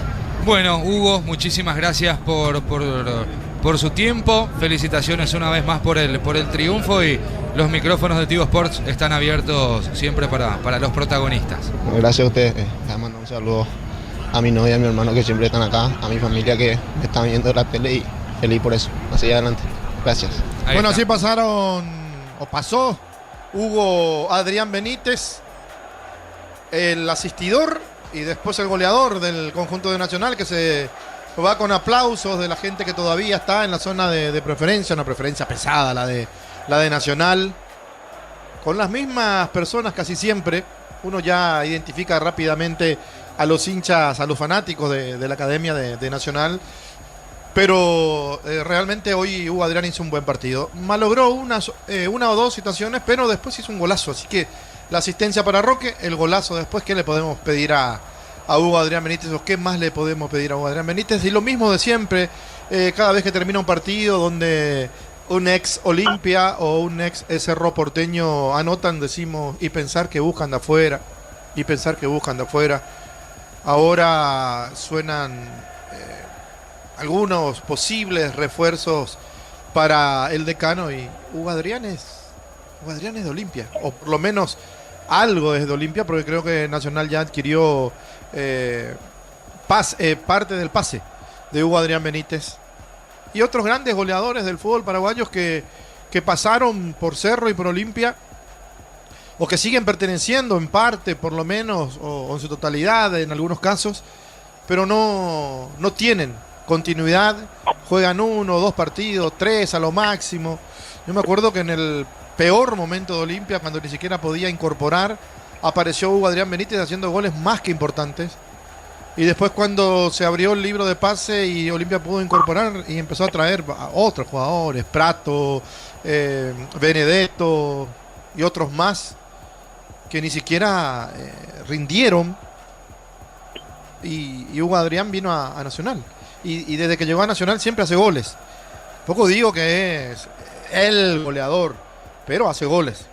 Bueno, Hugo, muchísimas gracias por su tiempo. Felicitaciones una vez más por el triunfo, y los micrófonos de Tigo Sports están abiertos siempre para los protagonistas. Gracias a ustedes. Les mando un saludo a mi novia y a mi hermano que siempre están acá, a mi familia que me están viendo la tele, y feliz por eso. Así adelante. Gracias. Bueno, así pasó Hugo Adrián Benítez, el asistidor y después el goleador del conjunto de Nacional, que se va con aplausos de la gente que todavía está en la zona de preferencia, una preferencia pesada la de Nacional. Con las mismas personas casi siempre, uno ya identifica rápidamente a los hinchas, a los fanáticos de la academia de Nacional. Pero realmente hoy Hugo Adrián hizo un buen partido. Malogró una o dos situaciones, pero después hizo un golazo. Así que la asistencia para Roque, el golazo después. ¿Qué le podemos pedir a Hugo Adrián Benítez? ¿O qué más le podemos pedir a Hugo Adrián Benítez? Y lo mismo de siempre, cada vez que termina un partido donde un ex Olimpia o un ex Cerro Porteño anotan, decimos, y pensar que buscan de afuera. Y pensar que buscan de afuera. Ahora suenan algunos posibles refuerzos para el Decano, y Hugo Adrián es de Olimpia, o por lo menos algo es de Olimpia, porque creo que Nacional ya adquirió parte del pase de Hugo Adrián Benítez y otros grandes goleadores del fútbol paraguayos que pasaron por Cerro y por Olimpia, o que siguen perteneciendo en parte por lo menos, o en su totalidad en algunos casos, pero no tienen continuidad, juegan 1 o 2 partidos, 3 a lo máximo. Yo me acuerdo que en el peor momento de Olimpia, cuando ni siquiera podía incorporar, apareció Hugo Adrián Benítez haciendo goles más que importantes. Y después, cuando se abrió el libro de pase y Olimpia pudo incorporar y empezó a traer a otros jugadores, Prato, Benedetto y otros más, que ni siquiera rindieron, y Hugo Adrián vino a Nacional. Y desde que llegó a Nacional siempre hace goles. Poco digo que es el goleador, pero hace goles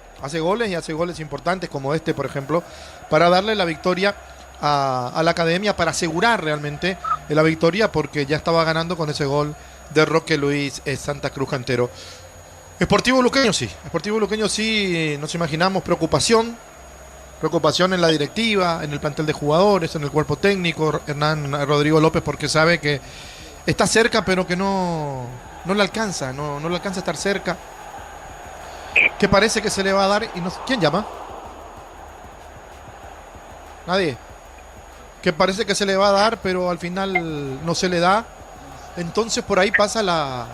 y hace goles importantes, como este, por ejemplo, para darle la victoria a la academia, para asegurar realmente la victoria, porque ya estaba ganando con ese gol de Roque Luis Santa Cruz Cantero. Sportivo Luqueño sí, nos imaginamos preocupación en la directiva, en el plantel de jugadores, en el cuerpo técnico, Hernán Rodrigo López, porque sabe que está cerca, pero que no le alcanza, no le alcanza a estar cerca, que parece que se le va a dar, y no, ¿quién llama? Nadie. Que parece que se le va a dar, pero al final no se le da. Entonces por ahí pasa la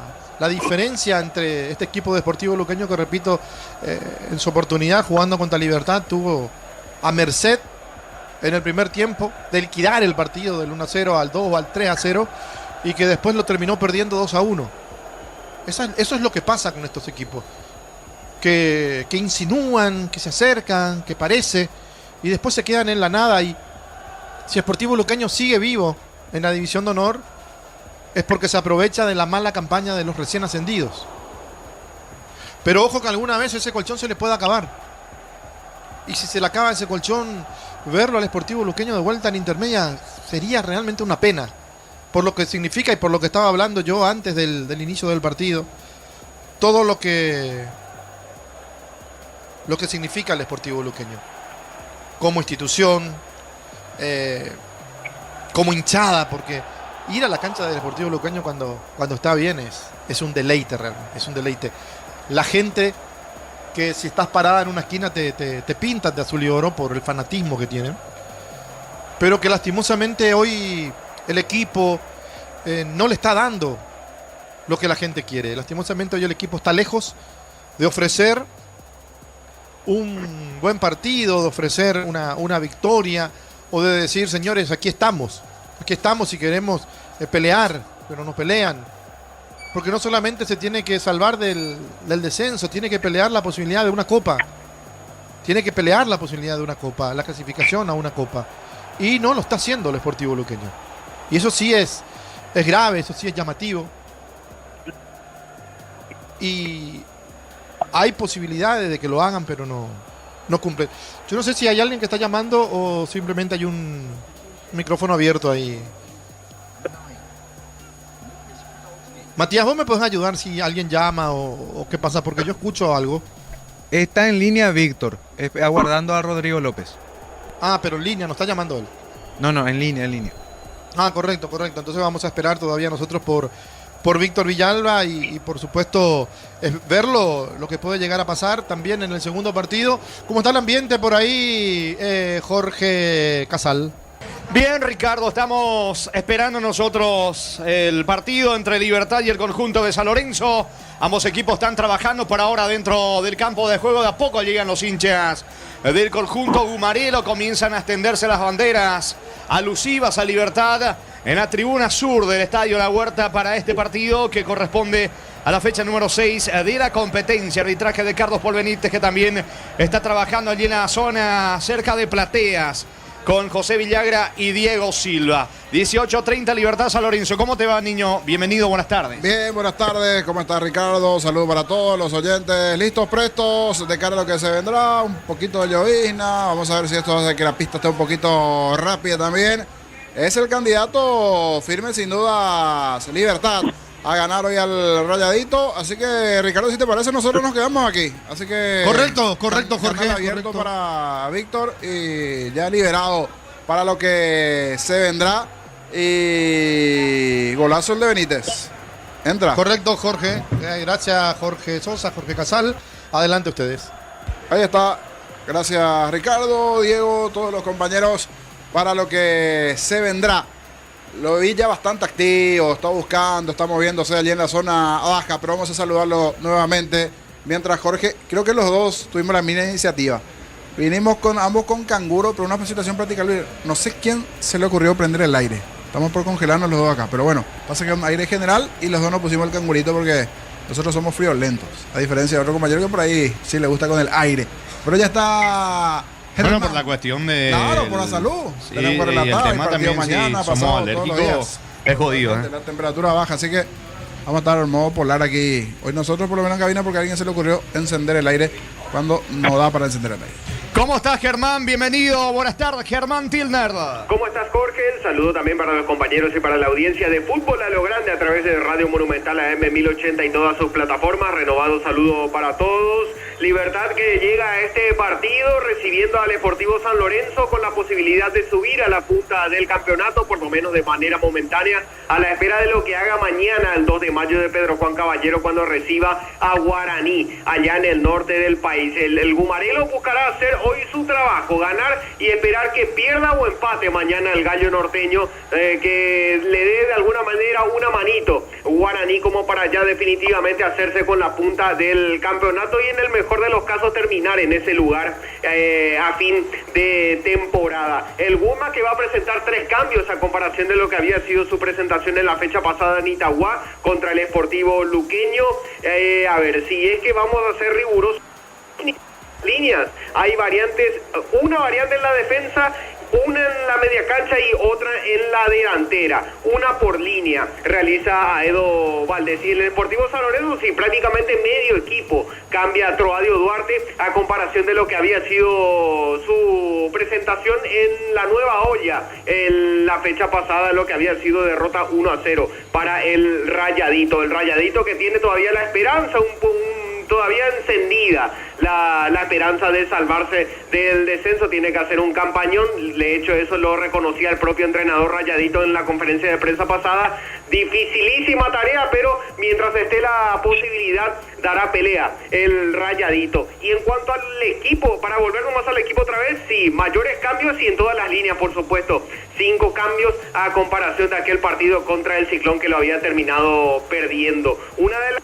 diferencia entre este equipo de Sportivo Luqueño, que repito, en su oportunidad jugando contra Libertad tuvo a merced en el primer tiempo de liquidar el partido del 1-0 al 2 o al 3-0, y que después lo terminó perdiendo 2-1. Eso es lo que pasa con estos equipos, que insinúan, que se acercan, que parece, y después se quedan en la nada. Y si Sportivo Luqueño sigue vivo en la División de Honor, es porque se aprovecha de la mala campaña de los recién ascendidos. Pero ojo, que alguna vez ese colchón se le puede acabar. Y si se le acaba ese colchón, verlo al Sportivo Luqueño de vuelta en intermedia sería realmente una pena, por lo que significa y por lo que estaba hablando yo antes del inicio del partido. Todo lo que significa el Sportivo Luqueño como institución, como hinchada, porque ir a la cancha del Sportivo Luqueño cuando está bien es un deleite realmente, es un deleite. La gente que, si estás parada en una esquina, te pintan de azul y oro por el fanatismo que tienen, pero que lastimosamente hoy el equipo no le está dando lo que la gente quiere. Lastimosamente hoy el equipo está lejos de ofrecer un buen partido, de ofrecer una victoria, o de decir, señores, aquí estamos y queremos pelear, pero no pelean. Porque no solamente se tiene que salvar del descenso, tiene que pelear la posibilidad de una copa. La clasificación a una copa. Y no lo está haciendo el Sportivo Luqueño. Y eso sí es grave, eso sí es llamativo. Y hay posibilidades de que lo hagan, pero no cumplen. Yo no sé si hay alguien que está llamando o simplemente hay un micrófono abierto ahí. Matías, ¿vos me podés ayudar si alguien llama o qué pasa? Porque yo escucho algo. Está en línea Víctor, aguardando a Rodrigo López. Ah, pero en línea, no está llamando él. No, en línea. Ah, correcto. Entonces vamos a esperar todavía nosotros por Víctor Villalba y por supuesto ver lo que puede llegar a pasar también en el segundo partido. ¿Cómo está el ambiente por ahí, Jorge Casal? Bien, Ricardo, estamos esperando nosotros el partido entre Libertad y el conjunto de San Lorenzo. Ambos equipos están trabajando por ahora dentro del campo de juego. De a poco llegan los hinchas del conjunto Gumarelo. Comienzan a extenderse las banderas alusivas a Libertad en la tribuna sur del Estadio La Huerta para este partido que corresponde a la fecha número 6 de la competencia. Arbitraje de Carlos Paul Benítez, que también está trabajando allí en la zona cerca de plateas con José Villagra y Diego Silva. 18:30 Libertad San Lorenzo. ¿Cómo te va, niño? Bienvenido, buenas tardes. Bien, buenas tardes. ¿Cómo está, Ricardo? Saludos para todos los oyentes. Listos, prestos, de cara a lo que se vendrá. Un poquito de llovizna. Vamos a ver si esto hace que la pista esté un poquito rápida también. Es el candidato firme, sin dudas, Libertad, a ganar hoy al Rayadito. Así que, Ricardo, si te parece, nosotros nos quedamos aquí. Así que Correcto, Jorge. Canal abierto para Víctor y ya liberado para lo que se vendrá. Y golazo el de Benítez. Entra. Correcto, Jorge. Gracias, Jorge Sosa, Jorge Casal. Adelante ustedes. Ahí está. Gracias, Ricardo, Diego, todos los compañeros, para lo que se vendrá. Lo vi ya bastante activo, está buscando, está moviéndose allí en la zona baja, pero vamos a saludarlo nuevamente. Mientras Jorge, creo que los dos tuvimos la misma iniciativa. Vinimos ambos con canguro, pero una situación práctica. No sé quién se le ocurrió prender el aire. Estamos por congelarnos los dos acá, pero bueno, pasa que es un aire general y los dos nos pusimos el cangurito porque nosotros somos friolentos. A diferencia de otro compañero que por ahí sí le gusta con el aire. Pero ya está. Bueno, por la cuestión de... Claro, por la salud. Sí, tenemos que relatar, el tema también, mañana, somos pasado, alérgicos, es jodido. La temperatura baja, así que vamos a estar en modo polar aquí. Hoy nosotros por lo menos en cabina porque a alguien se le ocurrió encender el aire cuando no da para encender el aire. ¿Cómo estás, Germán? Bienvenido. Buenas tardes, Germán Tilner. ¿Cómo estás, Jorge? Un saludo también para los compañeros y para la audiencia de Fútbol a lo Grande a través de Radio Monumental AM 1080 y todas sus plataformas. Renovado saludo para todos. Libertad que llega a este partido recibiendo al Sportivo San Lorenzo con la posibilidad de subir a la punta del campeonato, por lo menos de manera momentánea, a la espera de lo que haga mañana, el 2 de mayo de Pedro Juan Caballero, cuando reciba a Guaraní, allá en el norte del país. El Gumarelo buscará hacer hoy su trabajo, ganar y esperar que pierda o empate mañana el gallo norteño, que le dé de alguna manera una manito Guaraní como para ya definitivamente hacerse con la punta del campeonato y en el mejor de los casos terminar en ese lugar a fin de temporada. El Guma que va a presentar 3 cambios a comparación de lo que había sido su presentación en la fecha pasada en Itagua contra el Sportivo Luqueño. A ver, si es que vamos a ser rigurosos líneas, hay variantes, una variante en la defensa, una en la media cancha y otra en la delantera, una por línea, realiza Aedo Valdés. Y el Deportivo San Lorenzo, sí, prácticamente medio equipo, cambia a Troadio Duarte a comparación de lo que había sido su presentación en la Nueva Olla, en la fecha pasada, lo que había sido derrota 1-0 para el Rayadito que tiene todavía la esperanza, todavía encendida la esperanza de salvarse del descenso. Tiene que hacer un campañón, de hecho eso lo reconocía el propio entrenador Rayadito en la conferencia de prensa pasada. Dificilísima tarea, pero mientras esté la posibilidad dará pelea el Rayadito. Y en cuanto al equipo, para volver nomás al equipo otra vez, sí, mayores cambios y en todas las líneas, por supuesto. 5 cambios a comparación de aquel partido contra el Ciclón que lo había terminado perdiendo. Una de las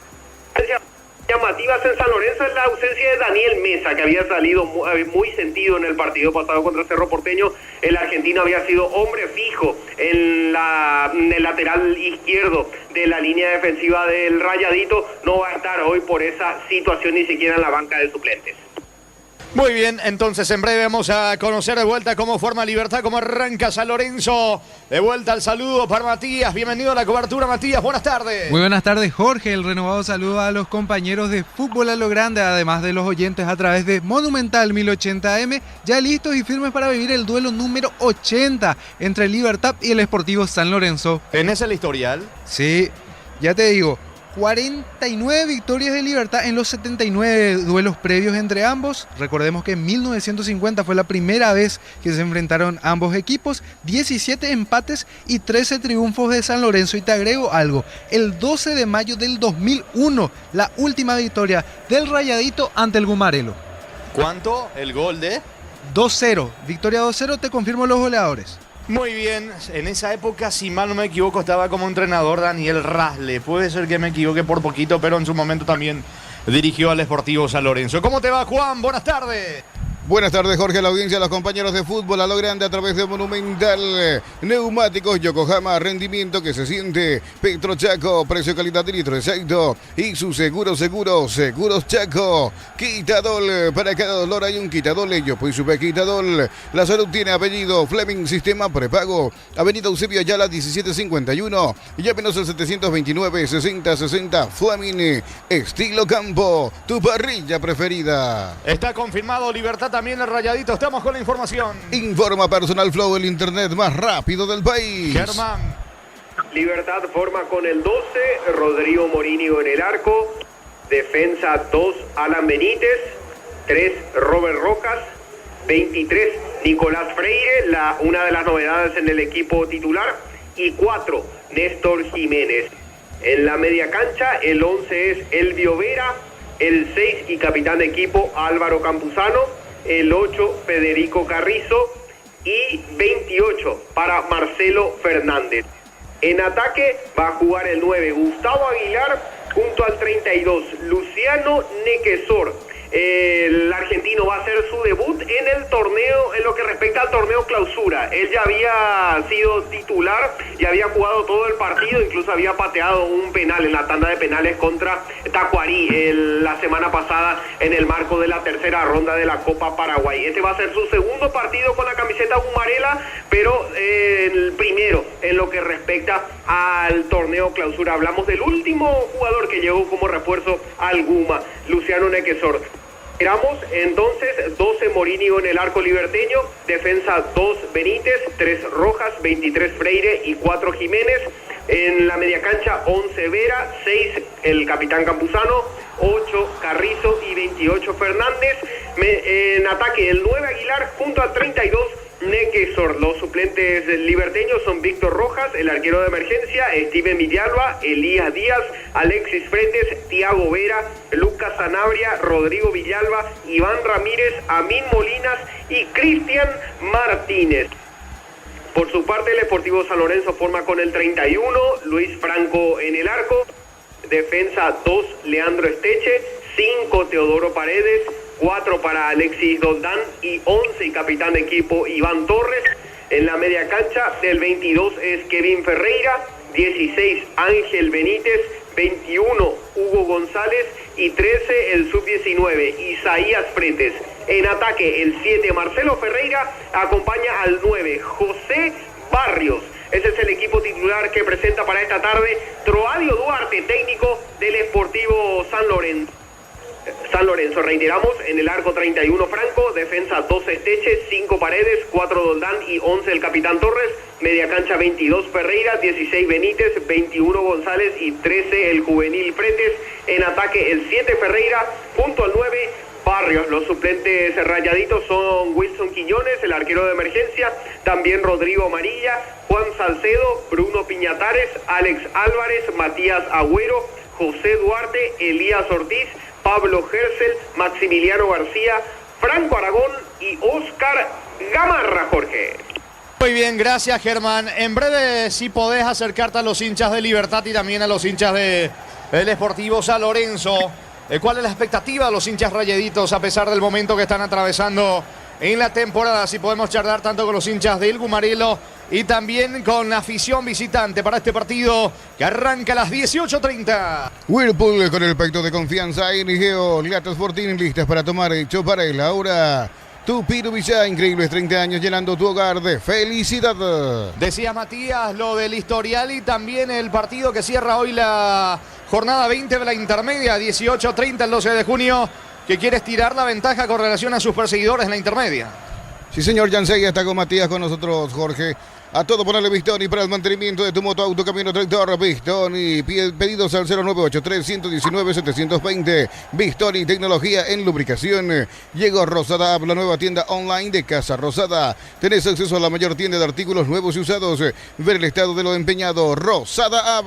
llamativas en San Lorenzo es la ausencia de Daniel Mesa, que había salido muy sentido en el partido pasado contra Cerro Porteño. El argentino había sido hombre fijo en el lateral izquierdo de la línea defensiva del Rayadito. No va a estar hoy por esa situación ni siquiera en la banca de suplentes. Muy bien, entonces en breve vamos a conocer de vuelta cómo forma Libertad, cómo arranca San Lorenzo. De vuelta el saludo para Matías. Bienvenido a la cobertura, Matías. Buenas tardes. Muy buenas tardes, Jorge. El renovado saludo a los compañeros de Fútbol a lo Grande, además de los oyentes a través de Monumental 1080 AM, ya listos y firmes para vivir el duelo número 80 entre Libertad y el Sportivo San Lorenzo. ¿Tenés el historial? Sí, ya te digo. 49 victorias de Libertad en los 79 duelos previos entre ambos. Recordemos que en 1950 fue la primera vez que se enfrentaron ambos equipos. 17 empates y 13 triunfos de San Lorenzo. Y te agrego algo, el 12 de mayo del 2001, la última victoria del Rayadito ante el Gumarelo. ¿Cuánto? El gol de 2-0, victoria 2-0, te confirmo los goleadores. Muy bien, en esa época, si mal no me equivoco, estaba como entrenador Daniel Rasle. Puede ser que me equivoque por poquito, pero en su momento también dirigió al Sportivo San Lorenzo. ¿Cómo te va, Juan? Buenas tardes. Buenas tardes, Jorge, a la audiencia, a los compañeros de fútbol, a lo grande a través de Monumental. Neumáticos Yokohama, rendimiento que se siente. Petro Chaco, precio, calidad de litro exacto. Y su Seguros Chaco. Quitadol, para cada dolor hay un Quitadol. Yo pues supe Quitadol. La salud tiene apellido. Fleming, sistema prepago. Avenida Eusebio Ayala, 1751. Llámenos al 729-6060. Fleming, estilo campo. Tu parrilla preferida. Está confirmado Libertad también el Rayadito. Estamos con la información. Informa Personal Flow, el internet más rápido del país. Germán. Libertad forma con el 12, Rodrigo Morínigo en el arco. Defensa 2, Alan Benítez. 3, Robert Rojas. 23, Nicolás Freire, una de las novedades en el equipo titular. Y 4, Néstor Jiménez. En la media cancha, el 11 es Elvio Vera. El 6 y capitán de equipo Álvaro Campuzano. El 8, Federico Carrizo, y 28 para Marcelo Fernández. En ataque va a jugar el 9, Gustavo Aguilar, junto al 32, Luciano Nequesor. El argentino va a hacer su debut en el torneo, en lo que respecta al torneo clausura. Él ya había sido titular y había jugado todo el partido, incluso había pateado un penal en la tanda de penales contra Tacuarí la semana pasada en el marco de la tercera ronda de la Copa Paraguay. Este va a ser su segundo partido con la camiseta Gumarela, pero el primero en lo que respecta al torneo clausura. Hablamos del último jugador que llegó como refuerzo al Guma, Luciano Nequesor. Esperamos entonces 12 Morínigo en el arco liberteño, defensa 2 Benítez, 3 Rojas, 23 Freire y 4 Jiménez. En la media cancha 11 Vera, 6 el capitán Campuzano, 8 Carrizo y 28 Fernández. En ataque el 9 Aguilar junto al 32 Nequesor. Los suplentes liberteños son Víctor Rojas, el arquero de emergencia, Steven Villalba, Elías Díaz, Alexis Fretes, Tiago Vera, Lucas Sanabria, Rodrigo Villalba, Iván Ramírez, Amin Molinas y Cristian Martínez. Por su parte, el Sportivo San Lorenzo forma con el 31, Luis Franco en el arco, defensa 2, Leandro Esteche, 5, Teodoro Paredes, 4 para Alexis Doldán y 11 y capitán de equipo Iván Torres. En la media cancha del 22 es Kevin Ferreira, 16 Ángel Benítez, 21 Hugo González y 13 el sub-19 Isaías Fretes. En ataque el 7 Marcelo Ferreira acompaña al 9 José Barrios. Ese es el equipo titular que presenta para esta tarde Troadio Duarte, técnico del Sportivo San Lorenzo. Reiteramos, en el arco 31 Franco, defensa 12 Esteche, 5 Paredes, 4 Doldán y 11 el capitán Torres. Media cancha 22 Ferreira, 16 Benítez, 21 González y 13 el juvenil Fretes. En ataque el 7 Ferreira junto al 9 Barrios. Los suplentes rayaditos son Wilson Quiñones, el arquero de emergencia, también Rodrigo Amarilla, Juan Salcedo, Bruno Piñatares, Alex Álvarez, Matías Agüero, José Duarte, Elías Ortiz, Pablo Gersel, Maximiliano García, Franco Aragón y Oscar Gamarra, Jorge. Muy bien, gracias Germán. En breve si podés acercarte a los hinchas de Libertad y también a los hinchas del Sportivo San Lorenzo. ¿Cuál es la expectativa de los hinchas rayaditos a pesar del momento que están atravesando en la temporada? Si podemos charlar tanto con los hinchas del Gumarelo y también con la afición visitante para este partido que arranca a las 18:30. Whirlpool, con el pacto de confianza en Igeo, latas Fortín listas para tomar, hecho para él. Ahora Tupiru Villa, increíbles 30 años llenando tu hogar de felicidad. Decía Matías lo del historial y también el partido que cierra hoy la jornada 20 de la intermedia, 18:30 el 12 de junio, que quiere estirar la ventaja con relación a sus perseguidores en la intermedia. Sí, señor Jansey, está con Matías con nosotros, Jorge. A todo ponerle Bistoni para el mantenimiento de tu moto, auto, camino, tractor. Bistoni, pedidos al 0983-119-720. Bistoni, tecnología en lubricación. Llegó Rosada App, la nueva tienda online de Casa Rosada. Tenés acceso a la mayor tienda de artículos nuevos y usados. Ver el estado de lo empeñado. Rosada App.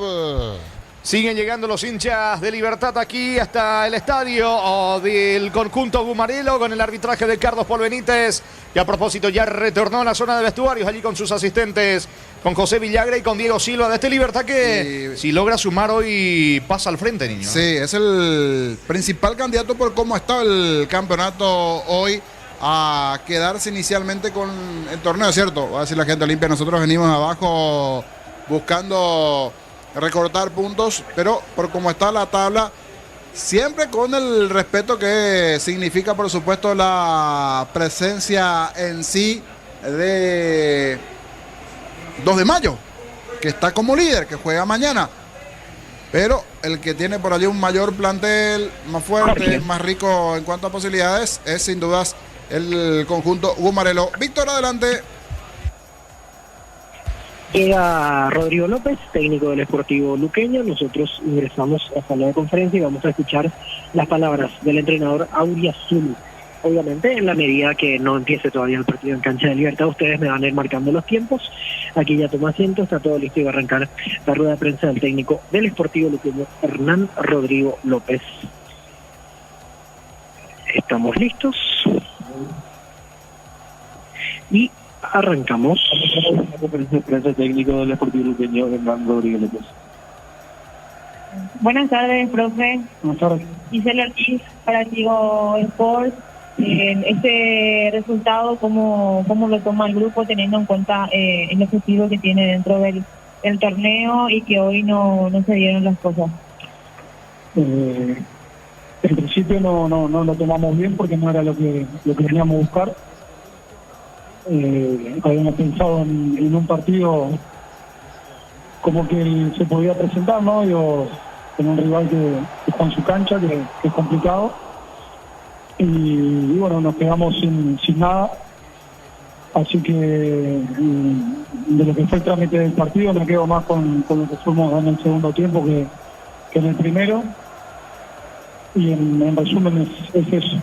Siguen llegando los hinchas de Libertad aquí hasta el estadio del conjunto Gumarelo con el arbitraje de Carlos Paul Benítez que a propósito ya retornó a la zona de vestuarios allí con sus asistentes, con José Villagra y con Diego Silva de este Libertad que si logra sumar hoy pasa al frente, niño. Sí, es el principal candidato por cómo está el campeonato hoy a quedarse inicialmente con el torneo, ¿cierto? Va a decir la gente Olimpia, nosotros venimos abajo buscando recortar puntos, pero por cómo está la tabla, siempre con el respeto que significa, por supuesto, la presencia en sí de 2 de mayo, que está como líder, que juega mañana. Pero el que tiene por allí un mayor plantel, más fuerte, más rico en cuanto a posibilidades, es sin dudas el conjunto Gumarelo. Víctor, adelante. Llega Rodrigo López, técnico del Sportivo Luqueño. Nosotros ingresamos a sala de conferencia y vamos a escuchar las palabras del entrenador Auriazul. Obviamente, en la medida que no empiece todavía el partido en cancha de Libertad, ustedes me van a ir marcando los tiempos. Aquí ya toma asiento, está todo listo y va a arrancar la rueda de prensa del técnico del Sportivo Luqueño, Hernán Rodrigo López. Estamos listos. Y arrancamos. La conferencia de prensa técnico del Sportivo Luqueño, Hernán Rodrigo López. Buenas tardes, profe. Buenas tardes. Gisela Ortiz para Tigo Sports. Este resultado, ¿cómo lo toma el grupo teniendo en cuenta el objetivo que tiene dentro del torneo y que hoy no se dieron las cosas? En principio no lo tomamos bien porque no era lo que veníamos a buscar. Habíamos pensado en un partido como que se podía presentar, ¿no? Con un rival que está en su cancha, que es complicado. Y bueno, nos quedamos sin nada. Así que de lo que fue el trámite del partido me quedo más con lo que fuimos en el segundo tiempo que en el primero. Y en resumen es eso.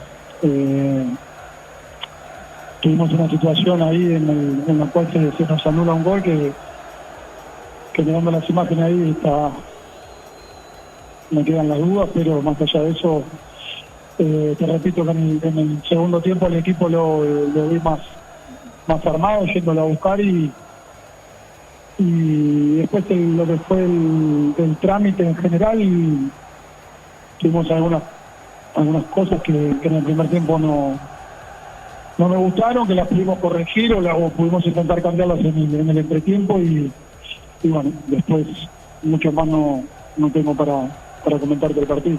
Tuvimos una situación ahí en la cual se nos anula un gol que mirando las imágenes ahí me quedan las dudas, pero más allá de eso, te repito que en el segundo tiempo el equipo lo vi más armado, yéndolo a buscar y después lo que fue el trámite en general, tuvimos algunas cosas que en el primer tiempo no me gustaron, que las pudimos corregir o pudimos intentar cambiarlas en el entretiempo y bueno, después mucho más no tengo para comentarte el partido.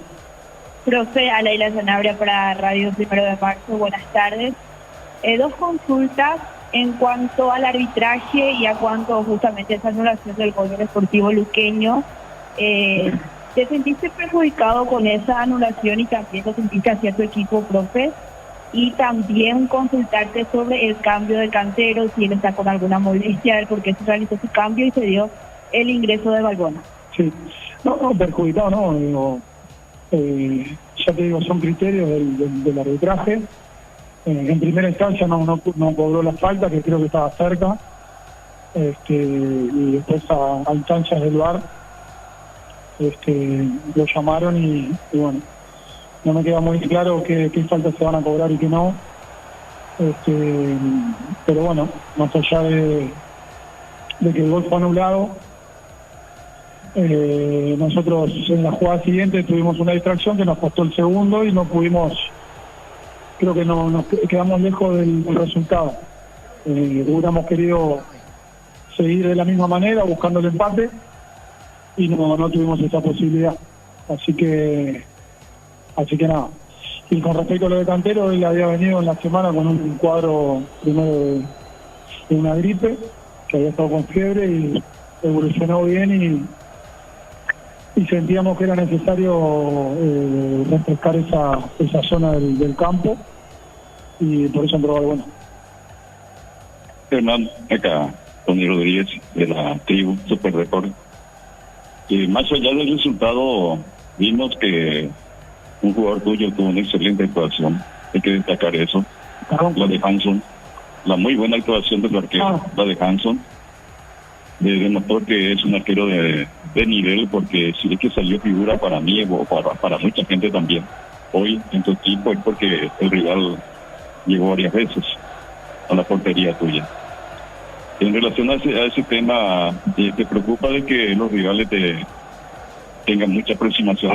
Profe, Alaila Sanabria para Radio 1 de Marzo, buenas tardes. 2 consultas en cuanto al arbitraje y a cuanto justamente esa anulación del gol del Sportivo Luqueño. ¿Te sentiste perjudicado con esa anulación y también te sentiste hacia tu equipo, profe? Y también consultarte sobre el cambio de Cantero, si él está con alguna molestia, porque se realizó su cambio y se dio el ingreso de Balbona. Sí, no, perjudicado no, digo, ya te digo, son criterios del arbitraje. En primera instancia no cobró la falta, que creo que estaba cerca, y después a instancias del VAR lo llamaron y bueno, no me queda muy claro qué faltas se van a cobrar y qué no, pero bueno, más allá de que el gol fue anulado, nosotros en la jugada siguiente tuvimos una distracción que nos costó el segundo y no pudimos, creo que nos quedamos lejos del resultado. Hubiéramos querido seguir de la misma manera buscando el empate y no tuvimos esa posibilidad, así que nada. Y con respecto a lo de Cantero, él había venido en la semana con un cuadro primero de una gripe, que había estado con fiebre y evolucionó bien y sentíamos que era necesario refrescar esa zona del campo y por eso entró Balbona. Hernán, acá Tony Rodríguez de la tribu Super Deporte. Y más allá del resultado, vimos que un jugador tuyo tuvo una excelente actuación, hay que destacar eso. La de Hanson, la muy buena actuación del arquero, la de Hanson, demostró que es un arquero de nivel, porque si es que salió figura para mí o para mucha gente también. Hoy en tu equipo es porque el rival llegó varias veces. a la portería tuya. En relación a ese tema, ¿te preocupa de que los rivales tengan mucha aproximación